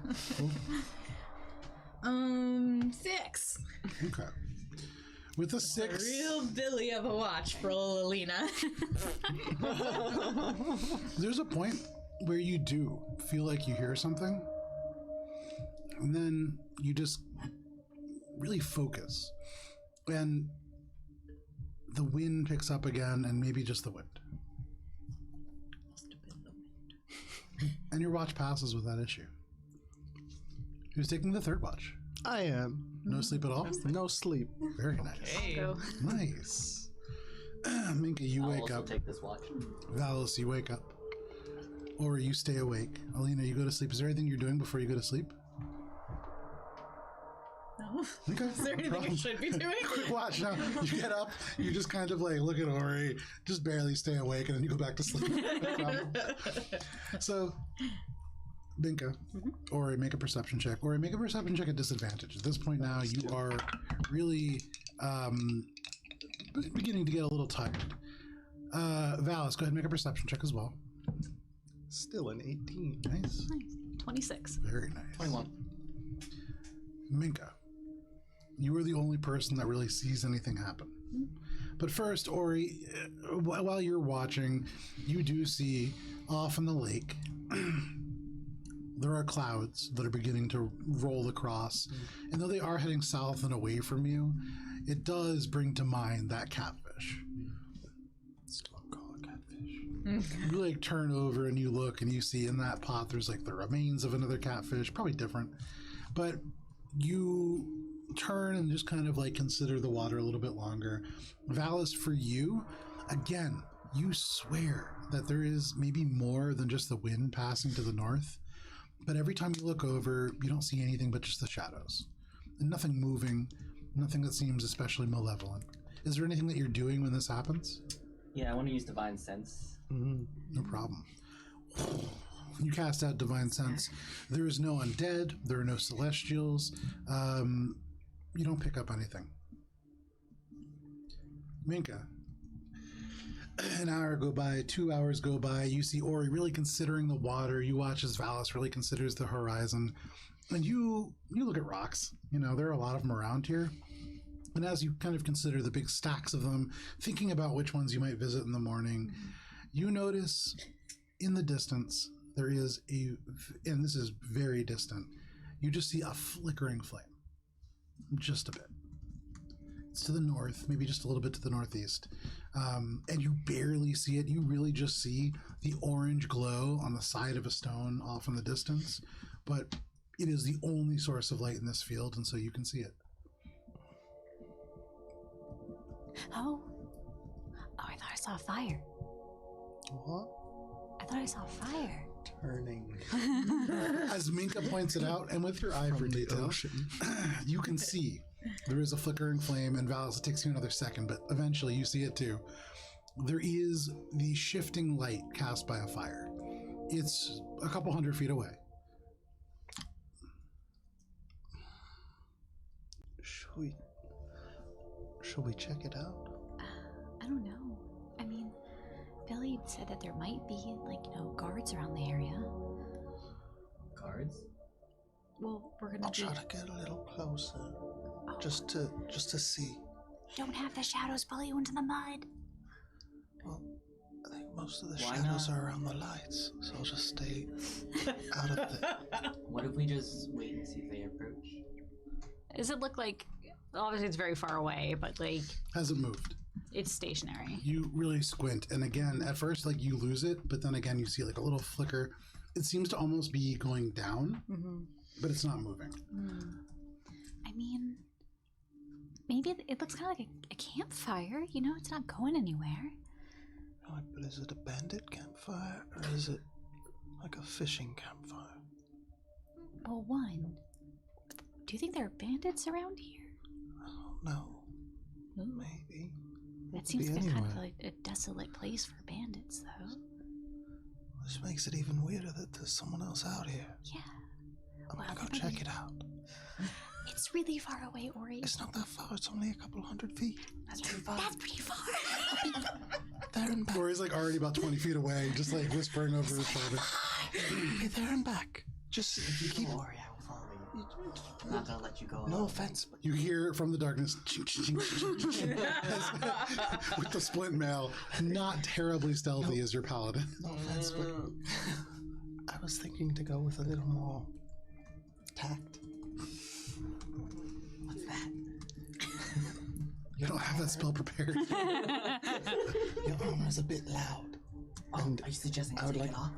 6. Okay. With a 6, Real Billy of a watch for old Alina. there's a point where you do feel like you hear something, and then you just really focus, and the wind picks up again, and maybe just the wind. And your watch passes with that issue. Who's taking the third watch? I am. No sleep at all? No sleep. Very nice. Nice. Minka, you I'll wake also up. take this watch. Valis, you wake up. Or you stay awake. Alina, you go to sleep. Is there anything you're doing before you go to sleep? No. Okay. Is there anything I should be doing? Quick watch. Now, you get up, you just kind of like look at Ori, just barely stay awake, and then you go back to sleep. No problem. So, Binka, Ori, make a perception check. Ori, make a perception check at disadvantage. At this point now, you are really beginning to get a little tired. Valis, go ahead and make a perception check as well. Still an 18. Nice. 26. Very nice. 21. Minka, you are the only person that really sees anything happen. But first, Ori, while you're watching, you do see off in the lake, there are clouds that are beginning to roll across. And though they are heading south and away from you, it does bring to mind that catfish. Still don't call it catfish. You like turn over and you look and you see in that pot there's like the remains of another catfish, probably different. But you turn and just kind of like consider the water a little bit longer. Valis, for you, again, you swear that there is maybe more than just the wind passing to the north. But every time you look over, you don't see anything but just the shadows. And nothing moving, nothing that seems especially malevolent. Is there anything that you're doing when this happens? Yeah, I want to use Divine Sense. No problem. You cast out Divine Sense. There is no undead. There are no celestials. You don't pick up anything. Minka. An hour go by, 2 hours go by. You see Ori really considering the water. You watch as Valis really considers the horizon. And you look at rocks. You know, there are a lot of them around here. And as you kind of consider the big stacks of them, thinking about which ones you might visit in the morning, you notice in the distance there is and this is very distant, you just see a flickering flame. Just a bit. It's to the north, maybe just a little bit to the northeast. And you barely see it. You really just see the orange glow on the side of a stone off in the distance. But it is the only source of light in this field, and so you can see it. Oh, I thought I saw a fire. What? I thought I saw a fire. Turning. As Minka points it out, and with your eye for detail, you can see there is a flickering flame, and Valis, it takes you another second, but eventually you see it too. There is the shifting light cast by a fire. It's a couple 100 feet away. Should we check it out? I don't know. I mean, Billy said that there might be, guards around the area. Guards? Well, we're gonna I'll try to get a little closer, just to see. Don't have the shadows pull you into the mud. Well, I think most of the shadows are around the lights, so I'll just stay out of it. What if we just wait and see if they approach? Does it look like, obviously it's very far away, but Hasn't moved. it's stationary? You really squint, and again, at first, you lose it, but then again, you see a little flicker. It seems to almost be going down, but it's not moving. I mean, maybe it looks kind of like a campfire. It's not going anywhere. Right, but is it a bandit campfire, or is it like a fishing campfire? Well, one, do you think there are bandits around here? I don't know. Maybe. That seems like kind of like a desolate place for bandits, though. This makes it even weirder that there's someone else out here. Yeah. I'm gonna go check it out. It's really far away, Ori. It's not that far. It's only a couple 100 feet. That's pretty far. That's pretty far. There and back. Ori's already about 20 feet away, just whispering over his shoulder. Be there and back. Just keep. Don't worry, I will follow you. I'm not gonna let you go. No offense, but You hear from the darkness with the splint mail, not terribly stealthy as your paladin. no offense, but I was thinking to go with a little more tact. What's that? You don't have that spell prepared. Your armor's a bit loud. And are you suggesting I take it off?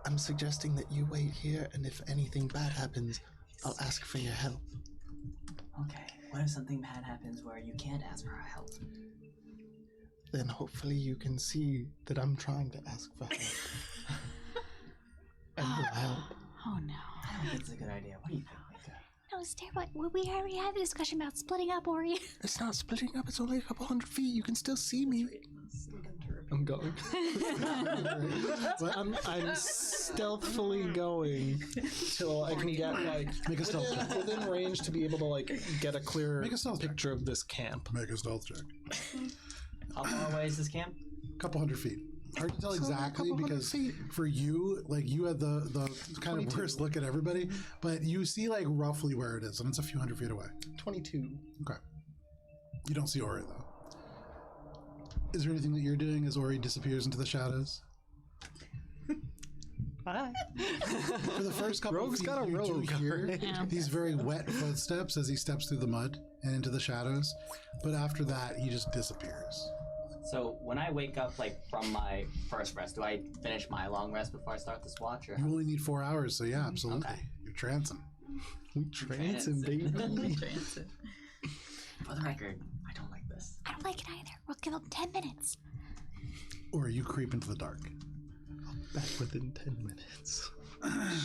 I'm suggesting that you wait here, and if anything bad happens, I'll ask for your help. Okay. What if something bad happens where you can't ask for our help? Then hopefully you can see that I'm trying to ask for help. And will help. Oh, no. I don't think it's a good idea. What do you think, Mika? No, it's terrible. We already had the discussion about splitting up, Ori. It's not splitting up. It's only a couple 100 feet. You can still see me. I'm going. I'm stealthily going till I can get Make a stealth check. within range to be able to get a clear Make a stealth check. picture of this camp. Make a stealth check. How far away is this camp? Couple 100 feet. Hard to tell It's only a exactly couple 100 because feet. for you, you had the kind 22. of worst look at everybody, but you see roughly where it is, and it's a few 100 feet away. 22. Okay. You don't see Ori though. Is there anything that you're doing as Ori disappears into the shadows? Bye. For the first couple Rogue's of feet, got a you rogue, do hear right? these very wet footsteps as he steps through the mud and into the shadows, but after that, he just disappears. So when I wake up from my first rest, do I finish my long rest before I start this watch? Or You only need 4 hours, so yeah, absolutely. Okay. You're trancing. We trancing, baby. For the record, I don't like this. I don't like it either. We'll give them 10 minutes. Or you creep into the dark. Back within 10 minutes.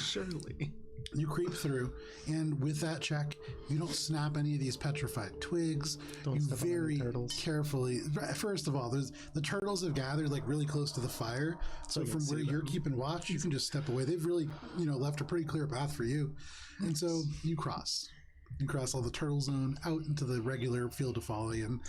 Surely. You creep through, and with that check, you don't snap any of these petrified twigs. Don't you step on any very turtles. carefully. First of all, there's the turtles have gathered like really close to the fire, so you can from where see you're them. keeping watch, you can just step away. They've really, left a pretty clear path for you, and so you cross. You cross all the turtle zone out into the regular field of folly, and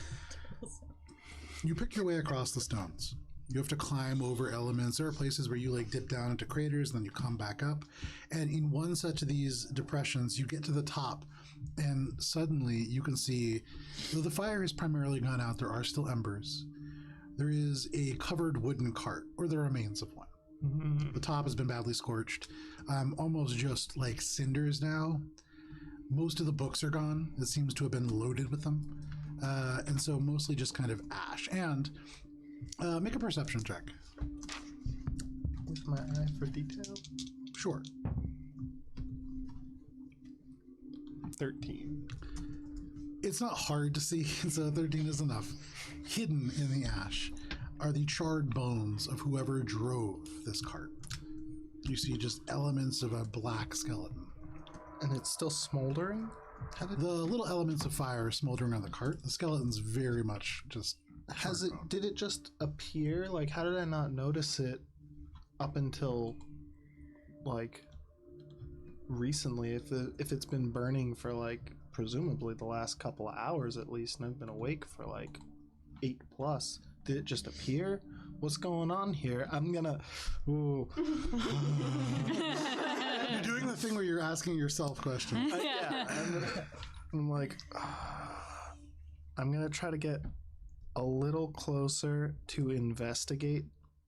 you pick your way across the stones. You have to climb over elements. There are places where you like dip down into craters, then you come back up. And in one such of these depressions, you get to the top, and suddenly you can see, though the fire has primarily gone out, there are still embers. There is a covered wooden cart, or the remains of one. Mm-hmm. The top has been badly scorched, almost just like cinders now. Most of the books are gone. It seems to have been loaded with them. And so mostly just kind of ash. And make a perception check. With my eye for detail. Sure. 13. It's not hard to see, so 13 is enough. Hidden in the ash are the charred bones of whoever drove this cart. You see just elements of a black skeleton. And it's still smoldering? The little elements of fire are smoldering on the cart. The skeleton's very much just... Did it just appear? Like, how did I not notice it up until, like, recently? If it's been burning for, like, presumably the last couple of hours at least, and I've been awake for, like, 8+. Did it just appear? What's going on here? I'm gonna... Ooh. You're doing the thing where you're asking yourself questions. Yeah. I'm like... I'm gonna try to get a little closer to investigate.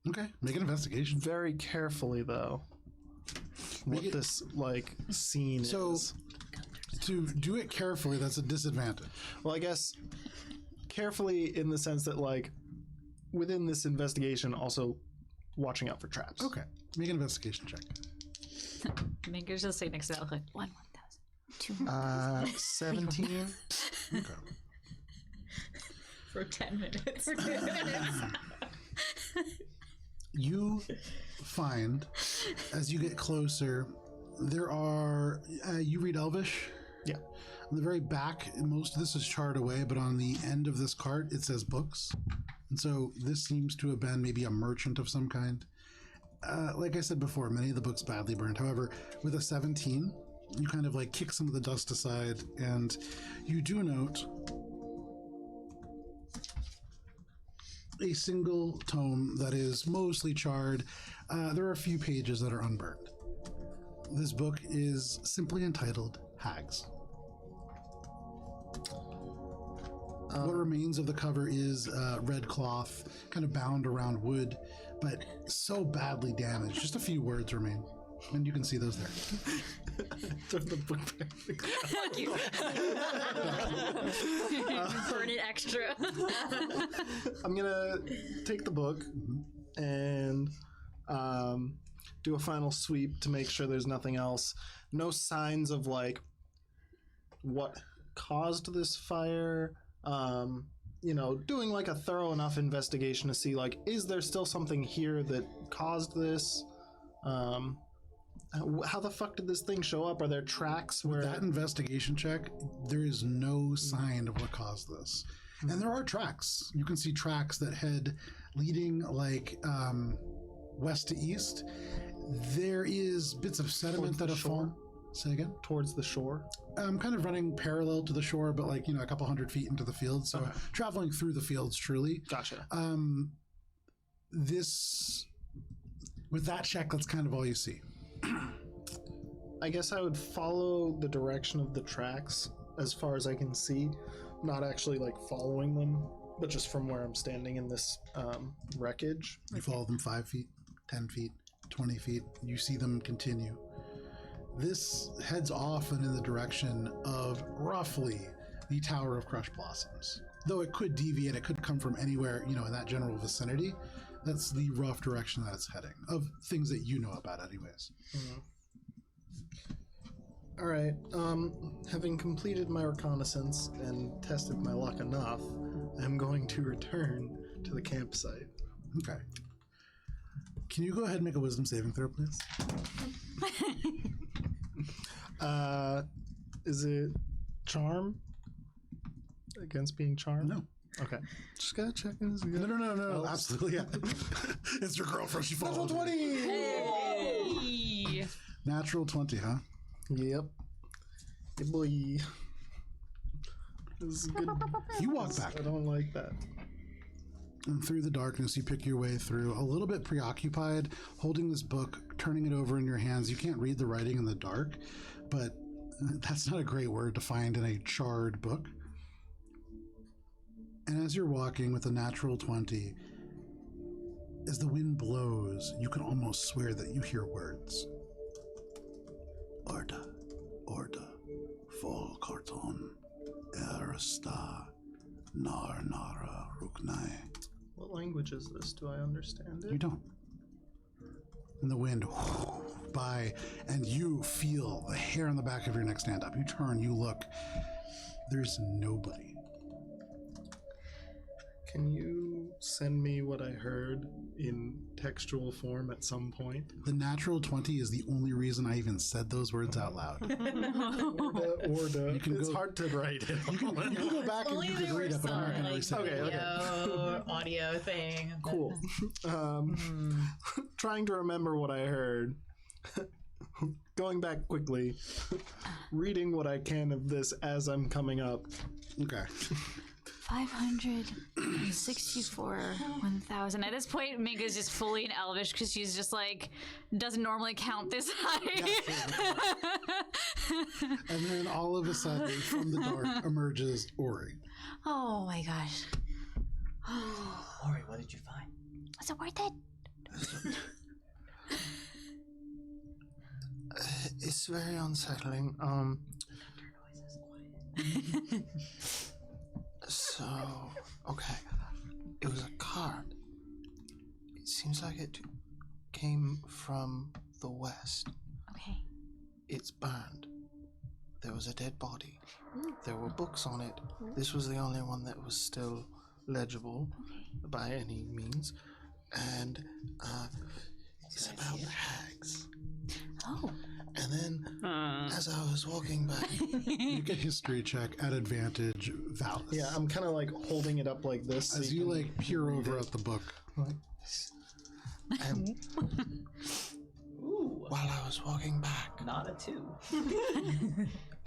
Okay, make an investigation. Very carefully, though. What this, like, scene is. To do it carefully, that's a disadvantage. Well, I guess carefully in the sense that, like, within this investigation, also watching out for traps. Okay, make an investigation check. Maker's just sitting next to that, like, 1,000. 17. Okay. For 10 minutes. For 10 minutes. You find, as you get closer, there are, you read Elvish? Yeah. On the very back, most of this is charred away, but on the end of this cart, it says books. And so this seems to have been maybe a merchant of some kind. Like I said before, many of the books badly burned. However, with a 17, you kind of like kick some of the dust aside, and you do note a single tome that is mostly charred. There are a few pages that are unburned. This book is simply entitled Hags. What remains of the cover is red cloth, kind of bound around wood, but so badly damaged. Just a few words remain, and you can see those there. Throw the book back. fuck you. Burn it extra. I'm gonna take the book and do a final sweep to make sure there's nothing else. No signs of, like, what caused this fire. Doing like a thorough enough investigation to see, like, is there still something here that caused this? How the fuck did this thing show up? Are there tracks where... That investigation check, there is no sign of what caused this. And there are tracks. You can see tracks that head leading, like, west to east. There is bits of sediment that have fallen. Say again? Towards the shore? Kind of running parallel to the shore, but like, a couple hundred feet into the field. So traveling through the fields, truly. Gotcha. With that check, that's kind of all you see. I guess I would follow the direction of the tracks as far as I can see. Not actually, like, following them, but just from where I'm standing in this wreckage. You follow them 5 feet, 10 feet, 20 feet. You see them continue. This heads off and in the direction of roughly the Tower of Crushed Blossoms. Though it could deviate, it could come from anywhere, in that general vicinity. That's the rough direction that it's heading, of things that you know about anyways. All right. Having completed my reconnaissance and tested my luck enough, I'm going to return to the campsite. Okay. Can you go ahead and make a wisdom saving throw, please? Is it charm? Against being charmed? No. Okay. Just gotta check. No. Absolutely. Yeah. It's your girlfriend. She follows. Natural 20! Hey. Natural 20, huh? Yep. Hey boy. This is good. You walk back. I don't like that. And through the darkness, you pick your way through, a little bit preoccupied, holding this book, turning it over in your hands. You can't read the writing in the dark, but that's not a great word to find in a charred book. And as you're walking with a natural 20, as the wind blows, you can almost swear that you hear words. Orda, vol carton, ersta, nara, ruknai. What language is this? Do I understand it? You don't. And the wind by, and you feel the hair on the back of your neck stand up. You turn, you look. There's nobody. Can you send me what I heard in textual form at some point? The natural 20 is the only reason I even said those words out loud. Orda. You can It's go- hard to write it. You can go back and Only you there can were read it, but I'm not going to some, reset Okay, it. audio thing. Cool. Trying to remember what I heard. Going back quickly. Reading what I can of this as I'm coming up. Okay. 564 1,000. At this point, Minka's just fully in Elvish because she's just like, doesn't normally count this high. And then all of a sudden, from the dark emerges Ori. Oh my gosh. Ori, what did you find? Was it worth it? It's very unsettling. So, okay. It was a card. It seems like it came from the west. Okay. It's burned. There was a dead body. There were books on it. This was the only one that was still legible by any means. And it's about hags. Oh. And then, as I was walking back... Make a history check at advantage, Valis. Yeah, I'm kind of like holding it up like this. As you like peer over at the book. And Ooh, while I was walking back, not a 2.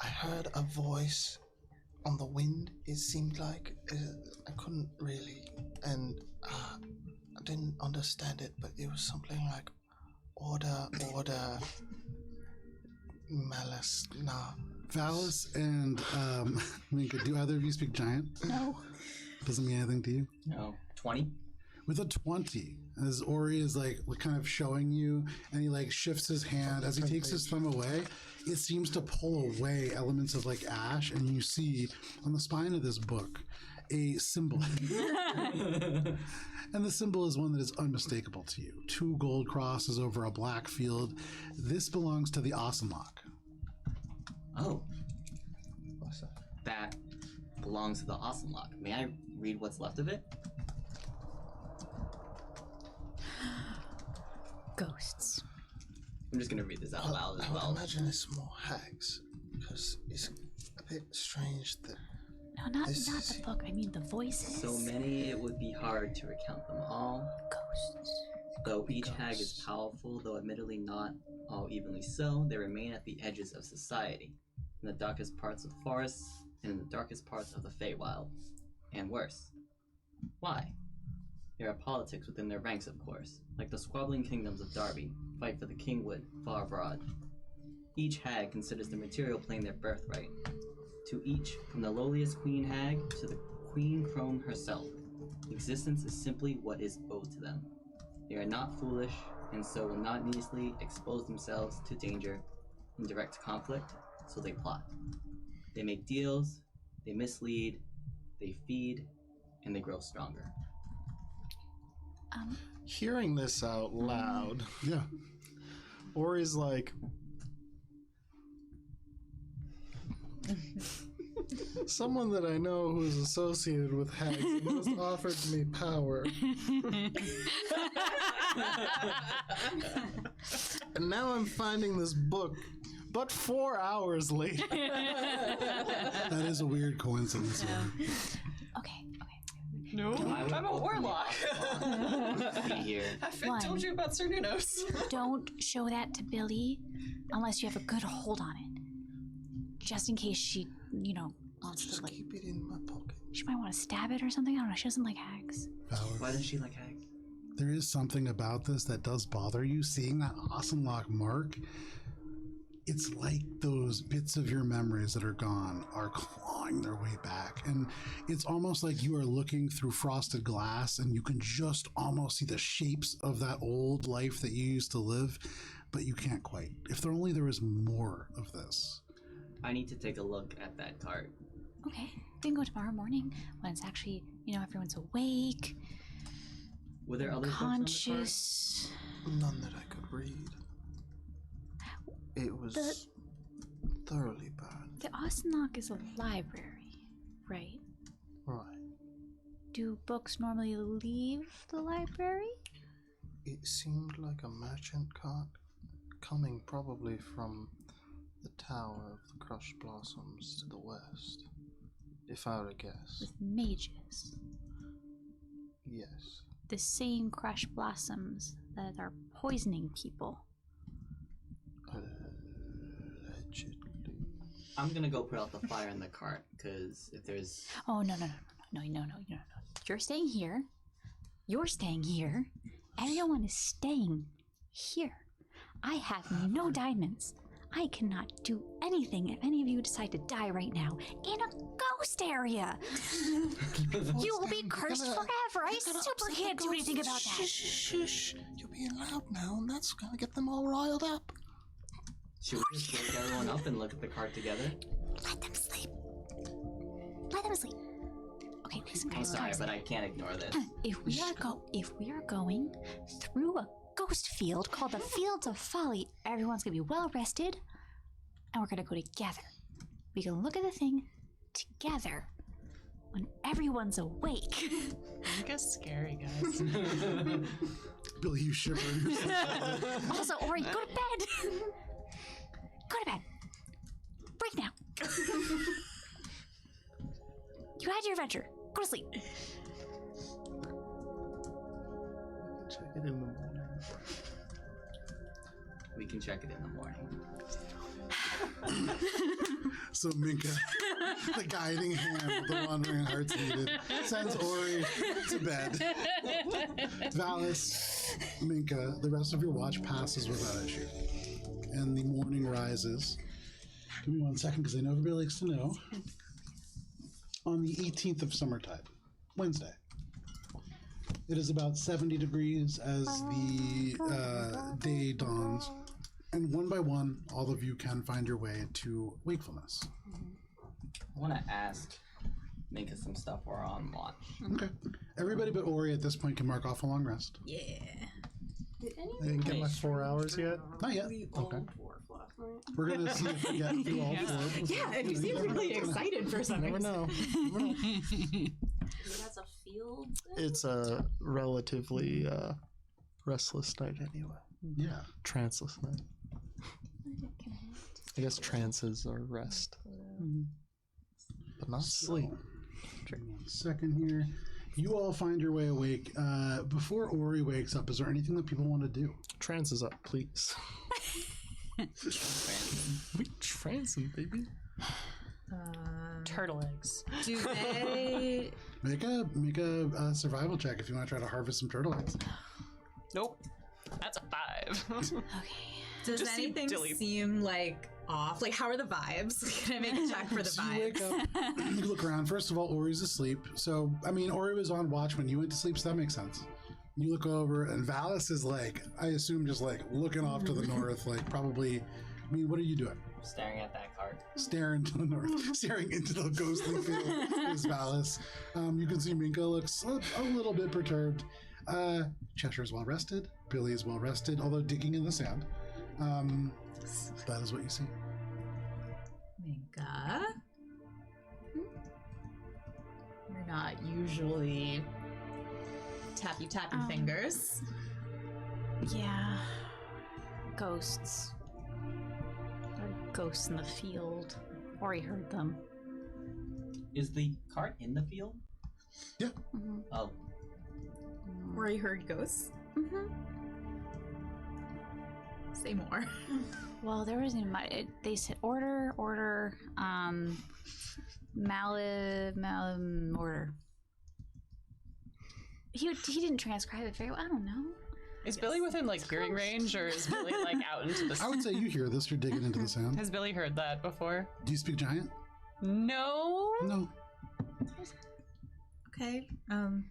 I heard a voice on the wind. It seemed like I couldn't really, and I didn't understand it, but it was something like order, malice, nah. Valis and Minka, do either of you speak giant? No. Doesn't mean anything to you? No. 20? With a 20, as Ori is like kind of showing you, and he like shifts his hand as he takes his thumb away, it seems to pull away elements of like ash, and you see on the spine of this book a symbol. And the symbol is one that is unmistakable to you. 2 gold crosses over a black field. This belongs to the Asamlock. Oh, What's that? that belongs to the Awesome Lock. May I read what's left of it? Ghosts. I'm just gonna read this out loud as I would well. imagine it's more hags, because it's a bit strange that... No, not This the is- book. I mean the voices. So many, it would be hard to recount them all. Ghosts. Though each hag is powerful, though admittedly not all evenly so, they remain at the edges of society, in the darkest parts of forests, and in the darkest parts of the Feywild. And worse. Why? There are politics within their ranks, of course, like the squabbling kingdoms of Derby, fight for the kingwood far abroad. Each hag considers the material plane their birthright. To each, from the lowliest queen hag to the queen crone herself, existence is simply what is owed to them. They are not foolish, and so will not needlessly expose themselves to danger and direct conflict, so they plot. They make deals, they mislead, they feed, and they grow stronger. Hearing this out loud, Yeah. Ori's like... Someone that I know who is associated with hags and just offered me power. and now I'm finding this book, but 4 hours later. That is a weird coincidence. Okay. No, I'm a warlock. Be here. I told you about Cernunos. Don't show that to Billy unless you have a good hold on it. Just in case she, wants Just to, like... keep it in my pocket. She might want to stab it or something. I don't know. She doesn't like hags. Why does she like hags? There is something about this that does bother you. Seeing that Asenlock mark, it's like those bits of your memories that are gone are clawing their way back. And it's almost like you are looking through frosted glass and you can just almost see the shapes of that old life that you used to live, but you can't quite. If there was more of this. I need to take a look at that cart. Okay. We can go tomorrow morning when it's actually, everyone's awake. Were there other conscious. None that I could read. It was thoroughly burned. The Asenlock is a library, right? Right. Do books normally leave the library? It seemed like a merchant cart coming probably from the Tower of the Crushed Blossoms to the west, if I were to guess. With mages. Yes. The same crushed blossoms that are poisoning people. Allegedly. I'm gonna go put out the fire in the cart, because if there's... Oh, no. You're staying here. You're staying here. Everyone is staying here. I have no diamonds. I cannot do anything if any of you decide to die right now in a ghost area. You will be cursed forever. I super can't do anything about that. Shush. You're being loud now, and that's gonna get them all riled up. Should we just wake everyone up and look at the cart together? Let them sleep. Okay, listen, I'm guys. sorry, but I can't ignore this. If we are going through a ghost field called the Fields of Folly, everyone's gonna be well rested, and we're gonna go together. We can look at the thing together when everyone's awake. You guys scary, guys. Billy, you shiver. Also, Ori, go to bed. Go to bed. Break now. You had your adventure. Go to sleep. Check it in the morning. We can check it in the morning. So Minka, the guiding hand of the wandering hearts needed, sends Ori to bed. Valis, Minka, the rest of your watch passes without issue. And the morning rises. Give me 1 second because I know everybody likes to know. On the 18th of summertide, Wednesday. It is about 70 degrees as the day dawns. And one by one, all of you can find your way to wakefulness. I want to ask Minka some stuff while we're on watch. Okay. Everybody but Ori at this point can mark off a long rest. Yeah. Did I didn't get my 4 hours yet. Not yet. we Okay. all dwarf last night? We're going to see if we get through all four. Yeah, and you seem really excited for some Never reason. know. That's a field thing? It's a relatively restless night anyway. Yeah. Tranceless night. I guess trances are rest, but not sleep. Give me 1 second here. You all find your way awake. Before Ori wakes up, is there anything that people want to do? Trances up, please. We transing, baby. Turtle eggs. Do they? Make a survival check if you want to try to harvest some turtle eggs. Nope. That's a 5. Okay. Does Just seem anything dilly. seem like off? Like, how are the vibes? Can I make a check for the So you wake vibes? up, you look around. First of all, Ori's asleep. So, I mean, Ori was on watch when you went to sleep, so that makes sense. You look over, and Valis is like, I assume just like looking off to the north, like probably, I mean, what are you doing? Staring at that cart. Staring to the north, staring into the ghostly field is Valis. You can see Minka looks a little bit perturbed. Cheshire's well rested. Billy is well rested, although digging in the sand. That is what you see. Minka? You're not usually tappy Um, fingers. Yeah. ghosts. There are ghosts in the field. Or he heard them. Is the cart in the field? Mm-hmm. Oh. Where he heard ghosts. Mm-hmm. Say more. Well, there wasn't much. They said order, order, order. He didn't transcribe it very well. I don't know. Is Billy within like hearing range, or is Billy like out into the? I would say you hear this. You're digging into the sound. Has Billy heard that before? Do you speak giant? No. No. Okay. I don't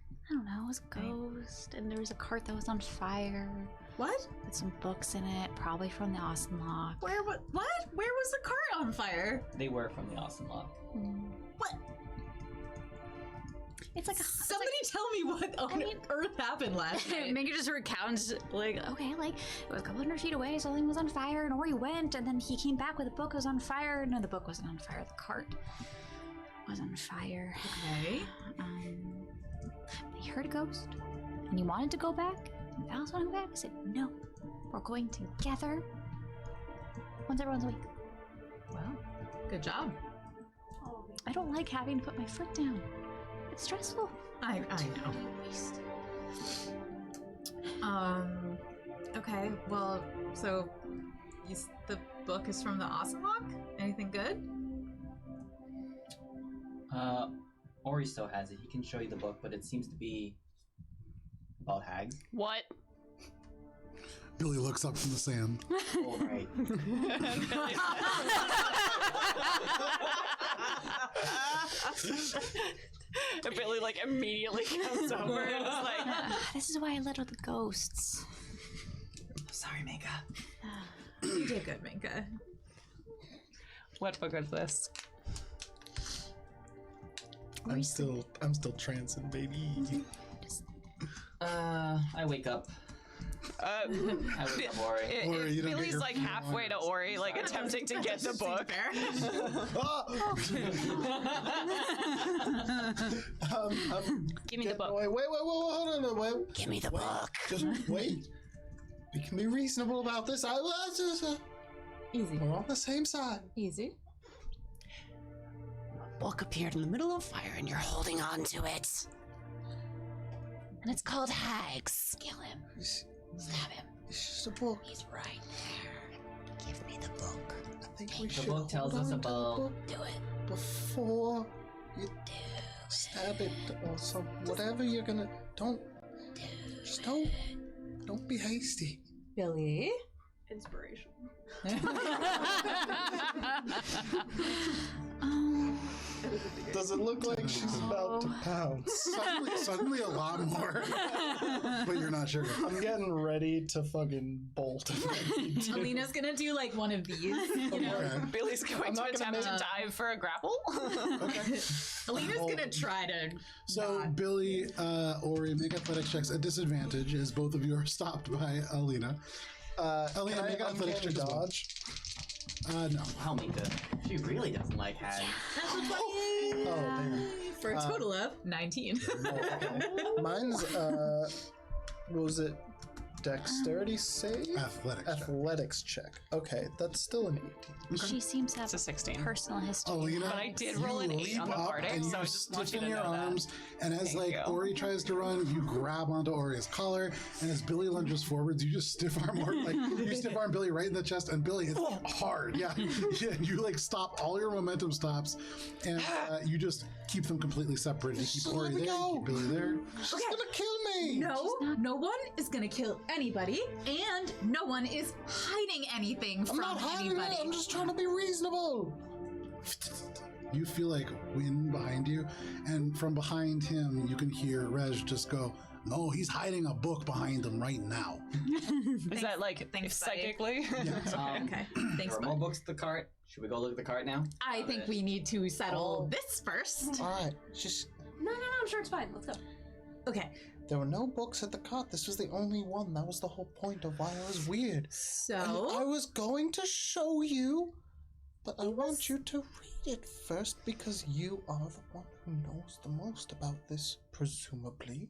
know. It was a ghost, and there was a cart that was on fire What? with some books in it, probably from the Austin Lock. Where? What? Where was the cart on fire? They were from the Austin Lock. What? It's like Somebody tell me what on earth happened last night. Megan just recounts, like, okay, like, it was a couple hundred feet away, something was on fire, and Ori went, and then he came back with a book that was on fire. No, the book wasn't on fire, the cart was on fire. Okay. But he heard a ghost, and he wanted to go back, and Val's wanted to go back. I said, no, we're going together once everyone's awake. Well, good job. I don't like having to put my foot down. It's stressful. I know. Okay. Well, so the book is from the Austin Lock? Anything good? Ori still has it. He can show you the book, but it seems to be about hags. What? Billy looks up from the sand. Oh, right. And Billy like immediately comes over and is like, This is why I let out the ghosts. Sorry, Mika. You did good, Minka. "What book is this?" I'm still trancing, baby. I wake up. I wake up Ori. Ori, you don't get Billy's your like halfway to Ori, like attempting to get the book. Give me the book. Wait, hold on, wait. Give me the book. Just wait. We can be reasonable about this. Easy. We're on the same side. Easy. Book appeared in the middle of fire and you're holding on to it. And it's called Hags. Kill him. Stab him. It's just a book. He's right there. Give me the book. I think we The should book tells hold us on to the about- book Do it. before you stab it or some whatever you're gonna. Just don't be hasty. Billy. Inspiration. Does it look like she's about to pounce? Suddenly a lot more. But you're not sure. I'm getting ready to fucking bolt. Alina's gonna do like one of these. You know? Okay. Billy's going I'm to not gonna attempt to dive for a grapple. Okay. Alina's gonna try to. So Billy, Ori, make athletics checks at disadvantage as both of you are stopped by Alina. Alina, Can I make an athletics check as well. dodge? No. Wow, Mika. She really doesn't like hags. Oh, damn. For a total of 19. Mine's, what was it? Dexterity save? Athletics check. check. Okay, that's still an 18. She seems to have It's a 16. personal history. Alina, But I did roll an you 8 leap on the up Bardic, and so I you just want you stiffen to your know that. arms, and as Thank you. Ori tries to run, you grab onto Ori's collar, and as Billy lunges forwards, you just stiff arm you stiff arm Billy right in the chest, and Billy, it's hard, yeah. You like stop, all your momentum stops, and you just keep them completely separated. You keep Just Ori let me there, go. keep Billy there. She's gonna kill me! No one is gonna kill anybody, and no one is hiding anything I'm from not hiding anybody. it, I'm just trying to be reasonable. You feel like wind behind you, and from behind him, you can hear Reg just go, "No, he's hiding a book behind him right now." Is that like thanks, buddy. psychically? Okay, thanks, There are bud. more books at the cart. Should we go look at the cart now? I think we need to settle Oh. this first. Alright, just. No, I'm sure it's fine. Let's go. Okay, There were no books at the cart. This was the only one. That was the whole point of why I was weird. And I so was going to show you, but I want you to read it first because you are the one who knows the most about this, presumably.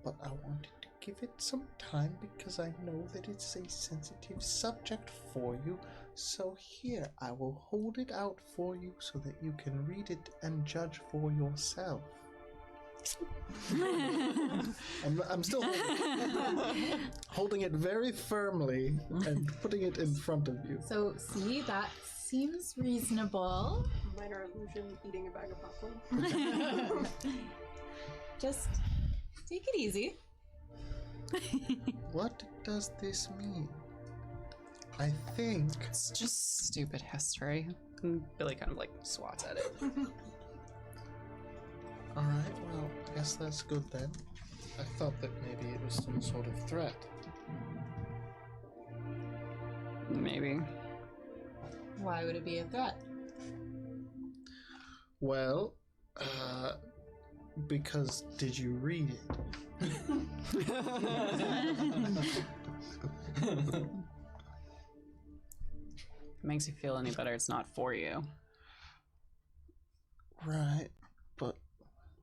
But I wanted to give it some time because I know that it's a sensitive subject for you. So here, I will hold it out for you so that you can read it and judge for yourself. I'm still holding it very firmly and putting it in front of you. So, see, that seems reasonable. Minor illusion, eating a bag of popcorn. Just take it easy. What does this mean? I think... It's just stupid history. And Billy kind of like swats at it. Alright, well, I guess that's good then. I thought that maybe it was some sort of threat. Maybe. Why would it be a threat? Well, because did you read it? If it makes you feel any better, it's not for you. Right, but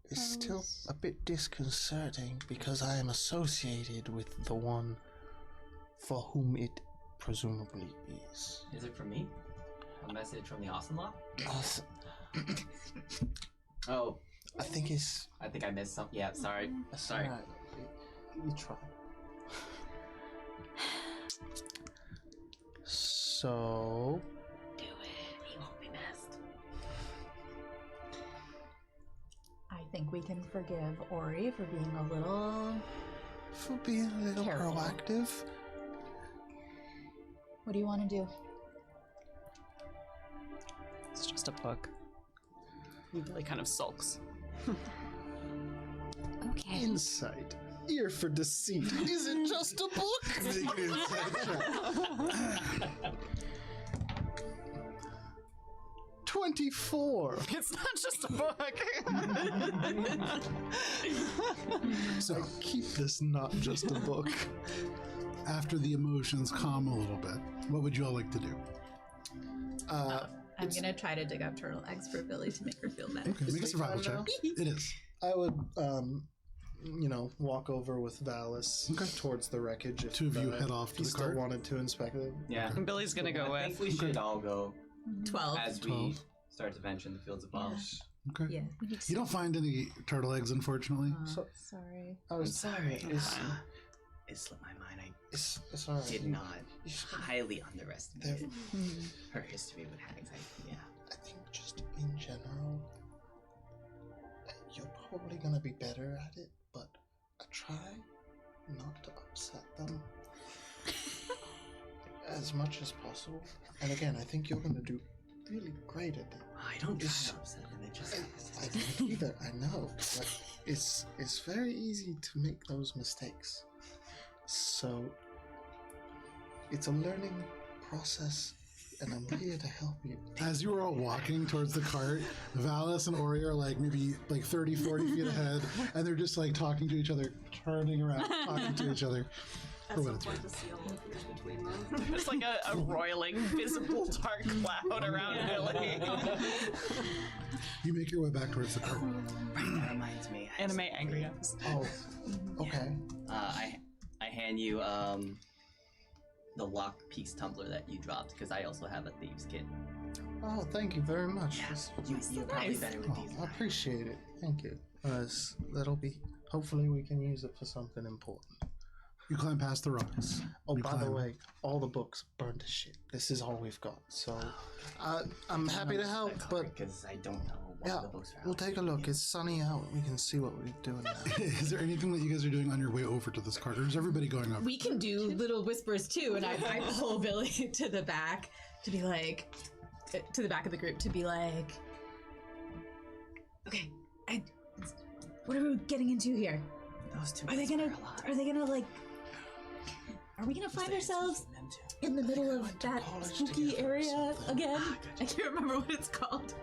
it's still a bit disconcerting because I am associated with the one for whom it presumably is. Is it from me? A message from the Ocelot? Oh, I think it's... I think I missed something. Yeah, sorry. Sorry. Alright, you try. So... Do it. He won't be missed. I think we can forgive Ori for being a little... For being a little Careful. proactive. What do you want to do? It's just a book. Billy kind of sulks. Okay. Insight. Ear for deceit. Is it just a book? 24. It's not just a book. So Keep this not just a book. after the emotions calm a little bit, what would you all like to do? I'm gonna try to dig up turtle eggs for Billy to make her feel better. Okay, make a survival check. now? It is. I would, walk over with Valis towards the wreckage. If, Two of you head off to he the still cart. wanted to inspect it. Yeah. And Billy's gonna go I with. think we should all go 12. as we 12. start to venture in the fields of bombs. Okay. Yeah. You don't find any turtle eggs, unfortunately. So- Sorry. I was sorry. It's, It slipped my mind. I it's alright. did not You should- highly underestimate There- her history with hags. Yeah. I think just in general, you're probably gonna be better at it, but try not to upset them as much as possible. And again, I think you're gonna do really great at it. I don't try It's- to upset them. It just I don't either, I know, but it's very easy to make those mistakes. So it's a learning process, and I'm here to help you. As you are all walking towards the cart, Valis and Ori are like maybe like 30, 40 feet ahead, and they're just like talking to each other, turning around, talking to each other. At For some what it's point, the seal appears between them. There's like a roiling, visible dark cloud around Billy. You make your way back towards the cart. that reminds me. I have Anime something angry for you. eyes. Oh, okay. I hand you the lock piece tumbler that you dropped because I also have a thieves kit. Oh, thank you very much. You're probably better with Oh, these. I appreciate it. Thank you. That'll be. Hopefully, we can use it for something important. You climb past the rocks. Oh, You by the climb. way, all the books burned to shit. This is all we've got. So, I'm happy to help, but because I don't know what yeah, the books are. we'll take a look. It's sunny out. We can see what we're doing now. Is there anything that you guys are doing on your way over to this cart, or is everybody going up? We can do little whispers too, and I pull Billy to the back to be like, to the back of the group to be like, okay, what are we getting into here? Those two Are they gonna like? Are we gonna find ourselves in the middle of that college spooky together or area something. again? I can't remember what it's called.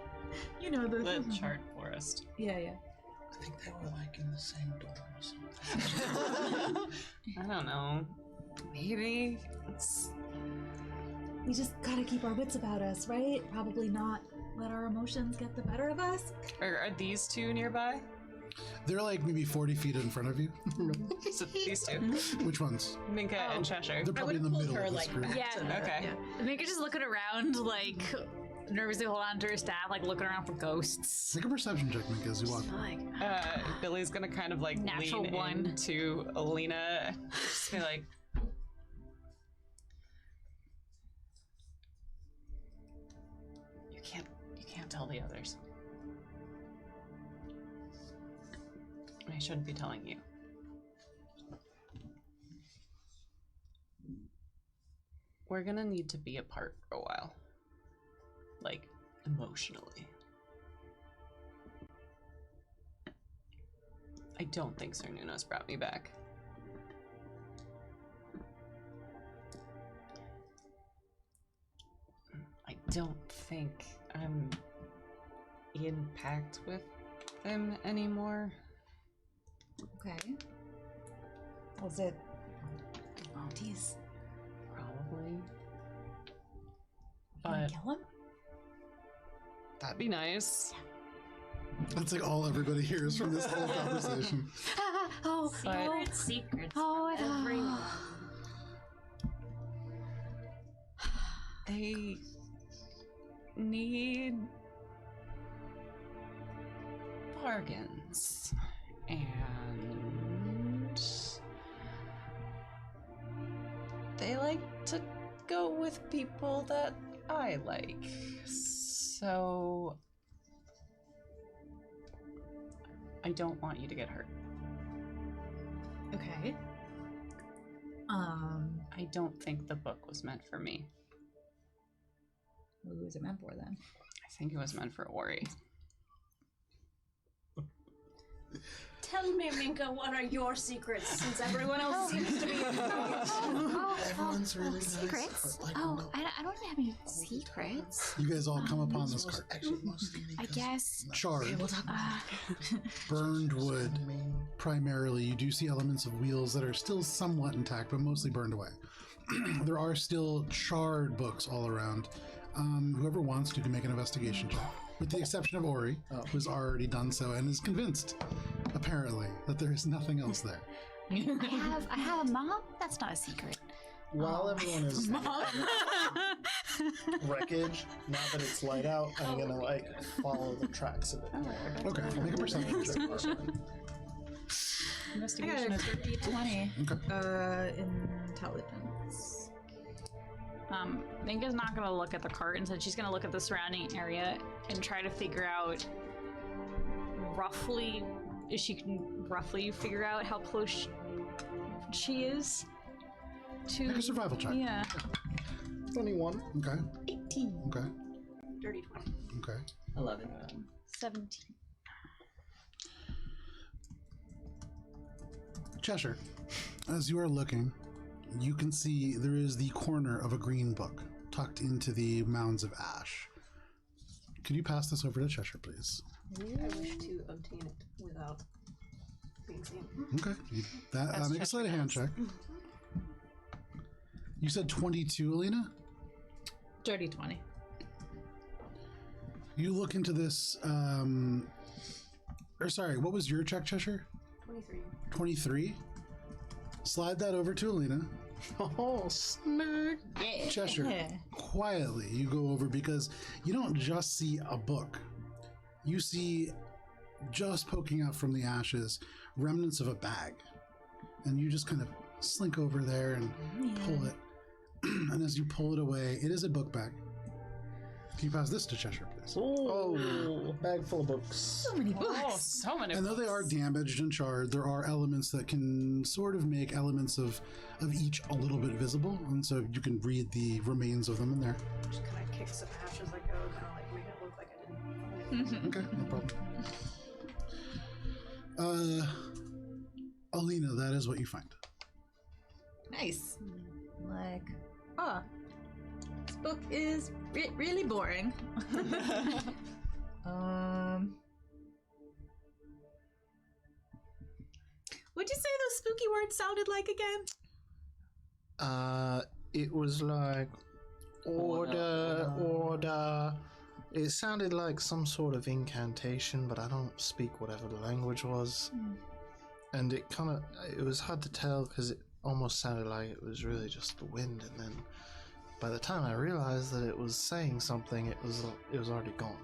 You know the The chart forest. Yeah. I think they were like in the same dorm or something. I don't know. Maybe it's We just gotta keep our wits about us, right? Probably not let our emotions get the better of us. are these two nearby? They're like maybe 40 feet in front of you. So these two, Which ones? Minka and Cheshire. They're probably in the middle of this group. Yeah. Okay. Minka just looking around, like nervously hold on to her staff, like looking around for ghosts. Make a perception check, Minka, as you walk. Billy's gonna kind of like Natural lean one. into Alina, just be like, "You can't tell the others. I shouldn't be telling you." We're gonna need to be apart for a while, like emotionally. I don't think Sir Nuno's brought me back. I don't think I'm in pact with them anymore. Okay. Was it bounties? Probably. Wanna But kill him? that'd be nice. That's like all everybody hears from this whole conversation. Oh, Secrets. oh, Everyone. They need bargains. And they like to go with people that I like. So I don't want you to get hurt. Okay. I don't think the book was meant for me. Who was it meant for then? I think it was meant for Ori. Tell me, Minka, what are your secrets? Since everyone else seems to be. Everyone's really nice, secrets? but, like, Oh, no. I don't have any secrets. You guys all come upon this cart. Actually, mostly I guess. Charred, Uh, burned wood. Primarily, you do see elements of wheels that are still somewhat intact, but mostly burned away. There are still charred books all around. Whoever wants to can make an investigation check, with the exception of Ori, who's already done so and is convinced, apparently, that there is nothing else there. I have a mom. That's not a secret. While everyone is wreckage, now that it's light out, I'm gonna like follow the tracks of it. Okay, make a perception check. I got a 20. Okay. Intelligence. Minka's not gonna look at the cart. Instead, she's gonna look at the surrounding area and try to figure out roughly, if she can roughly figure out how close she is to. Make a survival check. Yeah. 21. Okay. 18. Okay. Dirty 20. Okay. 11. 17. Cheshire, as you are looking, you can see there is the corner of a green book tucked into the mounds of ash. Could you pass this over to Cheshire, please? I wish to obtain it without being seen. Okay. Make a sleight of hand check. You said 22, Alina? Dirty 20. You look into this, or sorry, what was your check, Cheshire? 23. 23? Slide that over to Alina. Oh, snake. Cheshire, quietly you go over, because you don't just see a book. You see, just poking out from the ashes, remnants of a bag. And you just kind of slink over there and pull it. And as you pull it away, it is a book bag. Can you pass this to Cheshire, please? Oh, bag full of books. So many books. Oh, so many. And though they are damaged and charred, there are elements that can sort of make elements of each a little bit visible. And so you can read the remains of them in there. Just kind of kick some ash as I go, kind of like make it look like I didn't find it. Okay, no problem. Alina, that is what you find. Nice. Like, this book is really boring. What'd you say those spooky words sounded like again? It was like order, It sounded like some sort of incantation, but I don't speak whatever the language was. And it was hard to tell because it almost sounded like it was really just the wind. And then by the time I realized that it was saying something, it was already gone.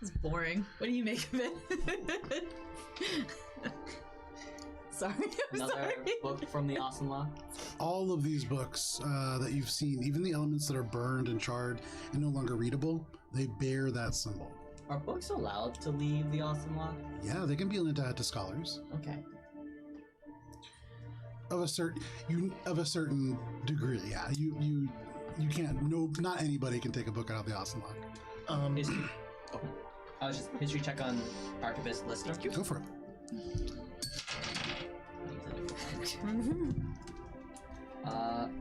It's boring. What do you make of it? Sorry, I'm Another sorry. book from the Awesome Lock. All of these books that you've seen, even the elements that are burned and charred and no longer readable, they bear that symbol. Are books allowed to leave the Awesome Lock? Yeah, they can be lent out to scholars Okay. of a certain degree. Yeah, you can't. No, not anybody can take a book out of the Awesome Lock. History. Oh, I was just history check on Archivist Lister. Go for it.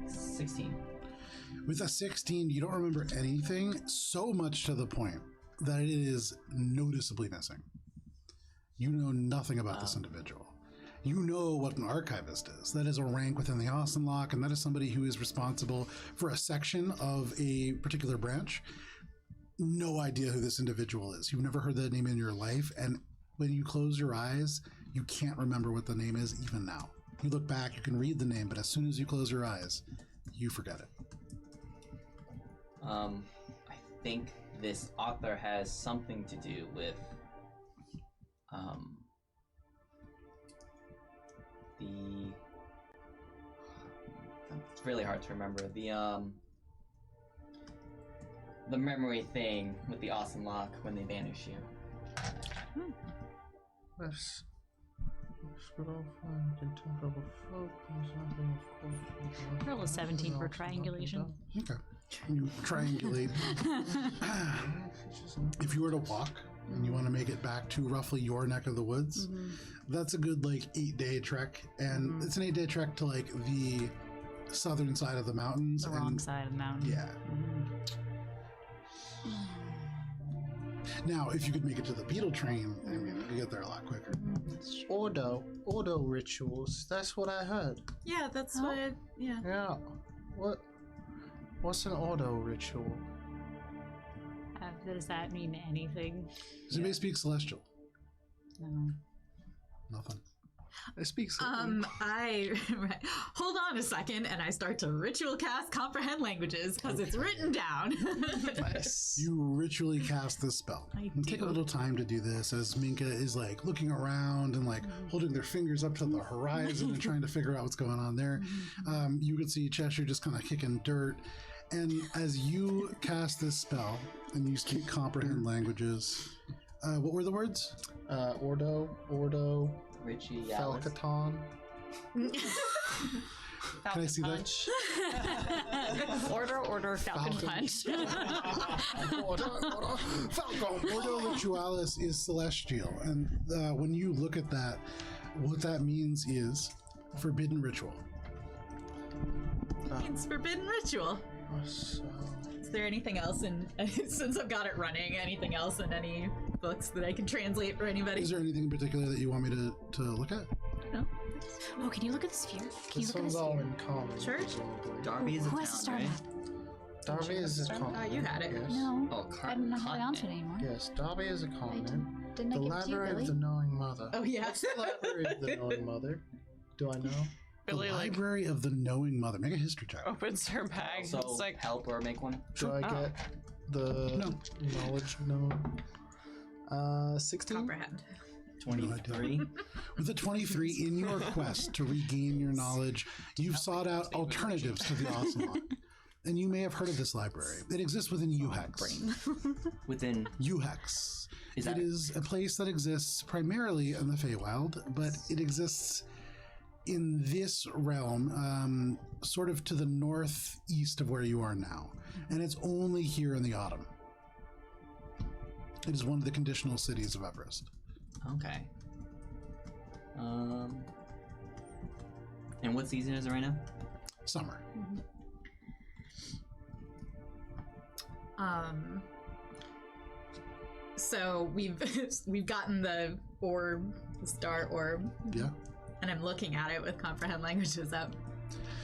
16. With a 16, you don't remember anything, so much to the point that it is noticeably missing. You know nothing about this individual. You know what an archivist is. That is a rank within the Awesome Lock, and that is somebody who is responsible for a section of a particular branch. No idea who this individual is. You've never heard that name in your life, and when you close your eyes, you can't remember what the name is even now. You look back, you can read the name, but as soon as you close your eyes, you forget it. I think this author has something to do with it's really hard to remember the memory thing with the Awesome Lock when they banish you. Let's good old friend, intemperable folk, there's nothing of course. Roll a 17 for triangulation. Okay. You triangulate. If you were to walk and you want to make it back to roughly your neck of the woods, that's a good 8-day trek. And it's an 8-day trek to the southern side of the mountains. The wrong side of the mountain. Yeah. Now, if you could make it to the beetle train, I mean, you could get there a lot quicker. Ordo rituals. That's what I heard. Yeah, that's what. Yeah. Yeah. What's an Ordo ritual? Does that mean anything? Does anybody speak Celestial? No. Nothing. I speak. Hold on a second, and I start to ritual cast comprehend languages because it's written down. Nice. You ritually cast this spell. And take a little time to do this as Minka is looking around and holding their fingers up to the horizon and trying to figure out what's going on there. You can see Cheshire just kind of kicking dirt. And as you cast this spell and you speak comprehend languages, what were the words? Ordo, Richie, Falcaton. Can I see that? Order, Falcon Punch. Ordo Ritualis is celestial, and when you look at that, what that means is forbidden ritual. It's forbidden ritual. Is there anything else since I've got it running, anything else in any books that I can translate for anybody? Is there anything in particular that you want me to look at? No. Oh, can you look at the sphere? Can you This look at the one's all sphere? in common. Sure. presumably. Darby is a Who has a town, star right? map? Darby is a continent. you had it. Yes. No. Oh, I don't know how to answer it anymore. Yes, Darby is a continent. Didn't I The give it to you, Library Billy? of the Knowing Mother. Oh, yeah. What's the Library of the Knowing Mother? Do I know? Billy The like Library of the Knowing Mother. Make a history check. opens her bag. So It's like help or make one. Do I get the knowledge known? 16? Comprehend. 23. With a 23 in your quest to regain your knowledge, you've sought out alternatives to the Awesome Lock. And you may have heard of this library. It exists within UHEX. Within UHEX. Is that- It is a place that exists primarily in the Feywild, but it exists in this realm, sort of to the northeast of where you are now. And it's only here in the autumn. It is one of the conditional cities of Everest. Okay. And what season is it right now? Summer. So we've gotten the orb, the star orb. Yeah. And I'm looking at it with comprehend languages up.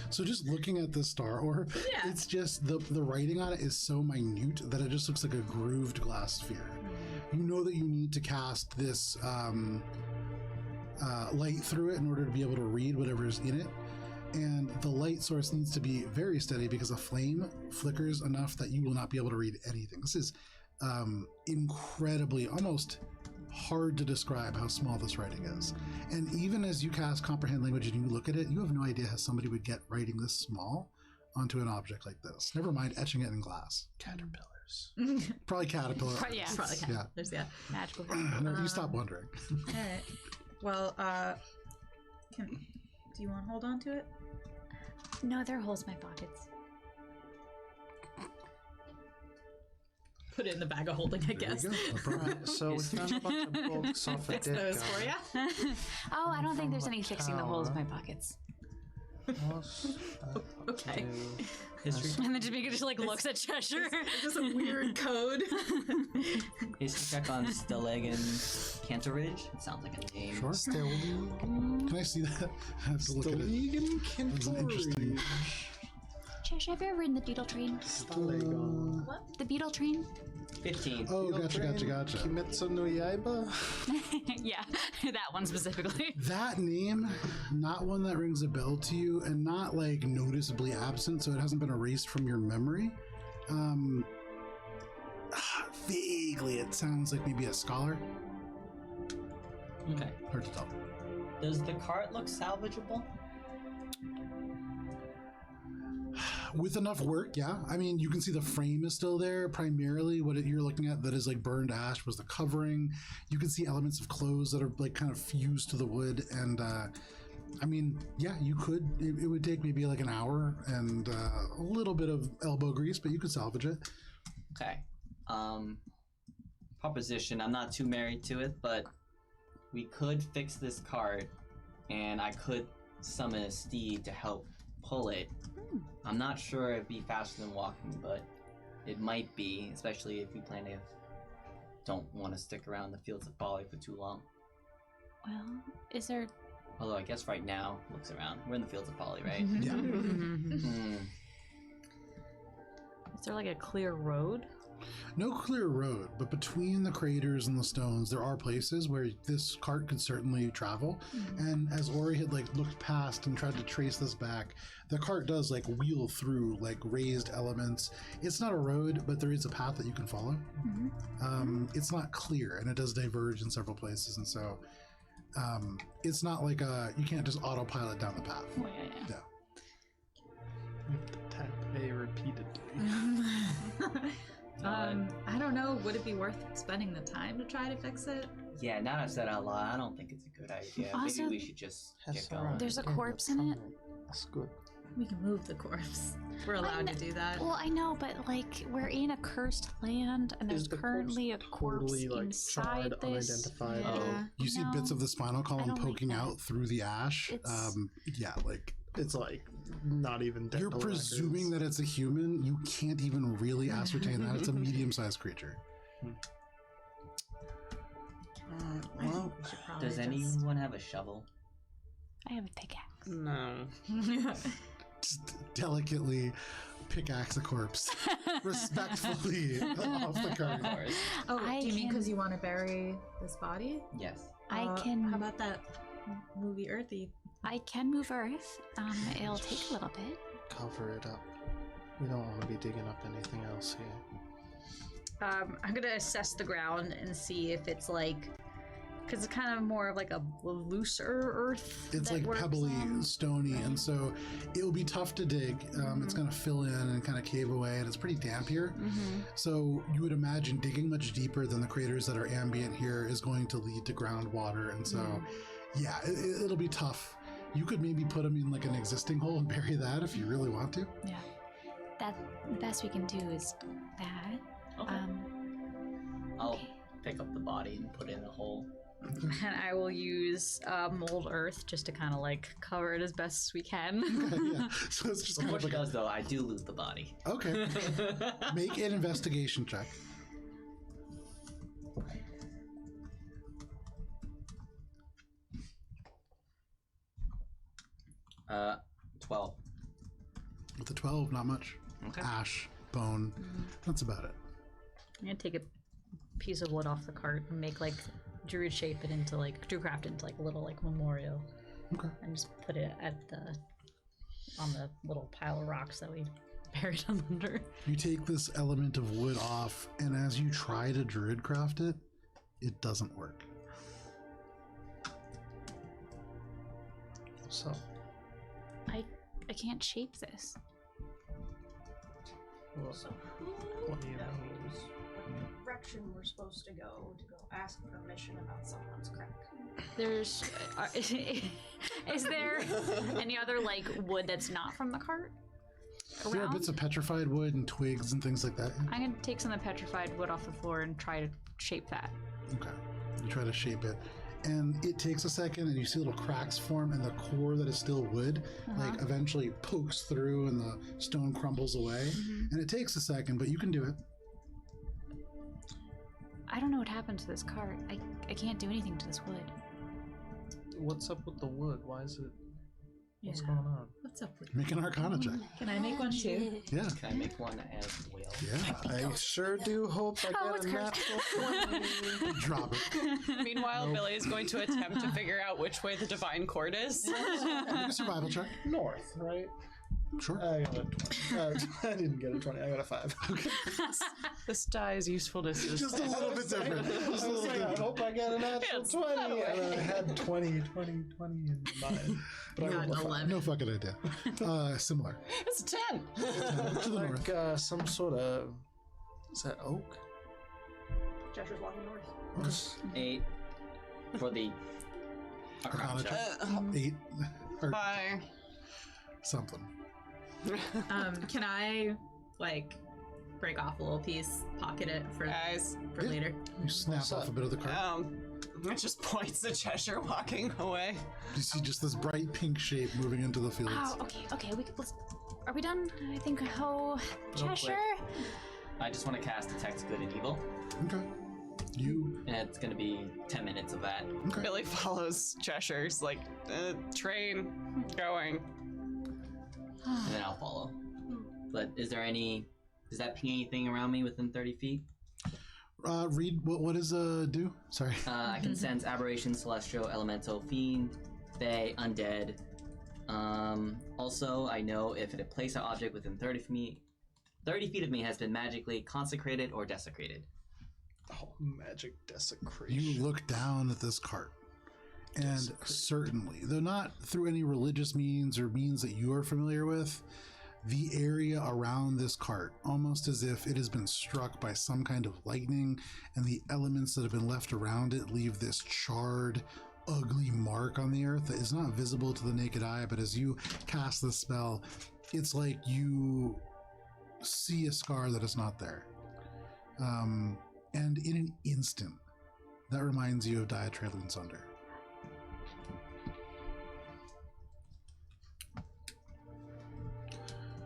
So just looking at the star orb, Yeah. it's just the writing on it is so minute that it just looks like a grooved glass sphere. You know that you need to cast this light through it in order to be able to read whatever's in it. And the light source needs to be very steady because a flame flickers enough that you will not be able to read anything. This is incredibly, almost hard to describe how small this writing is. And even as you cast comprehend language and you look at it, you have no idea how somebody would get writing this small onto an object like this. Never mind etching it in glass. Caterpillars. Probably caterpillar. Yeah. Probably Yeah. There's yeah. Magical. No, you stop wondering. Alright. Well, do you want to hold on to it? No, there are holes in my pockets. Put it in the bag of holding, I guess. There you go. No problem. So we found a bunch of books off a Fix dead those guy. for you. Oh, I don't think there's From any the fixing the holes in my tower. pockets. What's that Okay. do? History, And then Jamaica just like looks at Cheshire. It's just a weird code. history check on Stillegan Canterridge. It sounds like a name. Sure. Can I see that? I have to look at it. Stillegan That's an interesting. Chesh, have you ever ridden the beetle train? Stillegan. The beetle train? 15. Oh, gotcha. Kimetsu no Yaiba? Yeah, that one specifically. That name, not one that rings a bell to you, and not like noticeably absent, so it hasn't been erased from your memory. Vaguely, it sounds like maybe a scholar. Okay. Hard to tell. Does the cart look salvageable? With enough work, yeah. I mean, you can see the frame is still there. Primarily, what you're looking at that is like burned ash was the covering. You can see elements of clothes that are like kind of fused to the wood. And I mean, yeah, you could. It would take maybe like an hour and a little bit of elbow grease, but you could salvage it. Okay. Proposition. I'm not too married to it, but we could fix this cart, and I could summon a steed to help pull it. I'm not sure it'd be faster than walking, but it might be, especially if we don't want to stick around the fields of folly for too long. Well, is there... Although I guess right now, looks around. We're in the fields of folly, right? Yeah. Hmm. Is there like a clear road? No clear road, but between the craters and the stones, there are places where this cart could certainly travel. And as Ori had like looked past and tried to trace this back, the cart does like wheel through like raised elements. It's not a road, but there is a path that you can follow. It's not clear, and it does diverge in several places, and so it's not like you can't just autopilot down the path. Oh, yeah. You have to tap A repeatedly. I don't know. Would it be worth spending the time to try to fix it? Yeah, now that I've said it out loud, I don't think it's a good idea. Also, Maybe we should just get That's going. alright. There's a Again, corpse that's in it? something. That's good. We can move the corpse. We're allowed to do that. Well, I know, but like we're in a cursed land, and there's Is the currently a corpse totally, like, inside charred, this. unidentified? Yeah. You see No, bits of the spinal I column don't like poking that. out through the ash. It's- Yeah, like It's like not even dental you're presuming records. that it's a human. You can't even really ascertain that. It's a medium-sized creature. Well, We should probably Does just- anyone have a shovel? I have a pickaxe. No. Just delicately pickaxe a corpse, respectfully off the cart. Of course. Oh, I do you mean can- because you want to bury this body? Yes. I How can. about that movie Earthy? I can move Earth. It'll take a little bit. cover it up. We don't want to be digging up anything else here. I'm gonna assess the ground and see if it's like, because it's kind of more of like a looser earth. It's that like works pebbly, on. stony, and so it will be tough to dig. It's going to fill in and kind of cave away, and it's pretty damp here. So you would imagine digging much deeper than the craters that are ambient here is going to lead to groundwater, and so yeah, it'll be tough. You could maybe put them in like an existing hole and bury that if you really want to. Yeah. That the best we can do is that. Okay. I'll Okay. pick up the body and put it in a hole. And I will use mold earth just to kind of like cover it as best as we can. Yeah. So it's just kind Before of she like does, though, I do loot the body. okay. Make an investigation check. 12. With the 12, not much. Okay. Ash, bone, that's about it. I'm gonna take a piece of wood off the cart and make like druid shape it into like druid craft into like a little like memorial. Okay. And just put it at on the little pile of rocks that we buried under. You take this element of wood off, and as you try to druid craft it, it doesn't work. So, I can't shape this. well, So who what do you know? knows what direction we're supposed to go ask permission about someone's crack? There's is there any other like wood that's not from the cart There are around? bits of petrified wood and twigs and things like that. I'm gonna take some of the petrified wood off the floor and try to shape that. Okay. You try to shape it, and it takes a second, and you see little cracks form, and the core that is still wood, like eventually pokes through, and the stone crumbles away. And it takes a second, but you can do it. I don't know what happened to this cart. I can't do anything to this wood. What's up with the wood? Why is it? What's Yeah. going on? What's up with Make an Arcana check. Can I make one too? Yeah. Can I make one as well? Yeah. I sure do hope I Oh, get it's a cursed. natural 20. Drop it. Meanwhile, Billy is going to attempt to figure out which way the divine cord is. Make a survival check. North, right? Sure. I got a 20. I didn't get a 20. I got a 5. Okay. This die's usefulness is Just a little bit different. Just a I was little like, I different. hope I get a natural It's 20. that way. And I had 20 in mind. But I Got rolled a 5. 11. No fucking idea. Similar. It's a 10. To the north. Like some sort of. Is that oak? Jesser's walking north. 8 for the Arcana Arcana check. check. 8 or Bye. something. Can I like break off a little piece, pocket it for Guys, Yeah. later? You snap What's off up? a bit of the cart. it just points to Cheshire walking away. You see just this bright pink shape moving into the fields. Oh, okay. Are we done? I think. Oh, Cheshire. I just want to cast Detect Good and Evil, Okay. You. and it's going to be 10 minutes of that. Okay. Billy follows Cheshire's like train going. And then I'll follow. But is there any... Does that ping anything around me within 30 feet? Read what does do? Sorry. I can sense aberration, celestial, elemental, fiend, fae, undead. Also, I know if a place or object within 30 feet of me has been magically consecrated or desecrated. Oh, magic desecration. You look down at this cart, and certainly, though not through any religious means or means that you are familiar with, the area around this cart, almost as if it has been struck by some kind of lightning, and the elements that have been left around it leave this charred, ugly mark on the earth that is not visible to the naked eye, but as you cast the spell, it's like you see a scar that is not there. And in an instant, that reminds you of Diatralun Sunder.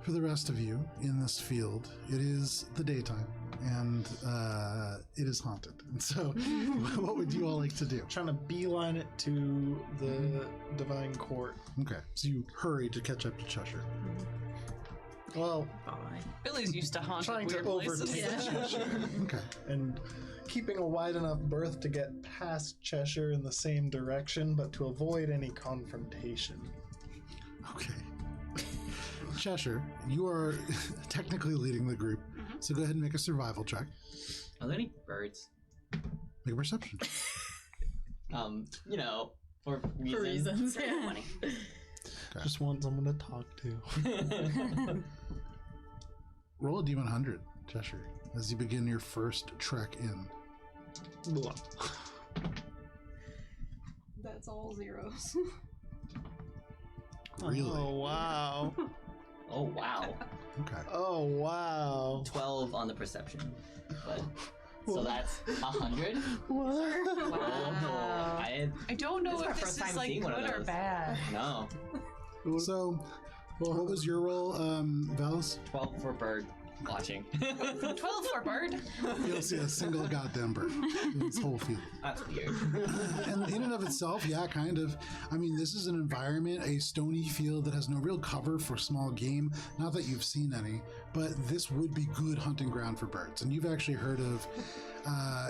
For the rest of you in this field, it is the daytime, and it is haunted. And so, what would you all like to do? Trying to beeline it to the divine court. Okay, so you hurry to catch up to Cheshire. Well, Billy's used to haunted trying to weird places. overtake Cheshire Okay, and keeping a wide enough berth to get past Cheshire in the same direction, but to avoid any confrontation. okay. Cheshire, you are technically leading the group, so go ahead and make a survival check. Are there any birds? Make a perception. You know, for reasons. For reasons, yeah. Money. Just want someone to talk to. Roll a D100, Cheshire, as you begin your first trek in. That's all zeros. Really? Oh, wow. Oh, wow. Okay. Oh, wow. 12 on the perception. But, so that's 100? What? Oh, I don't know This is my if first this is time like seeing one of good or those. bad. No. So, what was your roll, Valis? 12 for bird. watching. 12 for bird. You'll see a single goddamn bird in this whole field. That's weird. And in and of itself, yeah, kind of. I mean, this is an environment, a stony field that has no real cover for small game. Not that you've seen any, but this would be good hunting ground for birds. And you've actually heard of,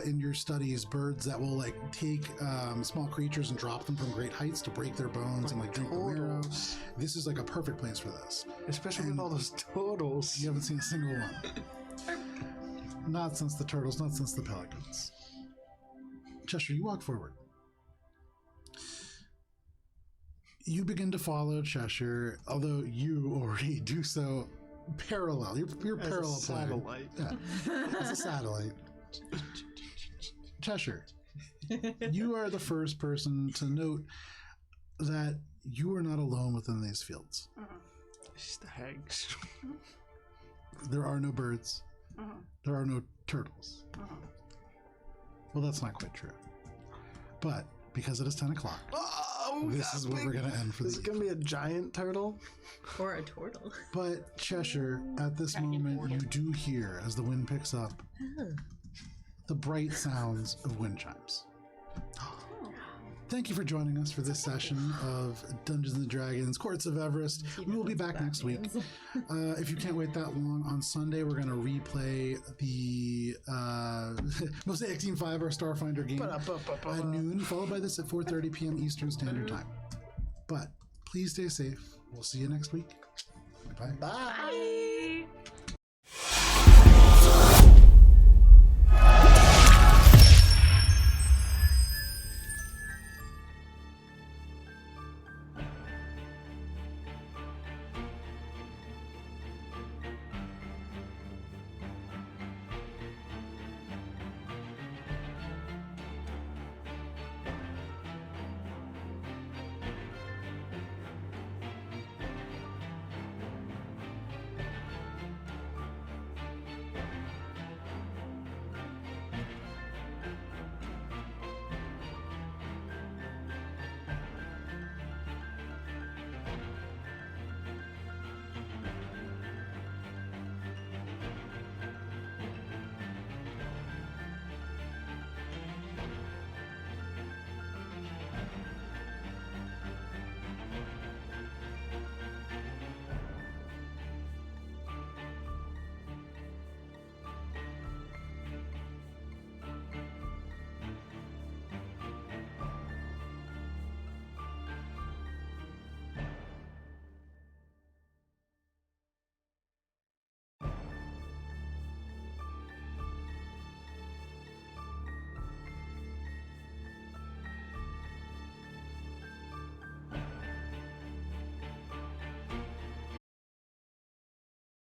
in your studies, birds that will like take small creatures and drop them from great heights to break their bones and like drink the marrow. This is like a perfect place for this. Especially with all those totals. You haven't seen a single one. Not since the turtles, not since the pelicans. Cheshire, you walk forward. You begin to follow Cheshire, although you already do so parallel. You're As parallel a satellite. playing. Yeah, as a satellite. Cheshire, you are the first person to note that you are not alone within these fields. Stags. There are no birds. There are no turtles. Well, that's not quite true. But because it is 10 o'clock, this is where we're going to end for the This is going to be a giant turtle. Or a turtle. But Cheshire, at this moment, you do hear, as the wind picks up, the bright sounds of wind chimes. Thank you for joining us for this session of Dungeons & Dragons Courts of Everest. We will be back next week. If you can't wait that long, on Sunday we're going to replay the Mosaic Team 5, our Starfinder game, at noon, followed by this at 4:30 p.m. Eastern Standard Time. But please stay safe. We'll see you next week. Goodbye. Bye. Bye.